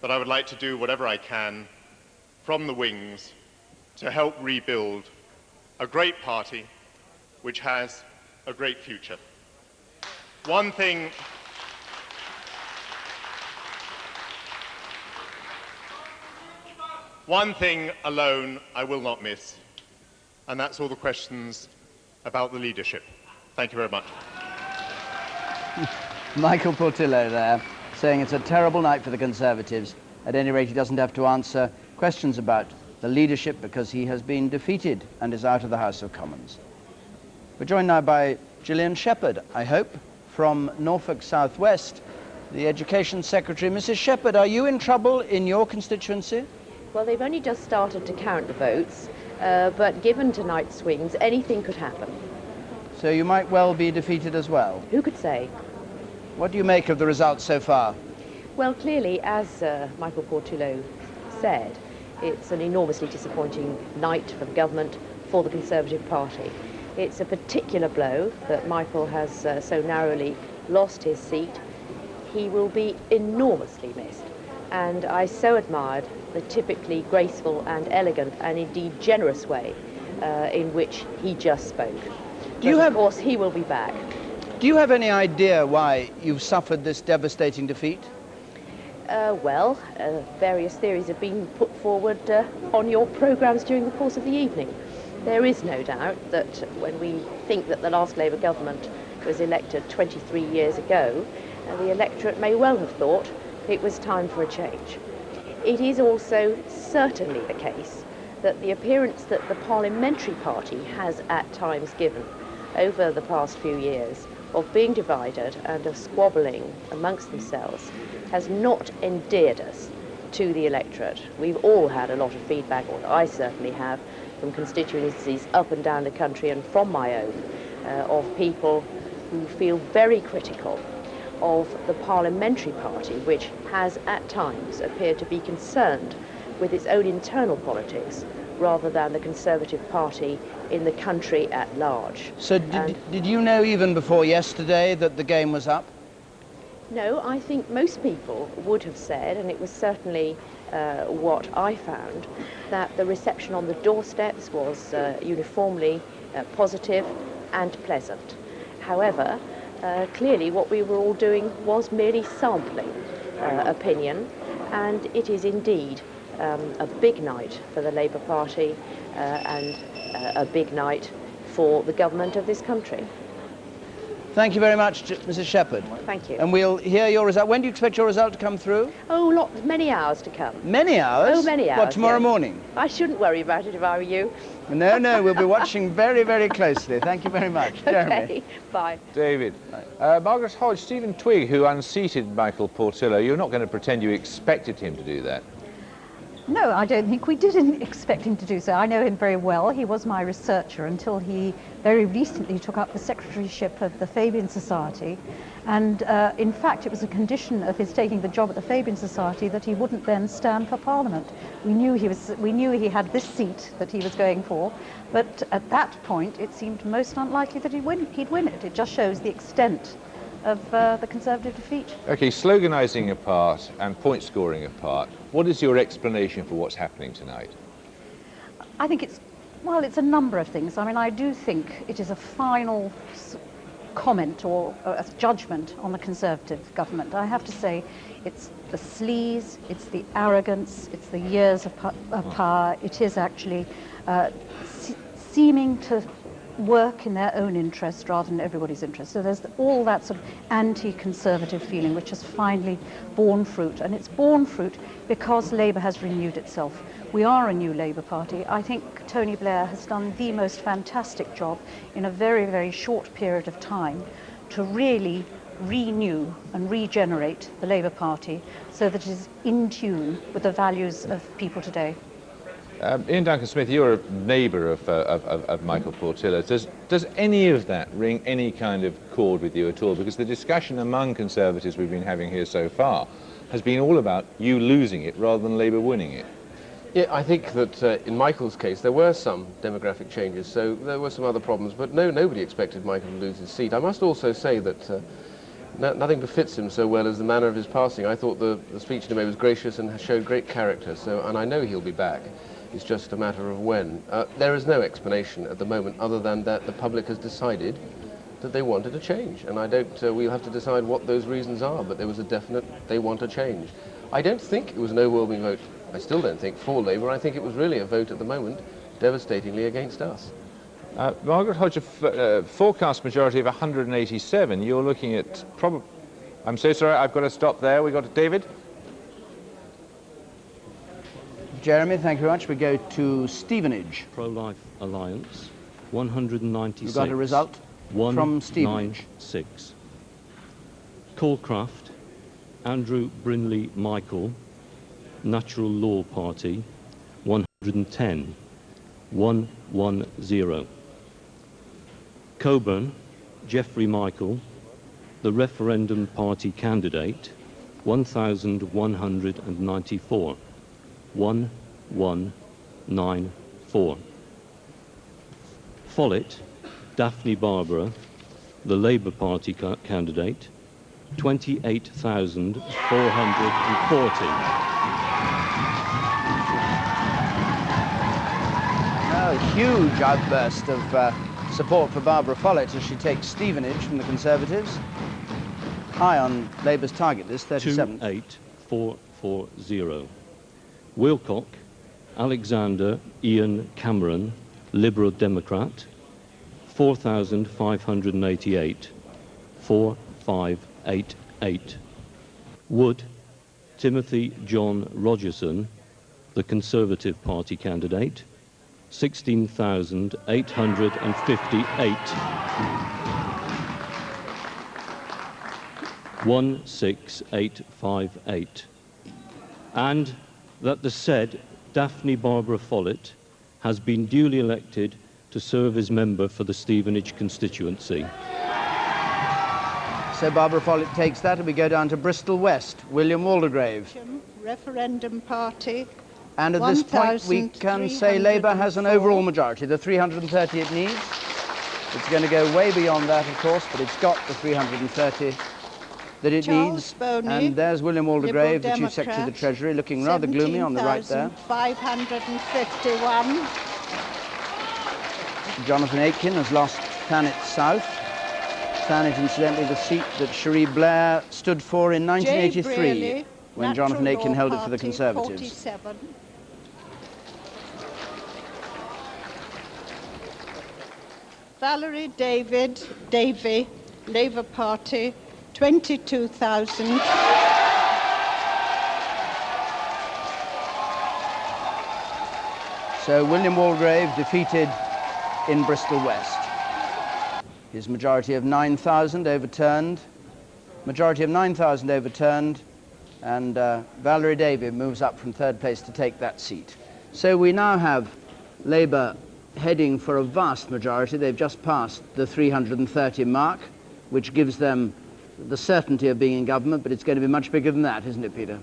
but I would like to do whatever I can from the wings to help rebuild a great party which has a great future. One thing alone I will not miss, and that's all the questions about the leadership. Thank you very much. Michael Portillo there, saying it's a terrible night for the Conservatives. At any rate, he doesn't have to answer questions about the leadership because he has been defeated and is out of the House of Commons. We're joined now by Gillian Shepherd, I hope, from Norfolk South West, the Education Secretary. Mrs. Shepherd, are you in trouble in your constituency? Well, they've only just started to count the votes, but given tonight's swings, anything could happen. So you might well be defeated as well? Who could say? What do you make of the results so far? Well, clearly, as Michael Portillo said, it's an enormously disappointing night for the government, for the Conservative Party. It's a particular blow that Michael has so narrowly lost his seat. He will be enormously missed, and I so admired the typically graceful and elegant and indeed generous way in which he just spoke. Of course, he will be back. Do you have any idea why you've suffered this devastating defeat? Well, various theories have been put forward on your programmes during the course of the evening. There is no doubt that when we think that the last Labour government was elected 23 years ago, the electorate may well have thought it was time for a change. It is also certainly the case that the appearance that the parliamentary party has at times given over the past few years of being divided and of squabbling amongst themselves has not endeared us to the electorate. We've all had a lot of feedback, or I certainly have, from constituencies up and down the country and from my own, of people who feel very critical of the parliamentary party, which has at times appeared to be concerned with its own internal politics rather than the Conservative Party in the country at large. So did you know even before yesterday that the game was up? No, I think most people would have said, and it was certainly what I found, that the reception on the doorsteps was uniformly positive and pleasant. However, clearly what we were all doing was merely sampling opinion, and it is indeed a big night for the Labour Party and a big night for the government of this country. Thank you very much, Mrs. Shepherd. Thank you. And we'll hear your result. When do you expect your result to come through? Oh, many hours to come. Many hours? Oh, many hours. What, tomorrow yes. morning? I shouldn't worry about it if I were you. No, we'll be watching very, very closely. Thank you very much. Jeremy. Okay, bye. David. Margaret Hodge, Stephen Twigg, who unseated Michael Portillo, you're not going to pretend you expected him to do that? No, I don't think we didn't expect him to do so. I know him very well. He was my researcher until he very recently took up the secretaryship of the Fabian Society. And in fact, it was a condition of his taking the job at the Fabian Society that he wouldn't then stand for Parliament. We knew he had this seat that he was going for, but at that point it seemed most unlikely that he'd win it. It just shows the extent of the Conservative defeat. Okay, sloganising apart and point scoring apart, what is your explanation for what's happening tonight? I think it's a number of things. I mean, I do think it is a final comment or a judgment on the Conservative government. I have to say it's the sleaze, it's the arrogance, it's the years of power. It is actually seeming to work in their own interest rather than everybody's interest. So there's all that sort of anti-conservative feeling which has finally borne fruit, and it's borne fruit because Labour has renewed itself. We are a new Labour Party. I think Tony Blair has done the most fantastic job in a very, very short period of time to really renew and regenerate the Labour Party so that it is in tune with the values of people today. Ian Duncan Smith, you're a neighbour of Michael Portillo. Does any of that ring any kind of chord with you at all? Because the discussion among Conservatives we've been having here so far has been all about you losing it rather than Labour winning it. Yeah, I think that in Michael's case there were some demographic changes, so there were some other problems, but nobody expected Michael to lose his seat. I must also say that nothing befits him so well as the manner of his passing. I thought the speech he made was gracious and showed great character, and I know he'll be back. It's just a matter of when. There is no explanation at the moment other than that the public has decided that they wanted a change, and we'll have to decide what those reasons are, but there was a definite, they want a change. I don't think it was an overwhelming vote, I still don't think, for Labour. I think it was really a vote at the moment devastatingly against us. Margaret Hodge, a forecast majority of 187. You're looking at I'm so sorry, I've got to stop there. We got David. Jeremy, thank you very much. We go to Stevenage. Pro-Life Alliance, 196. You've got a result from Stevenage. 196. Coalcraft, Andrew Brinley Michael, Natural Law Party, 110. 110. Coburn, Geoffrey Michael, the Referendum Party candidate, 1,194. 1194. Follett, Daphne Barbara, the Labour Party candidate, 28,440. A huge outburst of support for Barbara Follett as she takes Stevenage from the Conservatives. High on Labour's target list, 37. 28440. Wilcock, Alexander Ian Cameron, Liberal Democrat, 4,588. 4588. Wood, Timothy John Rogerson, the Conservative Party candidate, 16,858. 16858. And that the said Daphne Barbara Follett has been duly elected to serve as member for the Stevenage constituency. So Barbara Follett takes that, and we go down to Bristol West. William Waldegrave. Referendum Party. And at this point, we can say Labour has an overall majority, the 330 it needs. It's going to go way beyond that, of course, but it's got the 330 that it needs. Boney, and there's William Waldegrave, the Chief Secretary of the Treasury, looking rather gloomy on the right there. 551. Jonathan Aitken has lost Thanet South. Thanet, incidentally, the seat that Cherie Blair stood for in 1983, Brearley, when Jonathan Aitken held it for the Party, Conservatives. 47. Valerie Davey, Labour Party, 22,000. So William Waldegrave defeated in Bristol West. His majority of 9,000 overturned. Majority of 9,000 overturned, and Valerie Davey moves up from third place to take that seat. So we now have Labour heading for a vast majority. They've just passed the 330 mark, which gives them the certainty of being in government, but it's going to be much bigger than that, isn't it, Peter?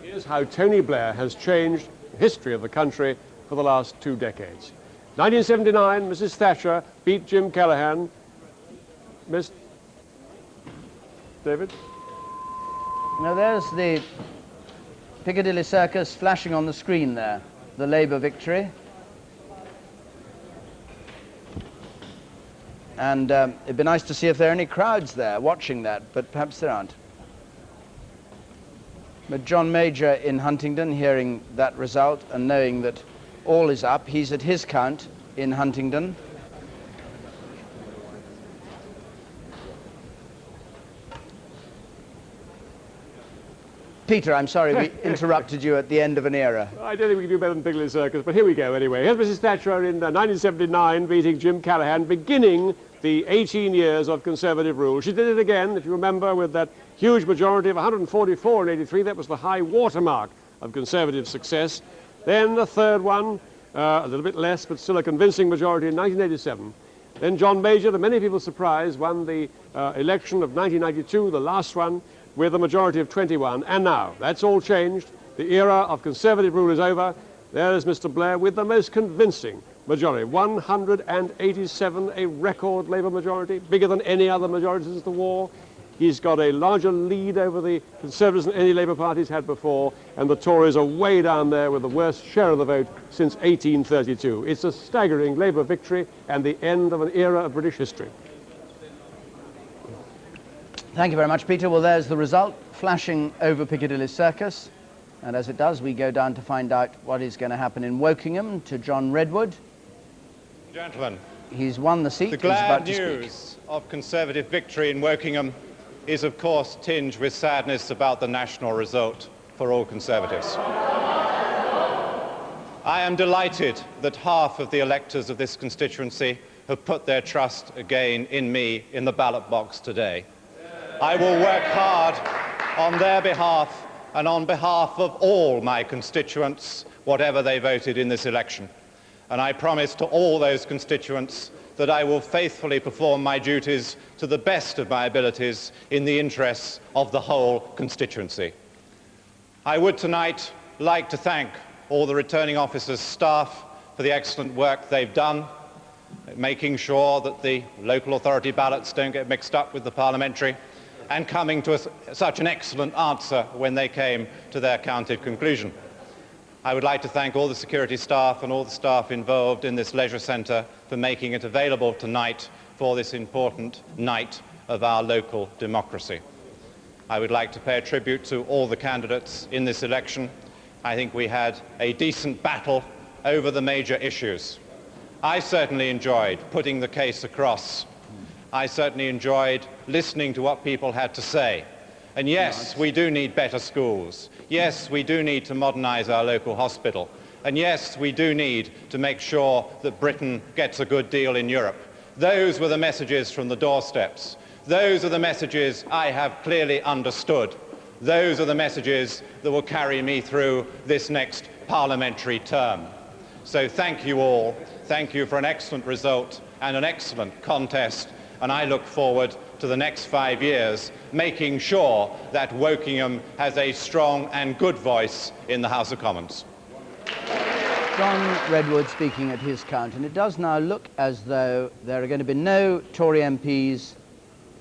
Here's how Tony Blair has changed the history of the country for the last 2 decades. 1979, Mrs. Thatcher beat Jim Callaghan. Miss David? Now there's the Piccadilly Circus flashing on the screen there, the Labour victory. And it'd be nice to see if there are any crowds there watching that, but perhaps there aren't. But John Major in Huntingdon, hearing that result and knowing that all is up, he's at his count in Huntingdon. Peter, I'm sorry we interrupted you at the end of an era. I don't think we can do better than Piccadilly Circus, but here we go anyway. Here's Mrs. Thatcher in 1979 beating Jim Callaghan, beginning the 18 years of Conservative rule. She did it again, if you remember, with that huge majority of 144 in 83. That was the high watermark of Conservative success. Then the third one, a little bit less, but still a convincing majority in 1987. Then John Major, to many people's surprise, won the election of 1992, the last one, with a majority of 21. And now, that's all changed. The era of Conservative rule is over. There is Mr. Blair with the most convincing majority, 187, a record Labour majority, bigger than any other majority since the war. He's got a larger lead over the Conservatives than any Labour party's had before, and the Tories are way down there with the worst share of the vote since 1832. It's a staggering Labour victory and the end of an era of British history. Thank you very much, Peter. Well, there's the result, flashing over Piccadilly Circus. And as it does, we go down to find out what is going to happen in Wokingham to John Redwood. Gentlemen, he's won the seat. The glad news of Conservative victory in Wokingham is, of course, tinged with sadness about the national result for all Conservatives. I am delighted that half of the electors of this constituency have put their trust again in me in the ballot box today. I will work hard on their behalf and on behalf of all my constituents, whatever they voted in this election. And I promise to all those constituents that I will faithfully perform my duties to the best of my abilities in the interests of the whole constituency. I would tonight like to thank all the returning officers' staff for the excellent work they've done. making sure that the local authority ballots don't get mixed up with the parliamentary, and coming to such an excellent answer when they came to their counted conclusion. I would like to thank all the security staff and all the staff involved in this leisure centre for making it available tonight for this important night of our local democracy. I would like to pay a tribute to all the candidates in this election. I think we had a decent battle over the major issues. I certainly enjoyed putting the case across. I certainly enjoyed listening to what people had to say. And yes, we do need better schools. Yes, we do need to modernise our local hospital. And yes, we do need to make sure that Britain gets a good deal in Europe. Those were the messages from the doorsteps. Those are the messages I have clearly understood. Those are the messages that will carry me through this next parliamentary term. So thank you all. Thank you for an excellent result and an excellent contest. And I look forward to the next 5 years, making sure that Wokingham has a strong and good voice in the House of Commons. John Redwood speaking at his count, and it does now look as though there are going to be no Tory MPs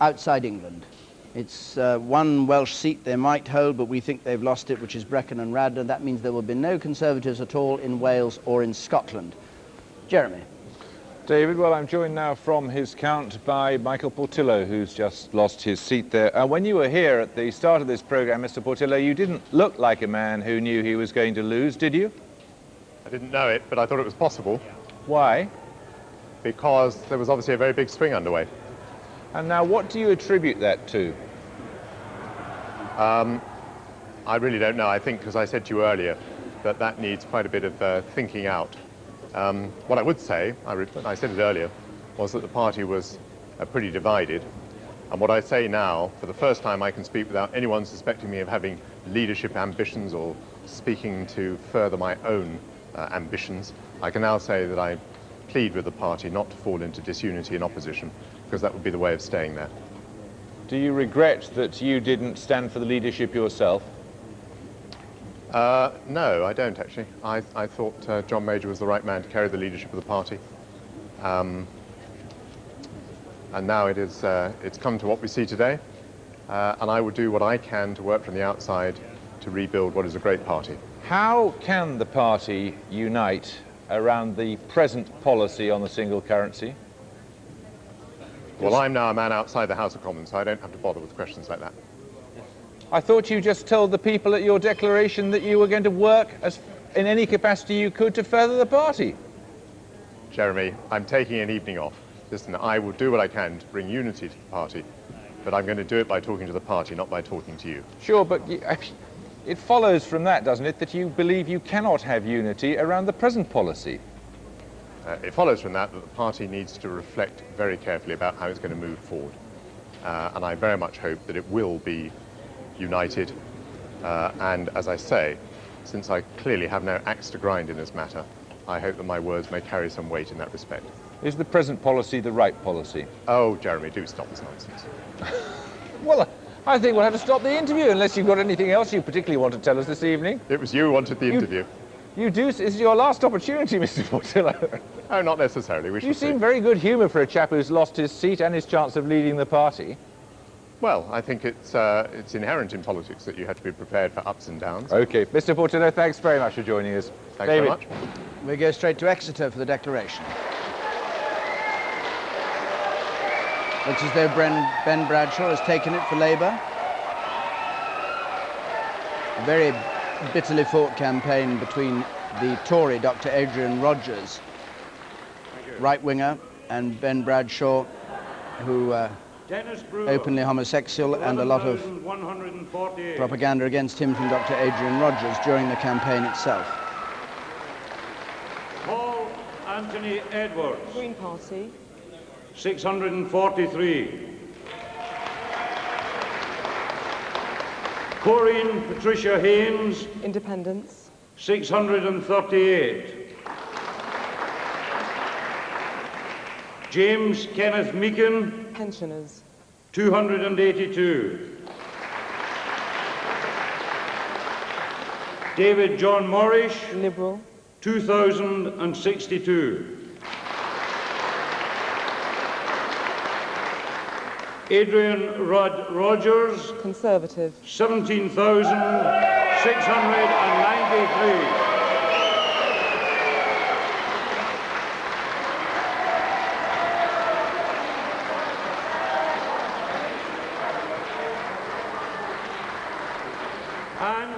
outside England. It's one Welsh seat they might hold, but we think they've lost it, which is Brecon and Radnor. That means there will be no Conservatives at all in Wales or in Scotland. Jeremy. David, well, I'm joined now from his count by Michael Portillo, who's just lost his seat there. When you were here at the start of this programme, Mr. Portillo, you didn't look like a man who knew he was going to lose, did you? I didn't know it, but I thought it was possible. Why? Because there was obviously a very big swing underway. And now, what do you attribute that to? I really don't know. I think, as I said to you earlier, that needs quite a bit of thinking out. What I would say, I said it earlier, was that the party was pretty divided. And what I say now, for the first time I can speak without anyone suspecting me of having leadership ambitions or speaking to further my own ambitions. I can now say that I plead with the party not to fall into disunity and opposition, because that would be the way of staying there. Do you regret that you didn't stand for the leadership yourself? No, I don't actually. I thought John Major was the right man to carry the leadership of the party. And now it's come to what we see today. And I will do what I can to work from the outside to rebuild what is a great party. How can the party unite around the present policy on the single currency? Well, I'm now a man outside the House of Commons, so I don't have to bother with questions like that. I thought you just told the people at your declaration that you were going to work in any capacity you could to further the party. Jeremy, I'm taking an evening off. Listen, I will do what I can to bring unity to the party, but I'm going to do it by talking to the party, not by talking to you. Sure, but it follows from that, doesn't it, that you believe you cannot have unity around the present policy? It follows from that the party needs to reflect very carefully about how it's going to move forward. And I very much hope that it will be united. And as I say, since I clearly have no axe to grind in this matter, I hope that my words may carry some weight in that respect. Is the present policy the right policy? Oh, Jeremy, do stop this nonsense. Well, I think we'll have to stop the interview unless you've got anything else you particularly want to tell us this evening. It was you who wanted the interview. You do? This is your last opportunity, Mr. Portillo. Oh, not necessarily. We shall see. You seem very good humour for a chap who's lost his seat and his chance of leading the party. Well, I think it's inherent in politics that you have to be prepared for ups and downs. OK. Mr. Portillo, thanks very much for joining us. Thanks very much. We go straight to Exeter for the declaration. Looks as though Ben Bradshaw has taken it for Labour. A very bitterly fought campaign between the Tory Dr. Adrian Rogers, right-winger, and Ben Bradshaw, who openly homosexual, and a lot of propaganda against him from Dr. Adrian Rogers during the campaign itself. Paul Anthony Edwards, Green Party, 643. Corinne Patricia Haynes, Independents, 638. James Kenneth Meakin, Pensioners, 282. David John Morrish, Liberal, 2,062. Adrian Rudd Rogers, Conservative. 17,693. And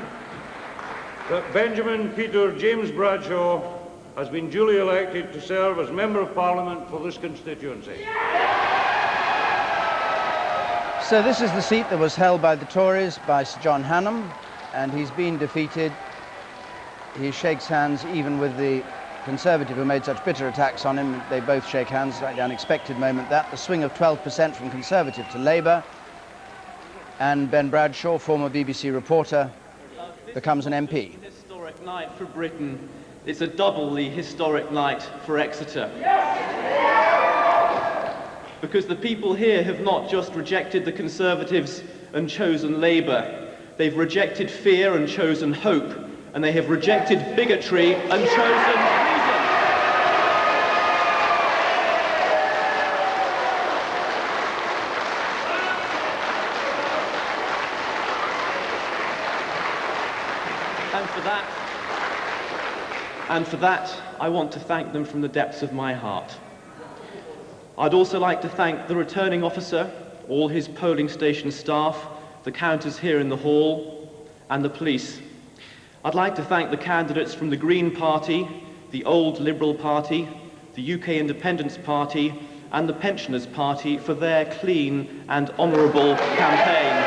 that Benjamin Peter James Bradshaw has been duly elected to serve as Member of Parliament for this constituency. So this is the seat that was held by the Tories by Sir John Hannam, and he's been defeated. He shakes hands even with the Conservative who made such bitter attacks on him. They both shake hands, slightly unexpected moment that. The swing of 12% from Conservative to Labour, and Ben Bradshaw, former BBC reporter, becomes an MP. Historic night for Britain. It's a doubly historic night for Exeter. Because the people here have not just rejected the Conservatives and chosen Labour, they've rejected fear and chosen hope, and they have rejected bigotry and chosen reason. And for that, I want to thank them from the depths of my heart. I'd also like to thank the returning officer, all his polling station staff, the counters here in the hall, and the police. I'd like to thank the candidates from the Green Party, the Old Liberal Party, the UK Independence Party, and the Pensioners Party for their clean and honourable campaign.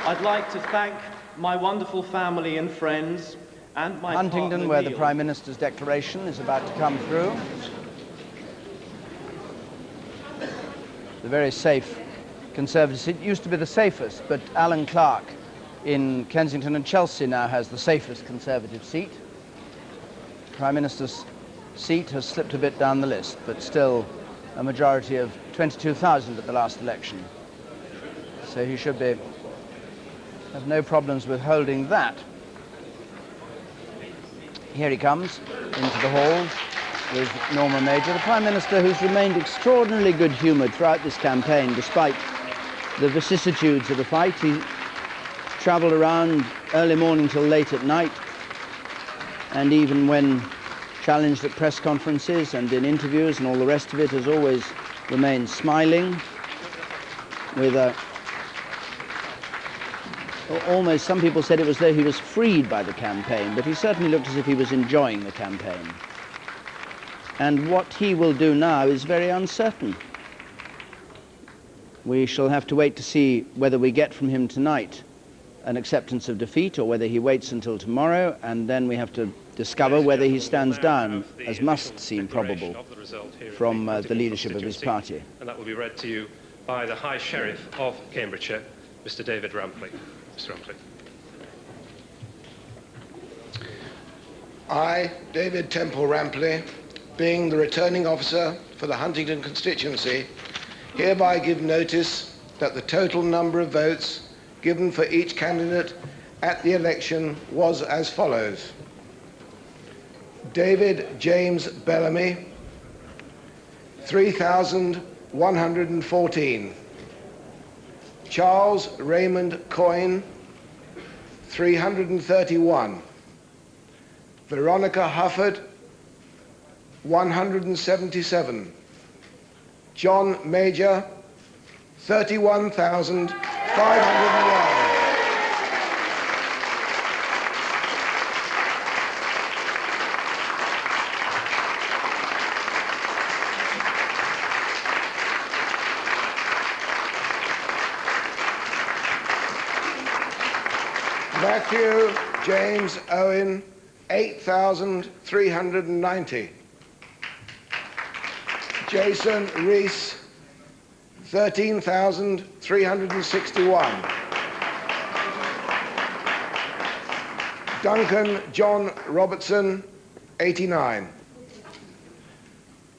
I'd like to thank my wonderful family and friends and my Huntingdon, partner, where Neil. the Prime Minister's declaration is about to come through. The very safe Conservative seat. It used to be the safest, but Alan Clark in Kensington and Chelsea now has the safest Conservative seat. Prime Minister's seat has slipped a bit down the list, but still a majority of 22,000 at the last election. So he should have no problems with holding that. Here he comes into the hall with Norma Major, the Prime Minister who's remained extraordinarily good-humoured throughout this campaign, despite the vicissitudes of the fight. He travelled around early morning till late at night, and even when challenged at press conferences and in interviews and all the rest of it, has always remained smiling with a almost, some people said it was as though he was freed by the campaign, but he certainly looked as if he was enjoying the campaign. And what he will do now is very uncertain. We shall have to wait to see whether we get from him tonight an acceptance of defeat or whether he waits until tomorrow, and then we have to discover whether he stands down, as must seem probable, from the leadership of his party. And that will be read to you by the High Sheriff of Cambridgeshire, Mr. David Rampley. Mr. Rampley. I, David Temple Rampley, being the returning officer for the Huntingdon constituency, hereby give notice that the total number of votes given for each candidate at the election was as follows: David James Bellamy, 3,114. Charles Raymond Coyne, 331. Veronica Hufford, 177. John Major, 31,501. Matthew James Owen, 8,390. Jason Rees, 13,361. Duncan John Robertson, 89.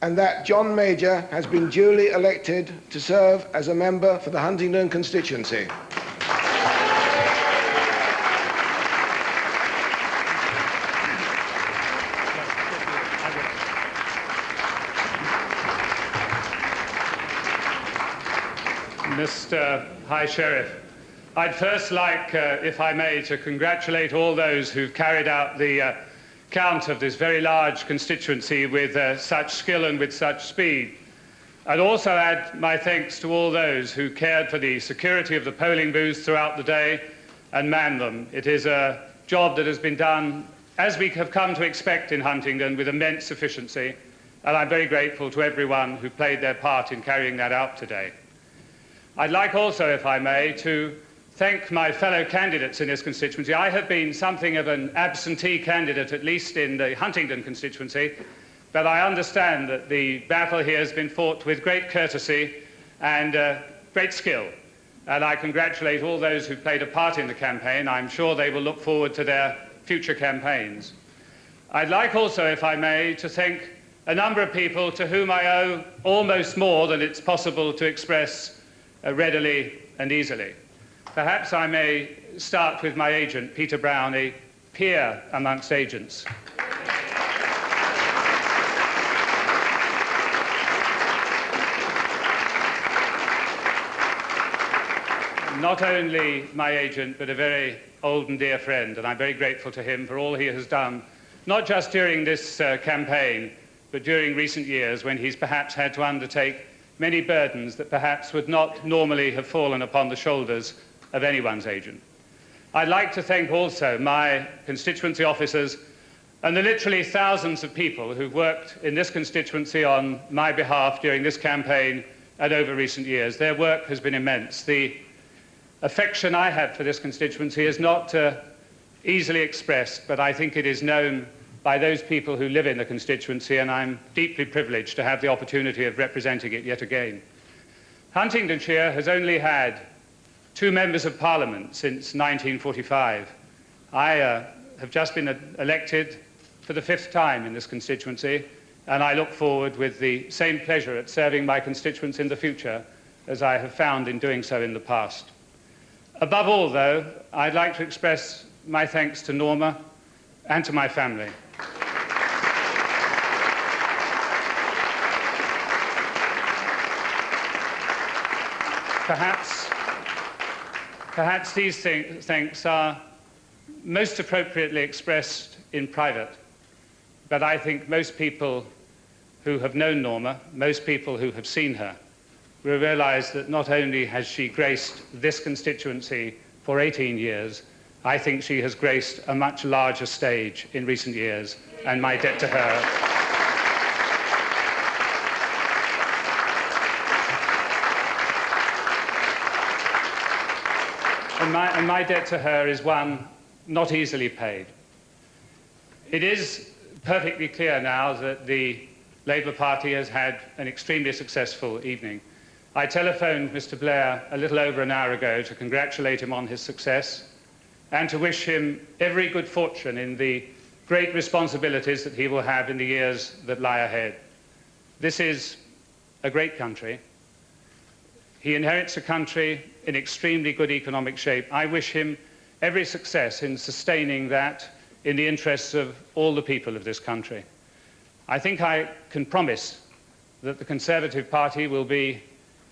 And that John Major has been duly elected to serve as a member for the Huntingdon constituency. Mr. High Sheriff. I'd first like, if I may, to congratulate all those who've carried out the count of this very large constituency with such skill and with such speed. I'd also add my thanks to all those who cared for the security of the polling booths throughout the day and manned them. It is a job that has been done, as we have come to expect in Huntingdon, with immense efficiency, and I'm very grateful to everyone who played their part in carrying that out today. I'd like also, if I may, to thank my fellow candidates in this constituency. I have been something of an absentee candidate, at least in the Huntingdon constituency, but I understand that the battle here has been fought with great courtesy and great skill. And I congratulate all those who played a part in the campaign. I'm sure they will look forward to their future campaigns. I'd like also, if I may, to thank a number of people to whom I owe almost more than it's possible to express readily and easily. Perhaps I may start with my agent, Peter Brown, a peer amongst agents. Not only my agent, but a very old and dear friend, and I'm very grateful to him for all he has done, not just during this campaign, but during recent years when he's perhaps had to undertake many burdens that perhaps would not normally have fallen upon the shoulders of anyone's agent. I'd like to thank also my constituency officers and the literally thousands of people who've worked in this constituency on my behalf during this campaign and over recent years. Their work has been immense. The affection I have for this constituency is not easily expressed, but I think it is known by those people who live in the constituency, and I'm deeply privileged to have the opportunity of representing it yet again. Huntingdonshire has only had 2 members of Parliament since 1945. I have just been elected for the 5th time in this constituency, and I look forward with the same pleasure at serving my constituents in the future as I have found in doing so in the past. Above all, though, I'd like to express my thanks to Norma and to my family. Perhaps these thanks are most appropriately expressed in private, but I think most people who have known Norma, most people who have seen her, will realize that not only has she graced this constituency for 18 years, I think she has graced a much larger stage in recent years, and my debt to her And my debt to her is one not easily paid. It is perfectly clear now that the Labour Party has had an extremely successful evening. I telephoned Mr. Blair a little over an hour ago to congratulate him on his success and to wish him every good fortune in the great responsibilities that he will have in the years that lie ahead. This is a great country. He inherits a country in extremely good economic shape. I wish him every success in sustaining that in the interests of all the people of this country. I think I can promise that the Conservative Party will be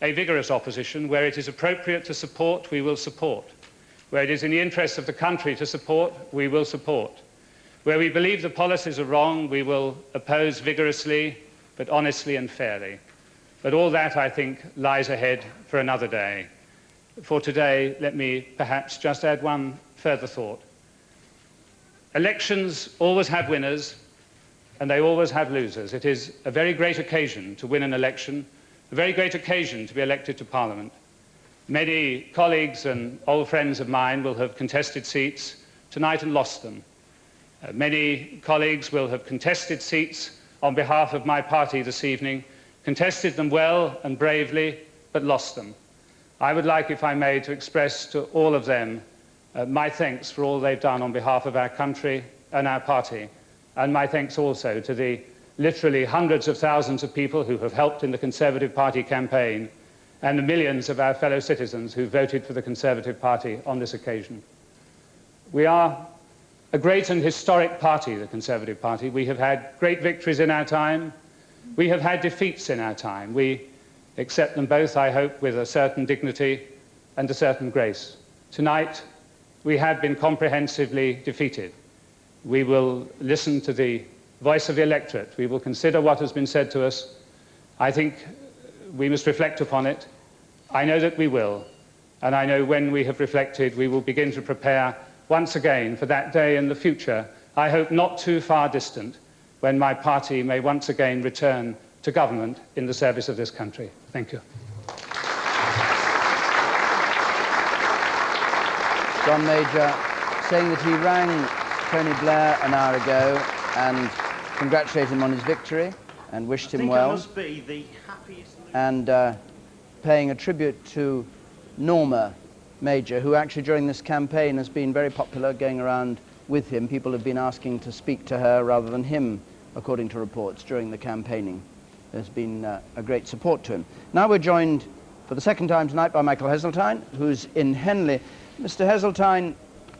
a vigorous opposition. Where it is appropriate to support, we will support. Where it is in the interests of the country to support, we will support. Where we believe the policies are wrong, we will oppose vigorously, but honestly and fairly. But all that, I think, lies ahead for another day. For today, let me perhaps just add one further thought. Elections always have winners, and they always have losers. It is a very great occasion to win an election, a very great occasion to be elected to Parliament. Many colleagues and old friends of mine will have contested seats tonight and lost them. Many colleagues will have contested seats on behalf of my party this evening, contested them well and bravely, but lost them. I would like, if I may, to express to all of them my thanks for all they've done on behalf of our country and our party, and my thanks also to the literally hundreds of thousands of people who have helped in the Conservative Party campaign and the millions of our fellow citizens who voted for the Conservative Party on this occasion. We are a great and historic party, the Conservative Party. We have had great victories in our time. We have had defeats in our time. We accept them both, I hope, with a certain dignity and a certain grace. Tonight, we have been comprehensively defeated. We will listen to the voice of the electorate. We will consider what has been said to us. I think we must reflect upon it. I know that we will. And I know when we have reflected, we will begin to prepare once again for that day in the future, I hope not too far distant, when my party may once again return to government in the service of this country. Thank you. John Major saying that he rang Tony Blair an hour ago and congratulated him on his victory and wished him well. I must be the happiest and paying a tribute to Norma Major, who actually during this campaign has been very popular, going around with him. People have been asking to speak to her rather than him, according to reports, during the campaigning. There's been a great support to him. Now we're joined for the second time tonight by Michael Heseltine, who's in Henley. Mr. Heseltine,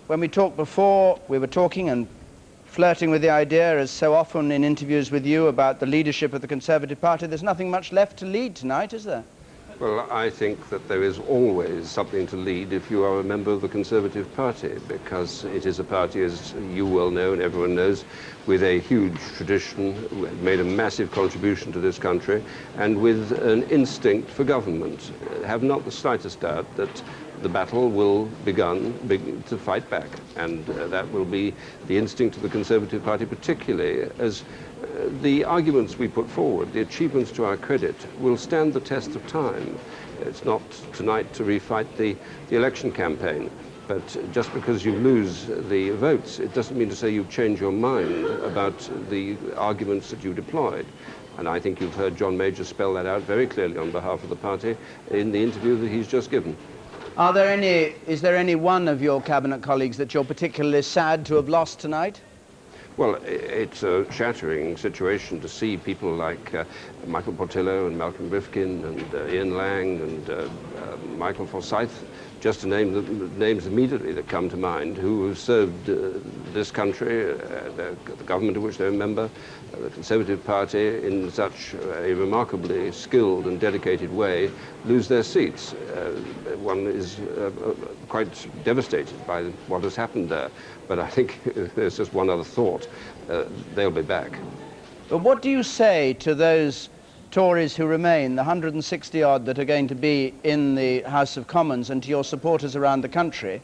when we talked before, we were talking and flirting with the idea, as so often in interviews with you, about the leadership of the Conservative Party. There's nothing much left to lead tonight, is there? Well, I think that there is always something to lead if you are a member of the Conservative Party, because it is a party, as you well know and everyone knows, with a huge tradition, made a massive contribution to this country, and with an instinct for government. Have not the slightest doubt that the battle will begin to fight back, and that will be the instinct of the Conservative Party, particularly as the arguments we put forward, the achievements to our credit, will stand the test of time. It's not tonight to refight the election campaign, but just because you lose the votes, it doesn't mean to say you've changed your mind about the arguments that you deployed. And I think you've heard John Major spell that out very clearly on behalf of the party in the interview that he's just given. Is there any one of your cabinet colleagues that you're particularly sad to have lost tonight? Well, it's a shattering situation to see people like Michael Portillo and Malcolm Rifkin and Ian Lang and Michael Forsyth, just to name the names immediately that come to mind, who have served this country, the government of which they're a member, the Conservative Party, in such a remarkably skilled and dedicated way, lose their seats. One is quite devastated by what has happened there. But I think there's just one other thought. They'll be back. But what do you say to those Tories who remain, the 160-odd that are going to be in the House of Commons, and to your supporters around the country,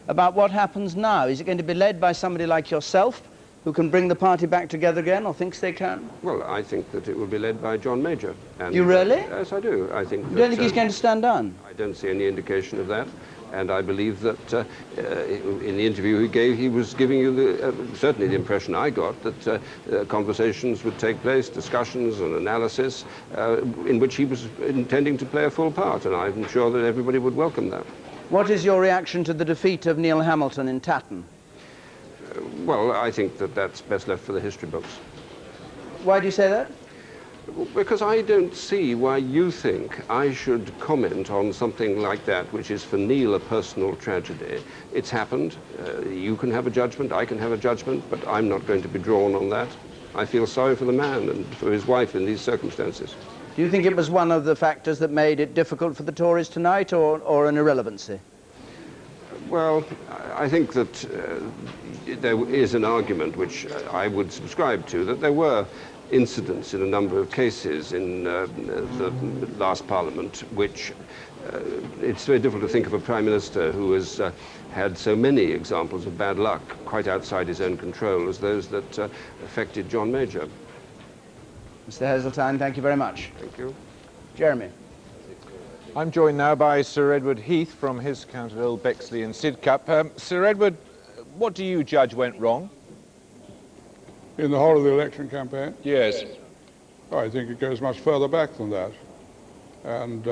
about what happens now? Is it going to be led by somebody like yourself, who can bring the party back together again, or thinks they can? Well, I think that it will be led by John Major. And, you really? Yes, I do. I think. You don't think he's going to stand down? I don't see any indication of that. And I believe that in the interview he gave, he was giving you certainly the impression I got that conversations would take place, discussions and analysis, in which he was intending to play a full part, and I'm sure that everybody would welcome that. What is your reaction to the defeat of Neil Hamilton in Tatton? Well, I think that that's best left for the history books. Why do you say that? Because I don't see why you think I should comment on something like that, which is for Neil a personal tragedy. It's happened. You can have a judgment, I can have a judgment, but I'm not going to be drawn on that. I feel sorry for the man and for his wife in these circumstances. Do you think it was one of the factors that made it difficult for the Tories tonight, or an irrelevancy? Well, I think that there is an argument which I would subscribe to, that there were incidents in a number of cases in the last Parliament, which it's very difficult to think of a Prime Minister who has had so many examples of bad luck quite outside his own control as those that affected John Major. Mr. Heseltine, thank you very much. Thank you. Jeremy. I'm joined now by Sir Edward Heath from his account of Old Bexley and Sidcup. Sir Edward, what do you judge went wrong? In the whole of the election campaign? Yes. I think it goes much further back than that. And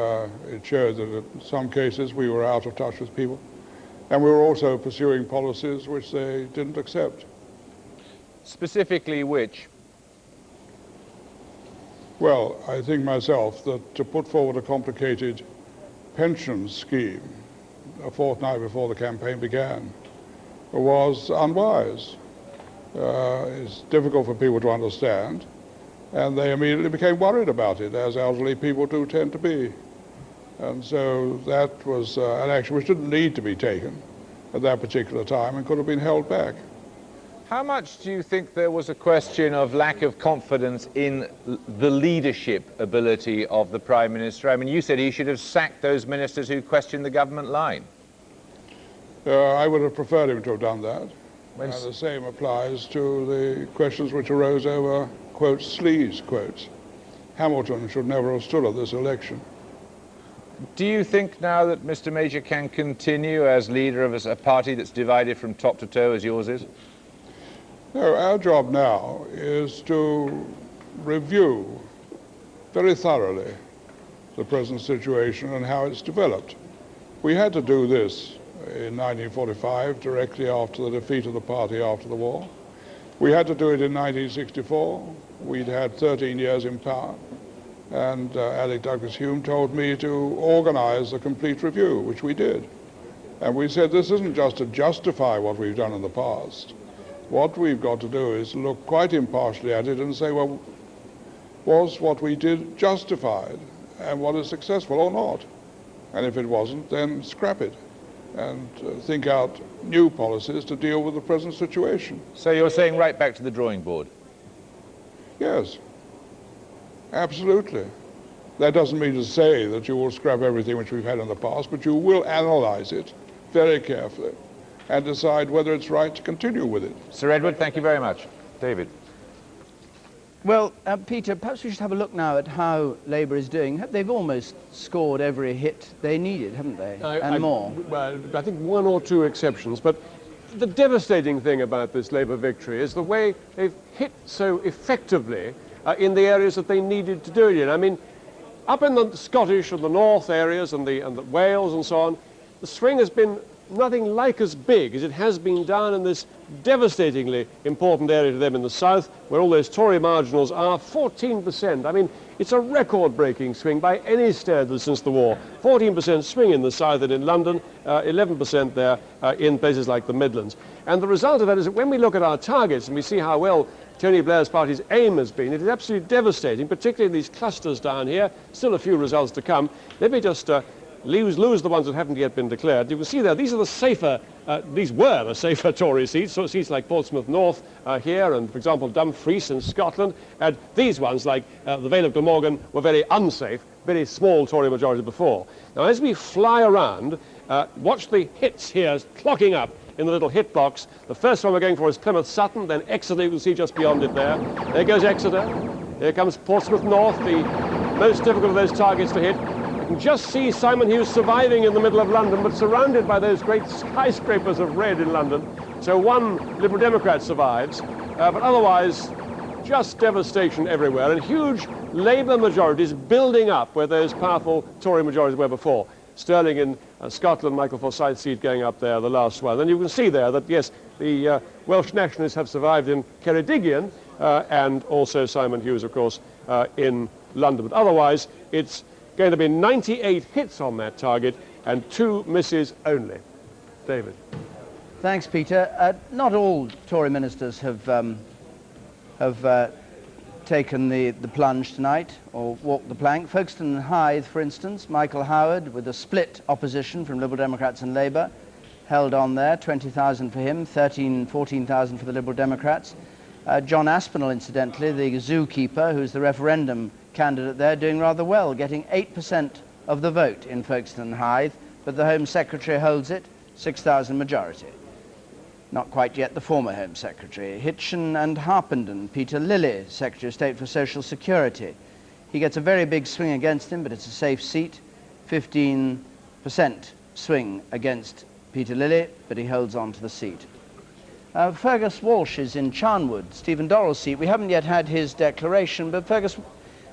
it showed that in some cases we were out of touch with people. And we were also pursuing policies which they didn't accept. Specifically which? Well, I think myself that to put forward a complicated pension scheme a fortnight before the campaign began was unwise. It's difficult for people to understand. And they immediately became worried about it, as elderly people do tend to be. And so that was an action which didn't need to be taken at that particular time and could have been held back. How much do you think there was a question of lack of confidence in the leadership ability of the Prime Minister? I mean, you said he should have sacked those ministers who questioned the government line. I would have preferred him to have done that. And the same applies to the questions which arose over, quotes, sleaze, quotes. Hamilton should never have stood at this election. Do you think now that Mr. Major can continue as leader of a party that's divided from top to toe as yours is? No, our job now is to review very thoroughly the present situation and how it's developed. We had to do this in 1945, directly after the defeat of the party after the war. We had to do it in 1964. We'd had 13 years in power. And Alec Douglas Hume told me to organize a complete review, which we did. And we said this isn't just to justify what we've done in the past. What we've got to do is look quite impartially at it and say, well, was what we did justified? And was it successful or not? And if it wasn't, then scrap it and think out new policies to deal with the present situation. So you're saying right back to the drawing board? Yes, absolutely. That doesn't mean to say that you will scrap everything which we've had in the past, but you will analyze it very carefully and decide whether it's right to continue with it. Sir Edward, thank you very much. David. Well, Peter, perhaps we should have a look now at how Labour is doing. They've almost scored every hit they needed, haven't they? And more. Well, I think one or two exceptions, but the devastating thing about this Labour victory is the way they've hit so effectively in the areas that they needed to do it in. I mean, up in the Scottish and the North areas and the Wales and so on, the swing has been nothing like as big as it has been down in this devastatingly important area to them in the south, where all those Tory marginals are. 14%. I mean, it's a record-breaking swing by any standard since the war. 14% swing in the south and in London, 11% there in places like the Midlands. And the result of that is that when we look at our targets and we see how well Tony Blair's party's aim has been, it is absolutely devastating, particularly in these clusters down here. Still a few results to come. Let me just lose the ones that haven't yet been declared. You can see there, these are the safer, these were the safer Tory seats, so seats like Portsmouth North here, and for example Dumfries in Scotland, and these ones like the Vale of Glamorgan were very unsafe, very small Tory majority before. Now as we fly around, watch the hits here clocking up in the little hit box. The first one we're going for is Plymouth Sutton, then Exeter, you can see just beyond it there. There goes Exeter. Here comes Portsmouth North, the most difficult of those targets to hit. You can just see Simon Hughes surviving in the middle of London, but surrounded by those great skyscrapers of red in London. So one Liberal Democrat survives, but otherwise just devastation everywhere, and huge Labour majorities building up where those powerful Tory majorities were before. Stirling in Scotland, Michael Forsyth's seat going up there, the last one. And you can see there that, yes, the Welsh nationalists have survived in Ceredigion, and also Simon Hughes, of course, in London. But otherwise, it's going to be 98 hits on that target and 2 misses only. David. Thanks, Peter. Not all Tory ministers have taken the plunge tonight or walked the plank. Folkestone and Hythe, for instance, Michael Howard, with a split opposition from Liberal Democrats and Labour, held on there, 20,000 for him, 14,000 for the Liberal Democrats. John Aspinall, incidentally, the zookeeper, who's the referendum candidate there, doing rather well, getting 8% of the vote in Folkestone and Hythe, but the Home Secretary holds it, 6,000 majority. Not quite yet the former Home Secretary. Hitchin and Harpenden, Peter Lilly, Secretary of State for Social Security. He gets a very big swing against him, but it's a safe seat. 15% swing against Peter Lilly, but he holds on to the seat. Fergus Walsh is in Charnwood, Stephen Dorrell's seat. We haven't yet had his declaration, but Fergus,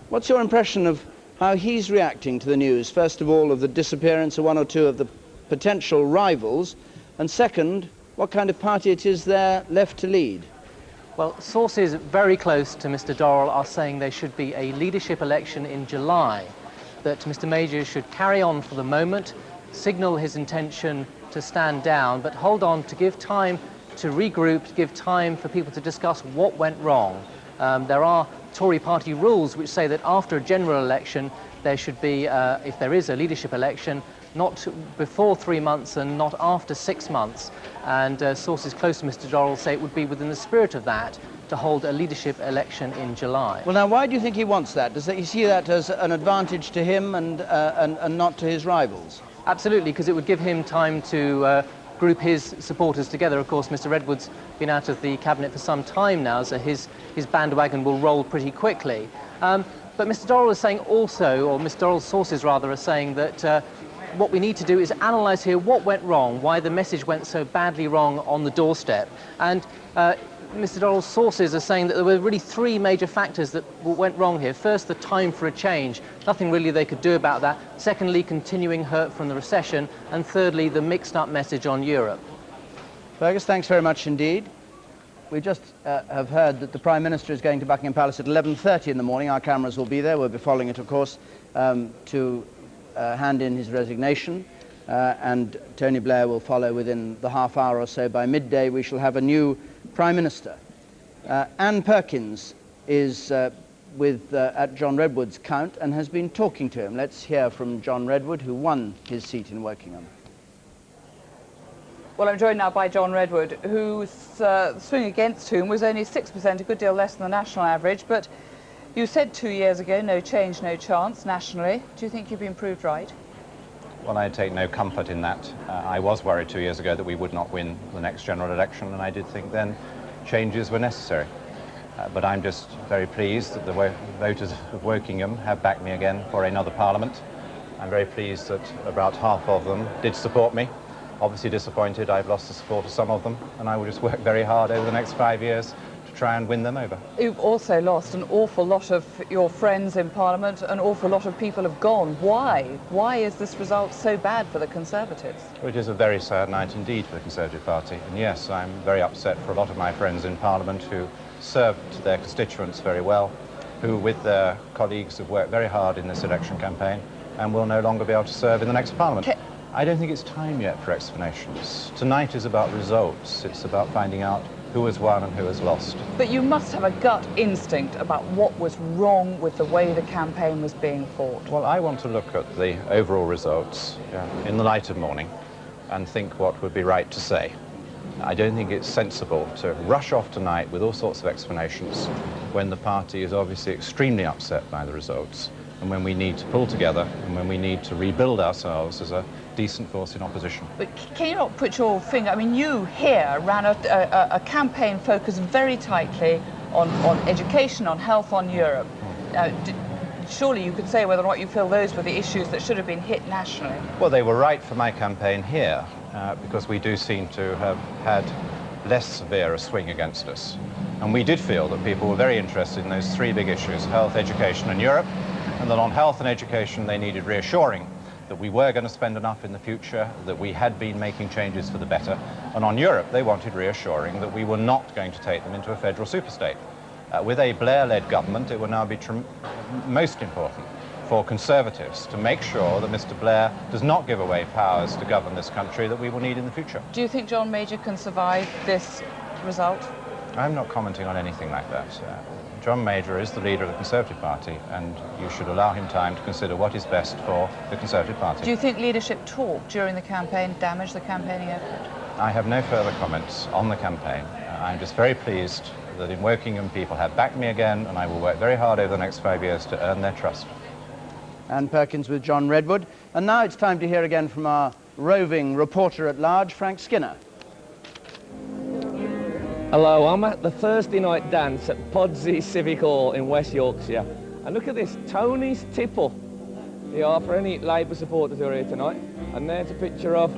what's your impression of how he's reacting to the news, first of all, of the disappearance of one or two of the potential rivals, and second, what kind of party it is there left to lead? Well, sources very close to Mr. Dorrell are saying there should be a leadership election in July, that Mr. Major should carry on for the moment, signal his intention to stand down, but hold on to give time to regroup, to give time for people to discuss what went wrong. There are Tory party rules which say that after a general election there should be, if there is a leadership election, not before 3 months and not after 6 months. And sources close to Mr. Dorrell say it would be within the spirit of that to hold a leadership election in July. Well, now, why do you think he wants that? Does he see that as an advantage to him and not to his rivals? Absolutely, because it would give him time to group his supporters together. Of course, Mr. Redwood's been out of the cabinet for some time now, so his bandwagon will roll pretty quickly. But Mr. Dorrell is saying also, or Mr. Dorrell's sources rather, are saying that what we need to do is analyse here what went wrong, why the message went so badly wrong on the doorstep. And Mr. Dorrell's sources are saying that there were really 3 major factors that went wrong here. First, the time for a change. Nothing really they could do about that. Secondly, continuing hurt from the recession. And thirdly, the mixed-up message on Europe. Fergus, thanks very much indeed. We just have heard that the Prime Minister is going to Buckingham Palace at 11:30 in the morning. Our cameras will be there. We'll be following it, of course, to hand in his resignation. And Tony Blair will follow within the half hour or so. By midday, we shall have a new Prime Minister. Anne Perkins is at John Redwood's count and has been talking to him. Let's hear from John Redwood, who won his seat in Wokingham. Well, I'm joined now by John Redwood, whose swing against whom was only 6%, a good deal less than the national average. But you said 2 years ago, no change, no chance nationally. Do you think you've been proved right? Well, I take no comfort in that. I was worried 2 years ago that we would not win the next general election, and I did think then changes were necessary. But I'm just very pleased that the voters of Wokingham have backed me again for another parliament. I'm very pleased that about half of them did support me. Obviously disappointed I've lost the support of some of them, and I will just work very hard over the next 5 years to try and win them over. You've also lost an awful lot of your friends in Parliament. An awful lot of people have gone. Why? Why is this result so bad for the Conservatives? Well, it is a very sad night indeed for the Conservative Party. And yes, I'm very upset for a lot of my friends in Parliament who served their constituents very well, who with their colleagues have worked very hard in this election campaign and will no longer be able to serve in the next Parliament. I don't think it's time yet for explanations. Tonight is about results. It's about finding out who has won and who has lost. But you must have a gut instinct about what was wrong with the way the campaign was being fought. Well, I want to look at the overall results in the light of morning and think what would be right to say. I don't think it's sensible to rush off tonight with all sorts of explanations when the party is obviously extremely upset by the results, and when we need to pull together and when we need to rebuild ourselves as a decent force in opposition. But can you not put your finger, I mean, you here ran a campaign focused very tightly on education, on health, on Europe. Surely you could say whether or not you feel those were the issues that should have been hit nationally. Well, they were right for my campaign here, because we do seem to have had less severe a swing against us. And we did feel that people were very interested in those 3 big issues, health, education and Europe, and that on health and education they needed reassuring that we were going to spend enough in the future, that we had been making changes for the better. And on Europe, they wanted reassuring that we were not going to take them into a federal superstate. With a Blair-led government, it will now be most important for Conservatives to make sure that Mr. Blair does not give away powers to govern this country that we will need in the future. Do you think John Major can survive this result? I'm not commenting on anything like that. John Major is the leader of the Conservative Party, and you should allow him time to consider what is best for the Conservative Party. Do you think leadership talk during the campaign damaged the campaigning effort? I have no further comments on the campaign. I'm just very pleased that in Wokingham people have backed me again, and I will work very hard over the next 5 years to earn their trust. Anne Perkins with John Redwood. And now it's time to hear again from our roving reporter at large, Frank Skinner. Hello, I'm at the Thursday night dance at Podsey Civic Hall in West Yorkshire. And look at this, Tony's Tipple. Yeah, for any Labour supporters who are here tonight. And there's a picture of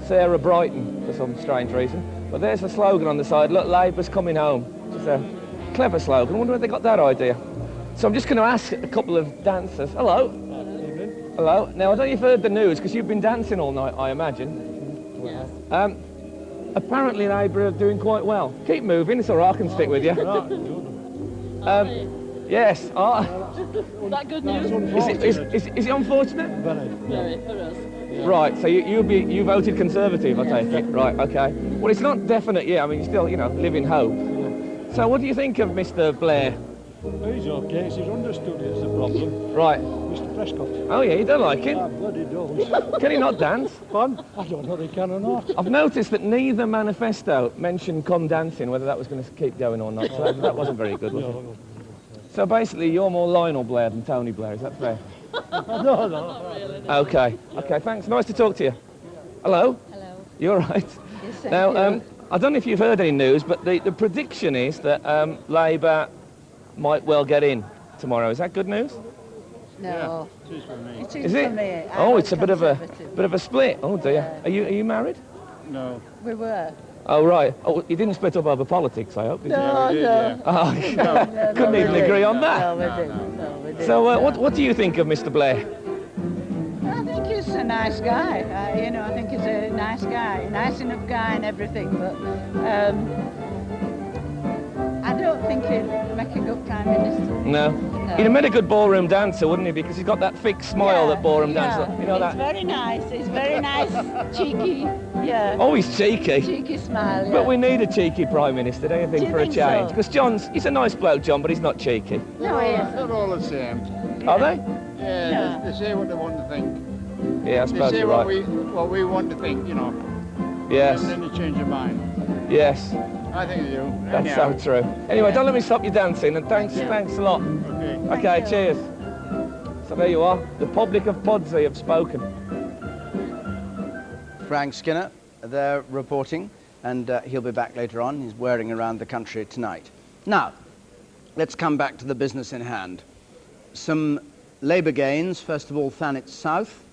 Sarah Brighton for some strange reason. But there's the slogan on the side, look, Labour's coming home. Which is a clever slogan. I wonder where they got that idea. So I'm just going to ask a couple of dancers. Hello. Hello. Now, I don't know if you've heard the news, because you've been dancing all night, I imagine. Yes. Apparently Labour are doing quite well. Keep moving, it's all right, I can stick with you. Yes. Is that good news? Is it unfortunate? Very, for us. Right, so you voted Conservative, I take it. Right, okay. Well, it's not definite yet. I mean, you still, live in hope. So what do you think of Mr. Blair? He's okay, he's understood it's the problem. Right. Mr. Prescott. Oh yeah, you don't like him? I bloody don't. Can he not dance? Fun? I don't know if he can or not. I've noticed that neither manifesto mentioned come dancing, whether that was going to keep going or not. So that wasn't very good, was it? No. So basically, you're more Lionel Blair than Tony Blair, is that fair? No, no. Really, no. Okay, thanks. Nice to talk to you. Hello? Hello. You all right? Yes, thank now, you. I don't know if you've heard any news, but the prediction is that Labour might well get in tomorrow. Is that good news? No. It is for me. It Is for it? me. Oh, I'm it's a bit of a Conservative. split. Oh dear. Yeah. Are you married? No. We were. Oh right. Oh, you didn't split up over politics, I hope. Did you? No, no. Oh, No, couldn't we even didn't. agree on that. No, we didn't. No, we didn't. So, no. what do you think of Mr. Blair? I think he's a nice guy. I think he's a nice guy, nice enough guy and everything. But I don't think he'll make a good prime minister. No. He'd have made a good ballroom dancer, wouldn't he? Because he's got that fixed smile that ballroom dancer. You know it's that. very nice. It's very nice, cheeky. Yeah. Oh, he's cheeky. Cheeky smile. Yeah. But we need a cheeky prime minister, don't you Do think, you for a think change? so? Because he's a nice bloke, John, but he's not cheeky. No, he isn't. They're all the same. Are they? Yeah, they say what they want to think. Yeah, I They suppose say you're what right. we want to think, you know. Yes. And then they change their mind. Yes. I think they do. That's Anyhow. so true. Anyway, don't let me stop you dancing, and thanks a lot. Okay, cheers. So there you are. The public of Podsey have spoken. Frank Skinner there reporting, and he'll be back later on. He's whirring around the country tonight. Now, let's come back to the business in hand. Some Labour gains. First of all, Thanet South.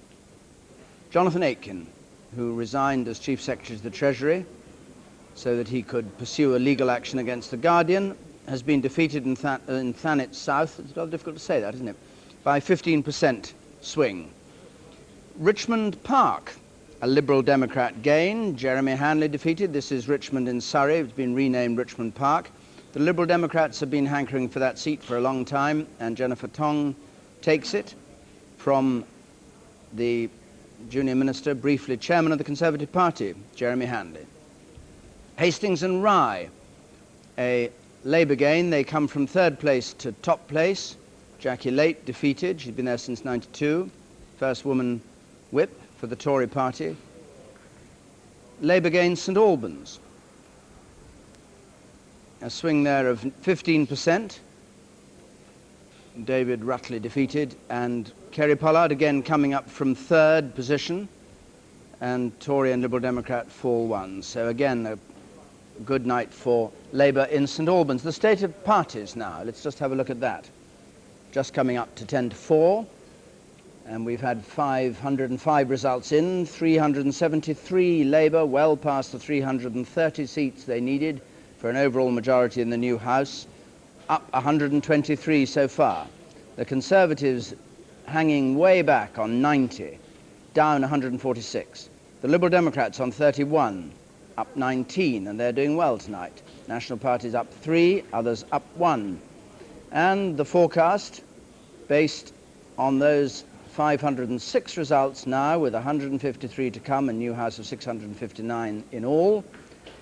Jonathan Aitken, who resigned as Chief Secretary to the Treasury so that he could pursue a legal action against The Guardian, has been defeated in Thanet South. It's rather difficult to say that, isn't it? By 15% swing. Richmond Park, a Liberal Democrat gain. Jeremy Hanley defeated. This is Richmond in Surrey. It's been renamed Richmond Park. The Liberal Democrats have been hankering for that seat for a long time, and Jennifer Tong takes it from the junior minister, briefly chairman of the Conservative Party, Jeremy Hanley. Hastings and Rye, a Labour gain. They come from third place to top place. Jackie Late defeated. She's been there since '92. First woman whip for the Tory party. Labour gains St Albans. A swing there of 15%. David Rutley defeated, and Kerry Pollard again coming up from third position, and Tory and Liberal Democrat fall one. So again, a good night for Labour in St Albans. The state of parties now, let's just have a look at that. Just coming up to 10 to 4, and we've had 505 results in, 373 Labour, well past the 330 seats they needed for an overall majority in the new House, up 123 so far. The Conservatives hanging way back on 90, down 146. The Liberal Democrats on 31, up 19, and they're doing well tonight. National Party's up 3, others up 1. And the forecast, based on those 506 results now, with 153 to come, a new House of 659 in all,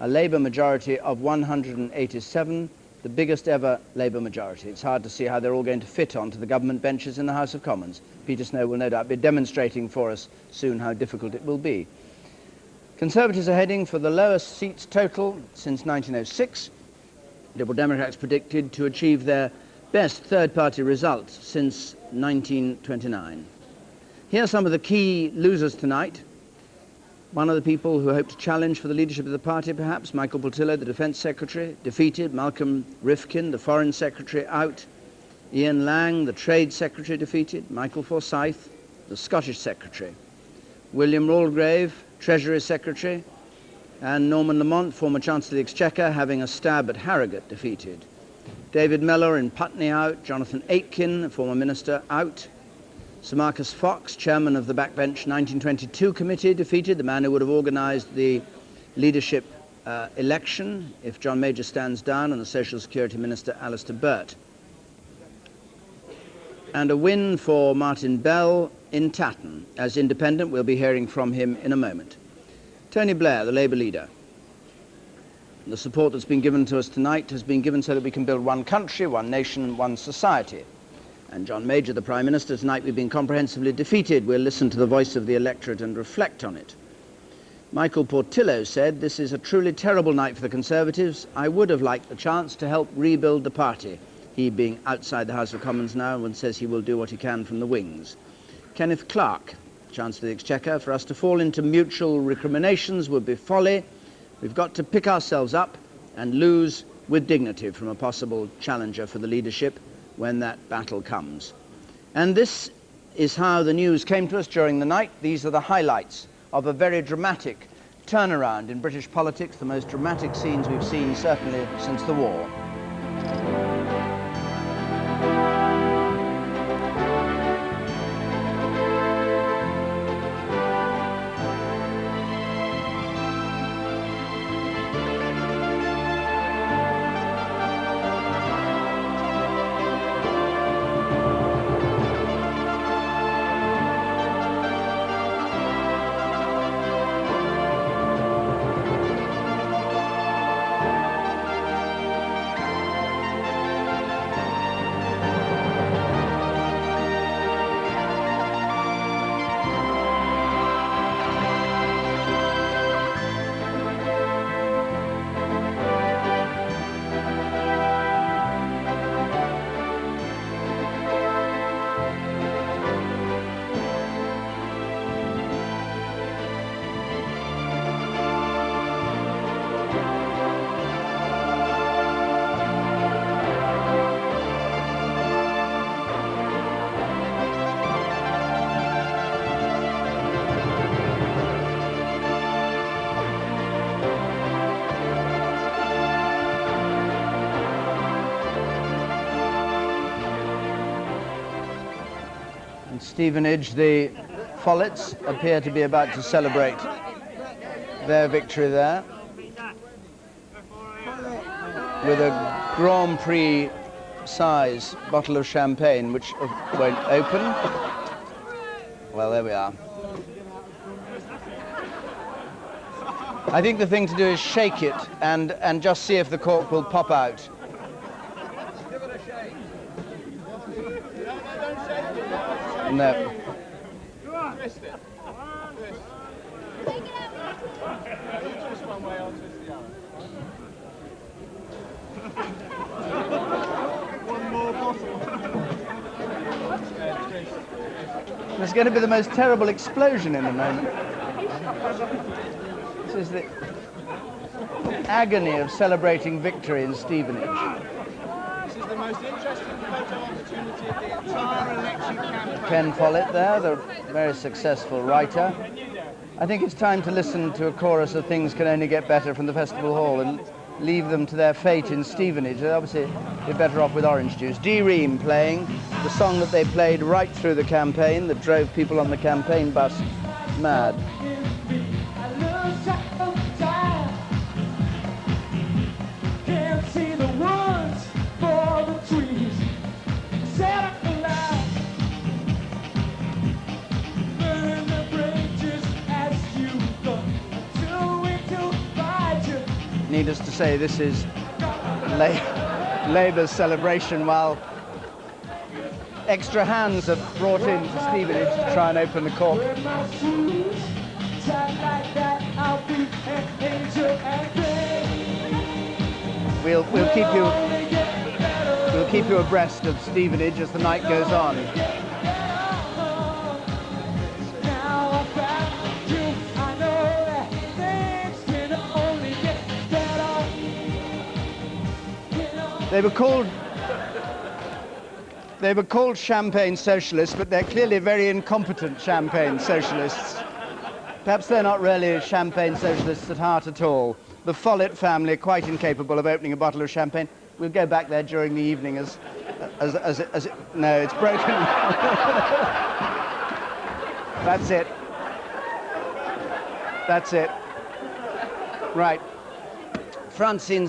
a Labour majority of 187, the biggest ever Labour majority. It's hard to see how they're all going to fit onto the government benches in the House of Commons. Peter Snow will no doubt be demonstrating for us soon how difficult it will be. Conservatives are heading for the lowest seats total since 1906. Liberal Democrats predicted to achieve their best third-party results since 1929. Here are some of the key losers tonight. One of the people who hope to challenge for the leadership of the party, perhaps, Michael Portillo, the Defence Secretary, defeated. Malcolm Rifkin, the Foreign Secretary, out. Ian Lang, the Trade Secretary, defeated. Michael Forsyth, the Scottish Secretary. William Rawlgrave, Treasury Secretary. And Norman Lamont, former Chancellor of the Exchequer, having a stab at Harrogate, defeated. David Mellor in Putney, out. Jonathan Aitken, former Minister, out. Sir Marcus Fox, chairman of the Backbench 1922 committee, defeated, the man who would have organised the leadership election if John Major stands down, and the Social Security Minister, Alistair Burt. And a win for Martin Bell in Tatton. As independent, we'll be hearing from him in a moment. Tony Blair, the Labour leader. The support that's been given to us tonight has been given so that we can build one country, one nation, one society. And John Major, the Prime Minister, tonight we've been comprehensively defeated. We'll listen to the voice of the electorate and reflect on it. Michael Portillo said, "This is a truly terrible night for the Conservatives. I would have liked the chance to help rebuild the party." He being outside the House of Commons now and says he will do what he can from the wings. Kenneth Clarke, Chancellor of the Exchequer, "For us to fall into mutual recriminations would be folly. We've got to pick ourselves up and lose with dignity from a possible challenger for the leadership when that battle comes." And this is how the news came to us during the night. These are the highlights of a very dramatic turnaround in British politics, the most dramatic scenes we've seen certainly since the war. Stevenage, the Follets appear to be about to celebrate their victory there with a Grand Prix size bottle of champagne which won't open. Well, there we are. I think the thing to do is shake it and just see if the cork will pop out. No. There's going to be the most terrible explosion in a moment. This is the agony of celebrating victory in Stevenage. This is the most interesting photo opportunity of the entire election campaign. Ken Follett there, the very successful writer. I think it's time to listen to a chorus of Things Can Only Get Better from the Festival Hall and leave them to their fate in Stevenage. They'll obviously be better off with orange juice. Dee Ream playing the song that they played right through the campaign that drove people on the campaign bus mad. Can't see the woods for the trees. Set up the light, burn the bridges as you go. Till we divide you. Needless to say, this is Labour's celebration while extra hands are brought in to Stevenage to try and open the cork. We'll keep you abreast of Stevenage as the night goes on. They were called champagne socialists, but they're clearly very incompetent champagne socialists. Perhaps they're not really champagne socialists at heart at all. The Follett family, quite incapable of opening a bottle of champagne. We'll go back there during the evening as no, it's broken. That's it. That's it. Right. Francine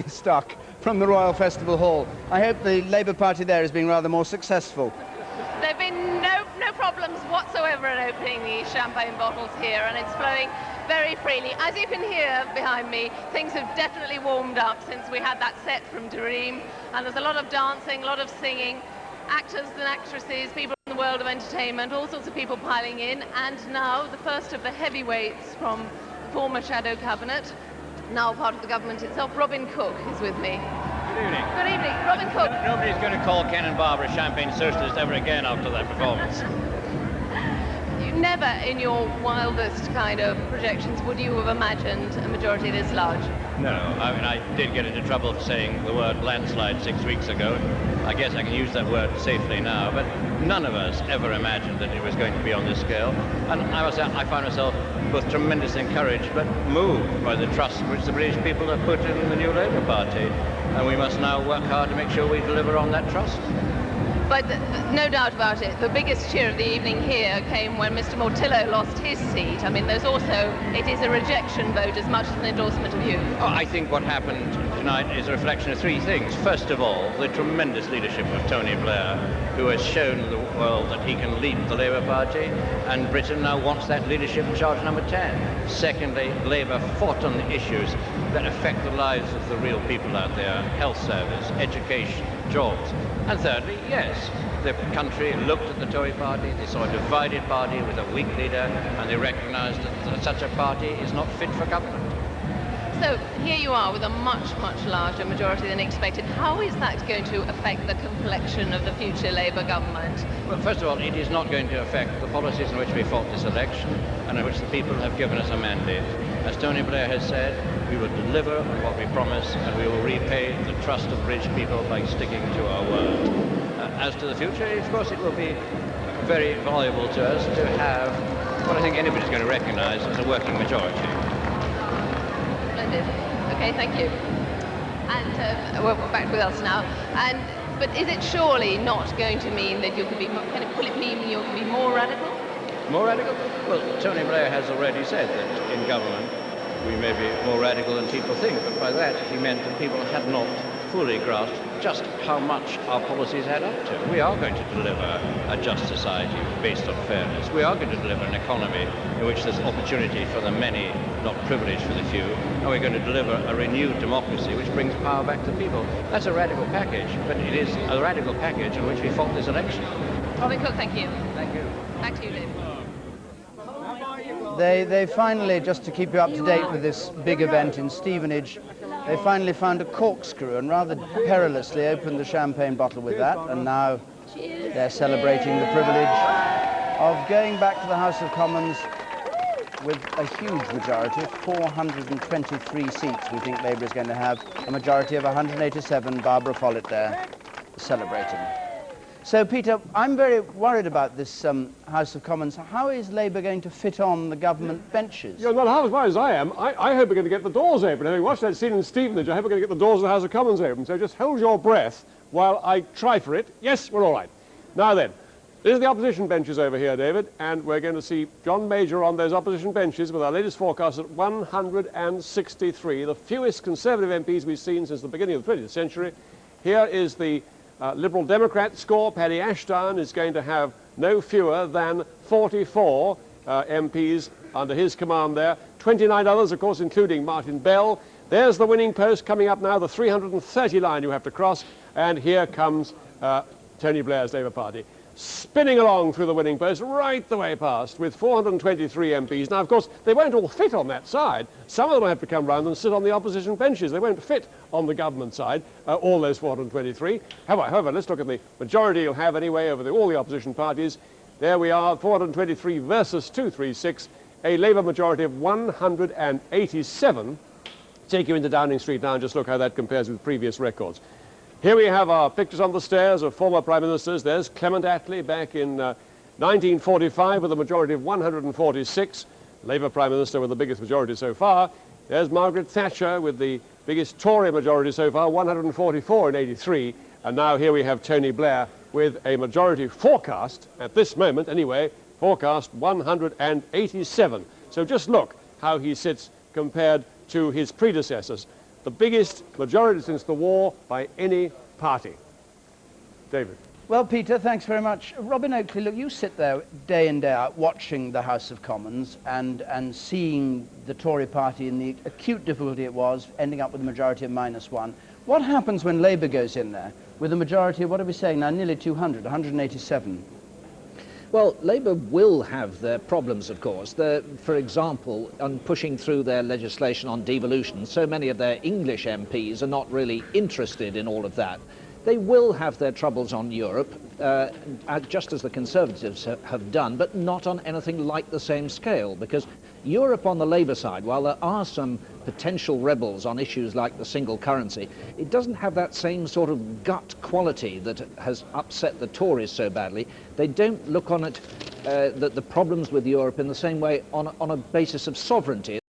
Stock from the Royal Festival Hall. I hope the Labour Party there is being rather more successful. There have been no problems whatsoever in opening the champagne bottles here, and it's flowing very freely. As you can hear behind me, things have definitely warmed up since we had that set from Dream, and there's a lot of dancing, a lot of singing, actors and actresses, people in the world of entertainment, all sorts of people piling in, and now the first of the heavyweights from the former Shadow Cabinet, now part of the government itself, Robin Cook is with me. Good evening. Good evening. Robin Cook. Nobody's going to call Ken and Barbara champagne socialist ever again after that performance. Never in your wildest kind of projections would you have imagined a majority this large? No, I mean, I did get into trouble for saying the word landslide 6 weeks ago. I guess I can use that word safely now, but none of us ever imagined that it was going to be on this scale. And I must say, I find myself both tremendously encouraged but moved by the trust which the British people have put in the new Labour Party. And we must now work hard to make sure we deliver on that trust. But no doubt about it, the biggest cheer of the evening here came when Mr. Mortillo lost his seat. I mean, it is a rejection vote as much as an endorsement of you. Oh, I think what happened tonight is a reflection of three things. First of all, the tremendous leadership of Tony Blair, who has shown the world that he can lead the Labour Party, and Britain now wants that leadership in charge number 10. Secondly, Labour fought on the issues that affect the lives of the real people out there: health service, education, jobs. And thirdly, yes, the country looked at the Tory party, they saw a divided party with a weak leader, and they recognised that such a party is not fit for government. So here you are with a much, much larger majority than expected. How is that going to affect the complexion of the future Labour government? Well, first of all, it is not going to affect the policies in which we fought this election and in which the people have given us a mandate. As Tony Blair has said, we will deliver on what we promise, and we will repay the trust of British people by sticking to our word. As to the future, of course, it will be very valuable to us to have what I think anybody's going to recognise as a working majority. Splendid. Okay, thank you. And we're back with us now. But is it surely not going to mean that you could be, will it mean you could be more radical? More radical? Well, Tony Blair has already said that in government we may be more radical than people think, but by that he meant that people had not fully grasped just how much our policies add up to. We are going to deliver a just society based on fairness. We are going to deliver an economy in which there's opportunity for the many, not privilege for the few. And we're going to deliver a renewed democracy which brings power back to people. That's a radical package, but it is a radical package in which we fought this election. Robin Cook, thank you. Thank you. Back to you, David. They finally, just to keep you up to date with this big event in Stevenage, they finally found a corkscrew and rather perilously opened the champagne bottle with that, and now they're celebrating the privilege of going back to the House of Commons with a huge majority, 423 seats we think Labour is going to have, a majority of 187, Barbara Follett there celebrating. So, Peter, I'm very worried about this House of Commons. How is Labour going to fit on the government benches? You're not half as worried as I am. I hope we're going to get the doors open. Having watched that scene in Stevenage, I hope we're going to get the doors of the House of Commons open. So just hold your breath while I try for it. Yes, we're all right. Now then, this is the opposition benches over here, David, and we're going to see John Major on those opposition benches with our latest forecast at 163, the fewest Conservative MPs we've seen since the beginning of the 20th century. Here is the Liberal Democrat score. Paddy Ashdown is going to have no fewer than 44 MPs under his command there. 29 others, of course, including Martin Bell. There's the winning post coming up now, the 330 line you have to cross. And here comes Tony Blair's Labour Party, spinning along through the winning post right the way past with 423 MPs. Now, of course, they won't all fit on that side. Some of them have to come round and sit on the opposition benches. They won't fit on the government side, all those 423. However, let's look at the majority you'll have anyway over all the opposition parties. There we are, 423 versus 236, a Labour majority of 187. Take you into Downing Street now and just look how that compares with previous records. Here we have our pictures on the stairs of former Prime Ministers. There's Clement Attlee back in 1945 with a majority of 146. Labour Prime Minister with the biggest majority so far. There's Margaret Thatcher with the biggest Tory majority so far, 144 in 83. And now here we have Tony Blair with a majority forecast, at this moment anyway, forecast 187. So just look how he sits compared to his predecessors. The biggest majority since the war by any party. David. Well, Peter, thanks very much. Robin Oakley, look, you sit there day in, day out watching the House of Commons and seeing the Tory party in the acute difficulty it was, ending up with a majority of -1. What happens when Labour goes in there with a majority of, what are we saying now, nearly 200, 187? Well, Labour will have their problems, of course. For example, on pushing through their legislation on devolution, so many of their English MPs are not really interested in all of that. They will have their troubles on Europe, just as the Conservatives have done, but not on anything like the same scale, because Europe on the Labour side, while there are some potential rebels on issues like the single currency, it doesn't have that same sort of gut quality that has upset the Tories so badly. They don't look on it, the problems with Europe in the same way on a basis of sovereignty.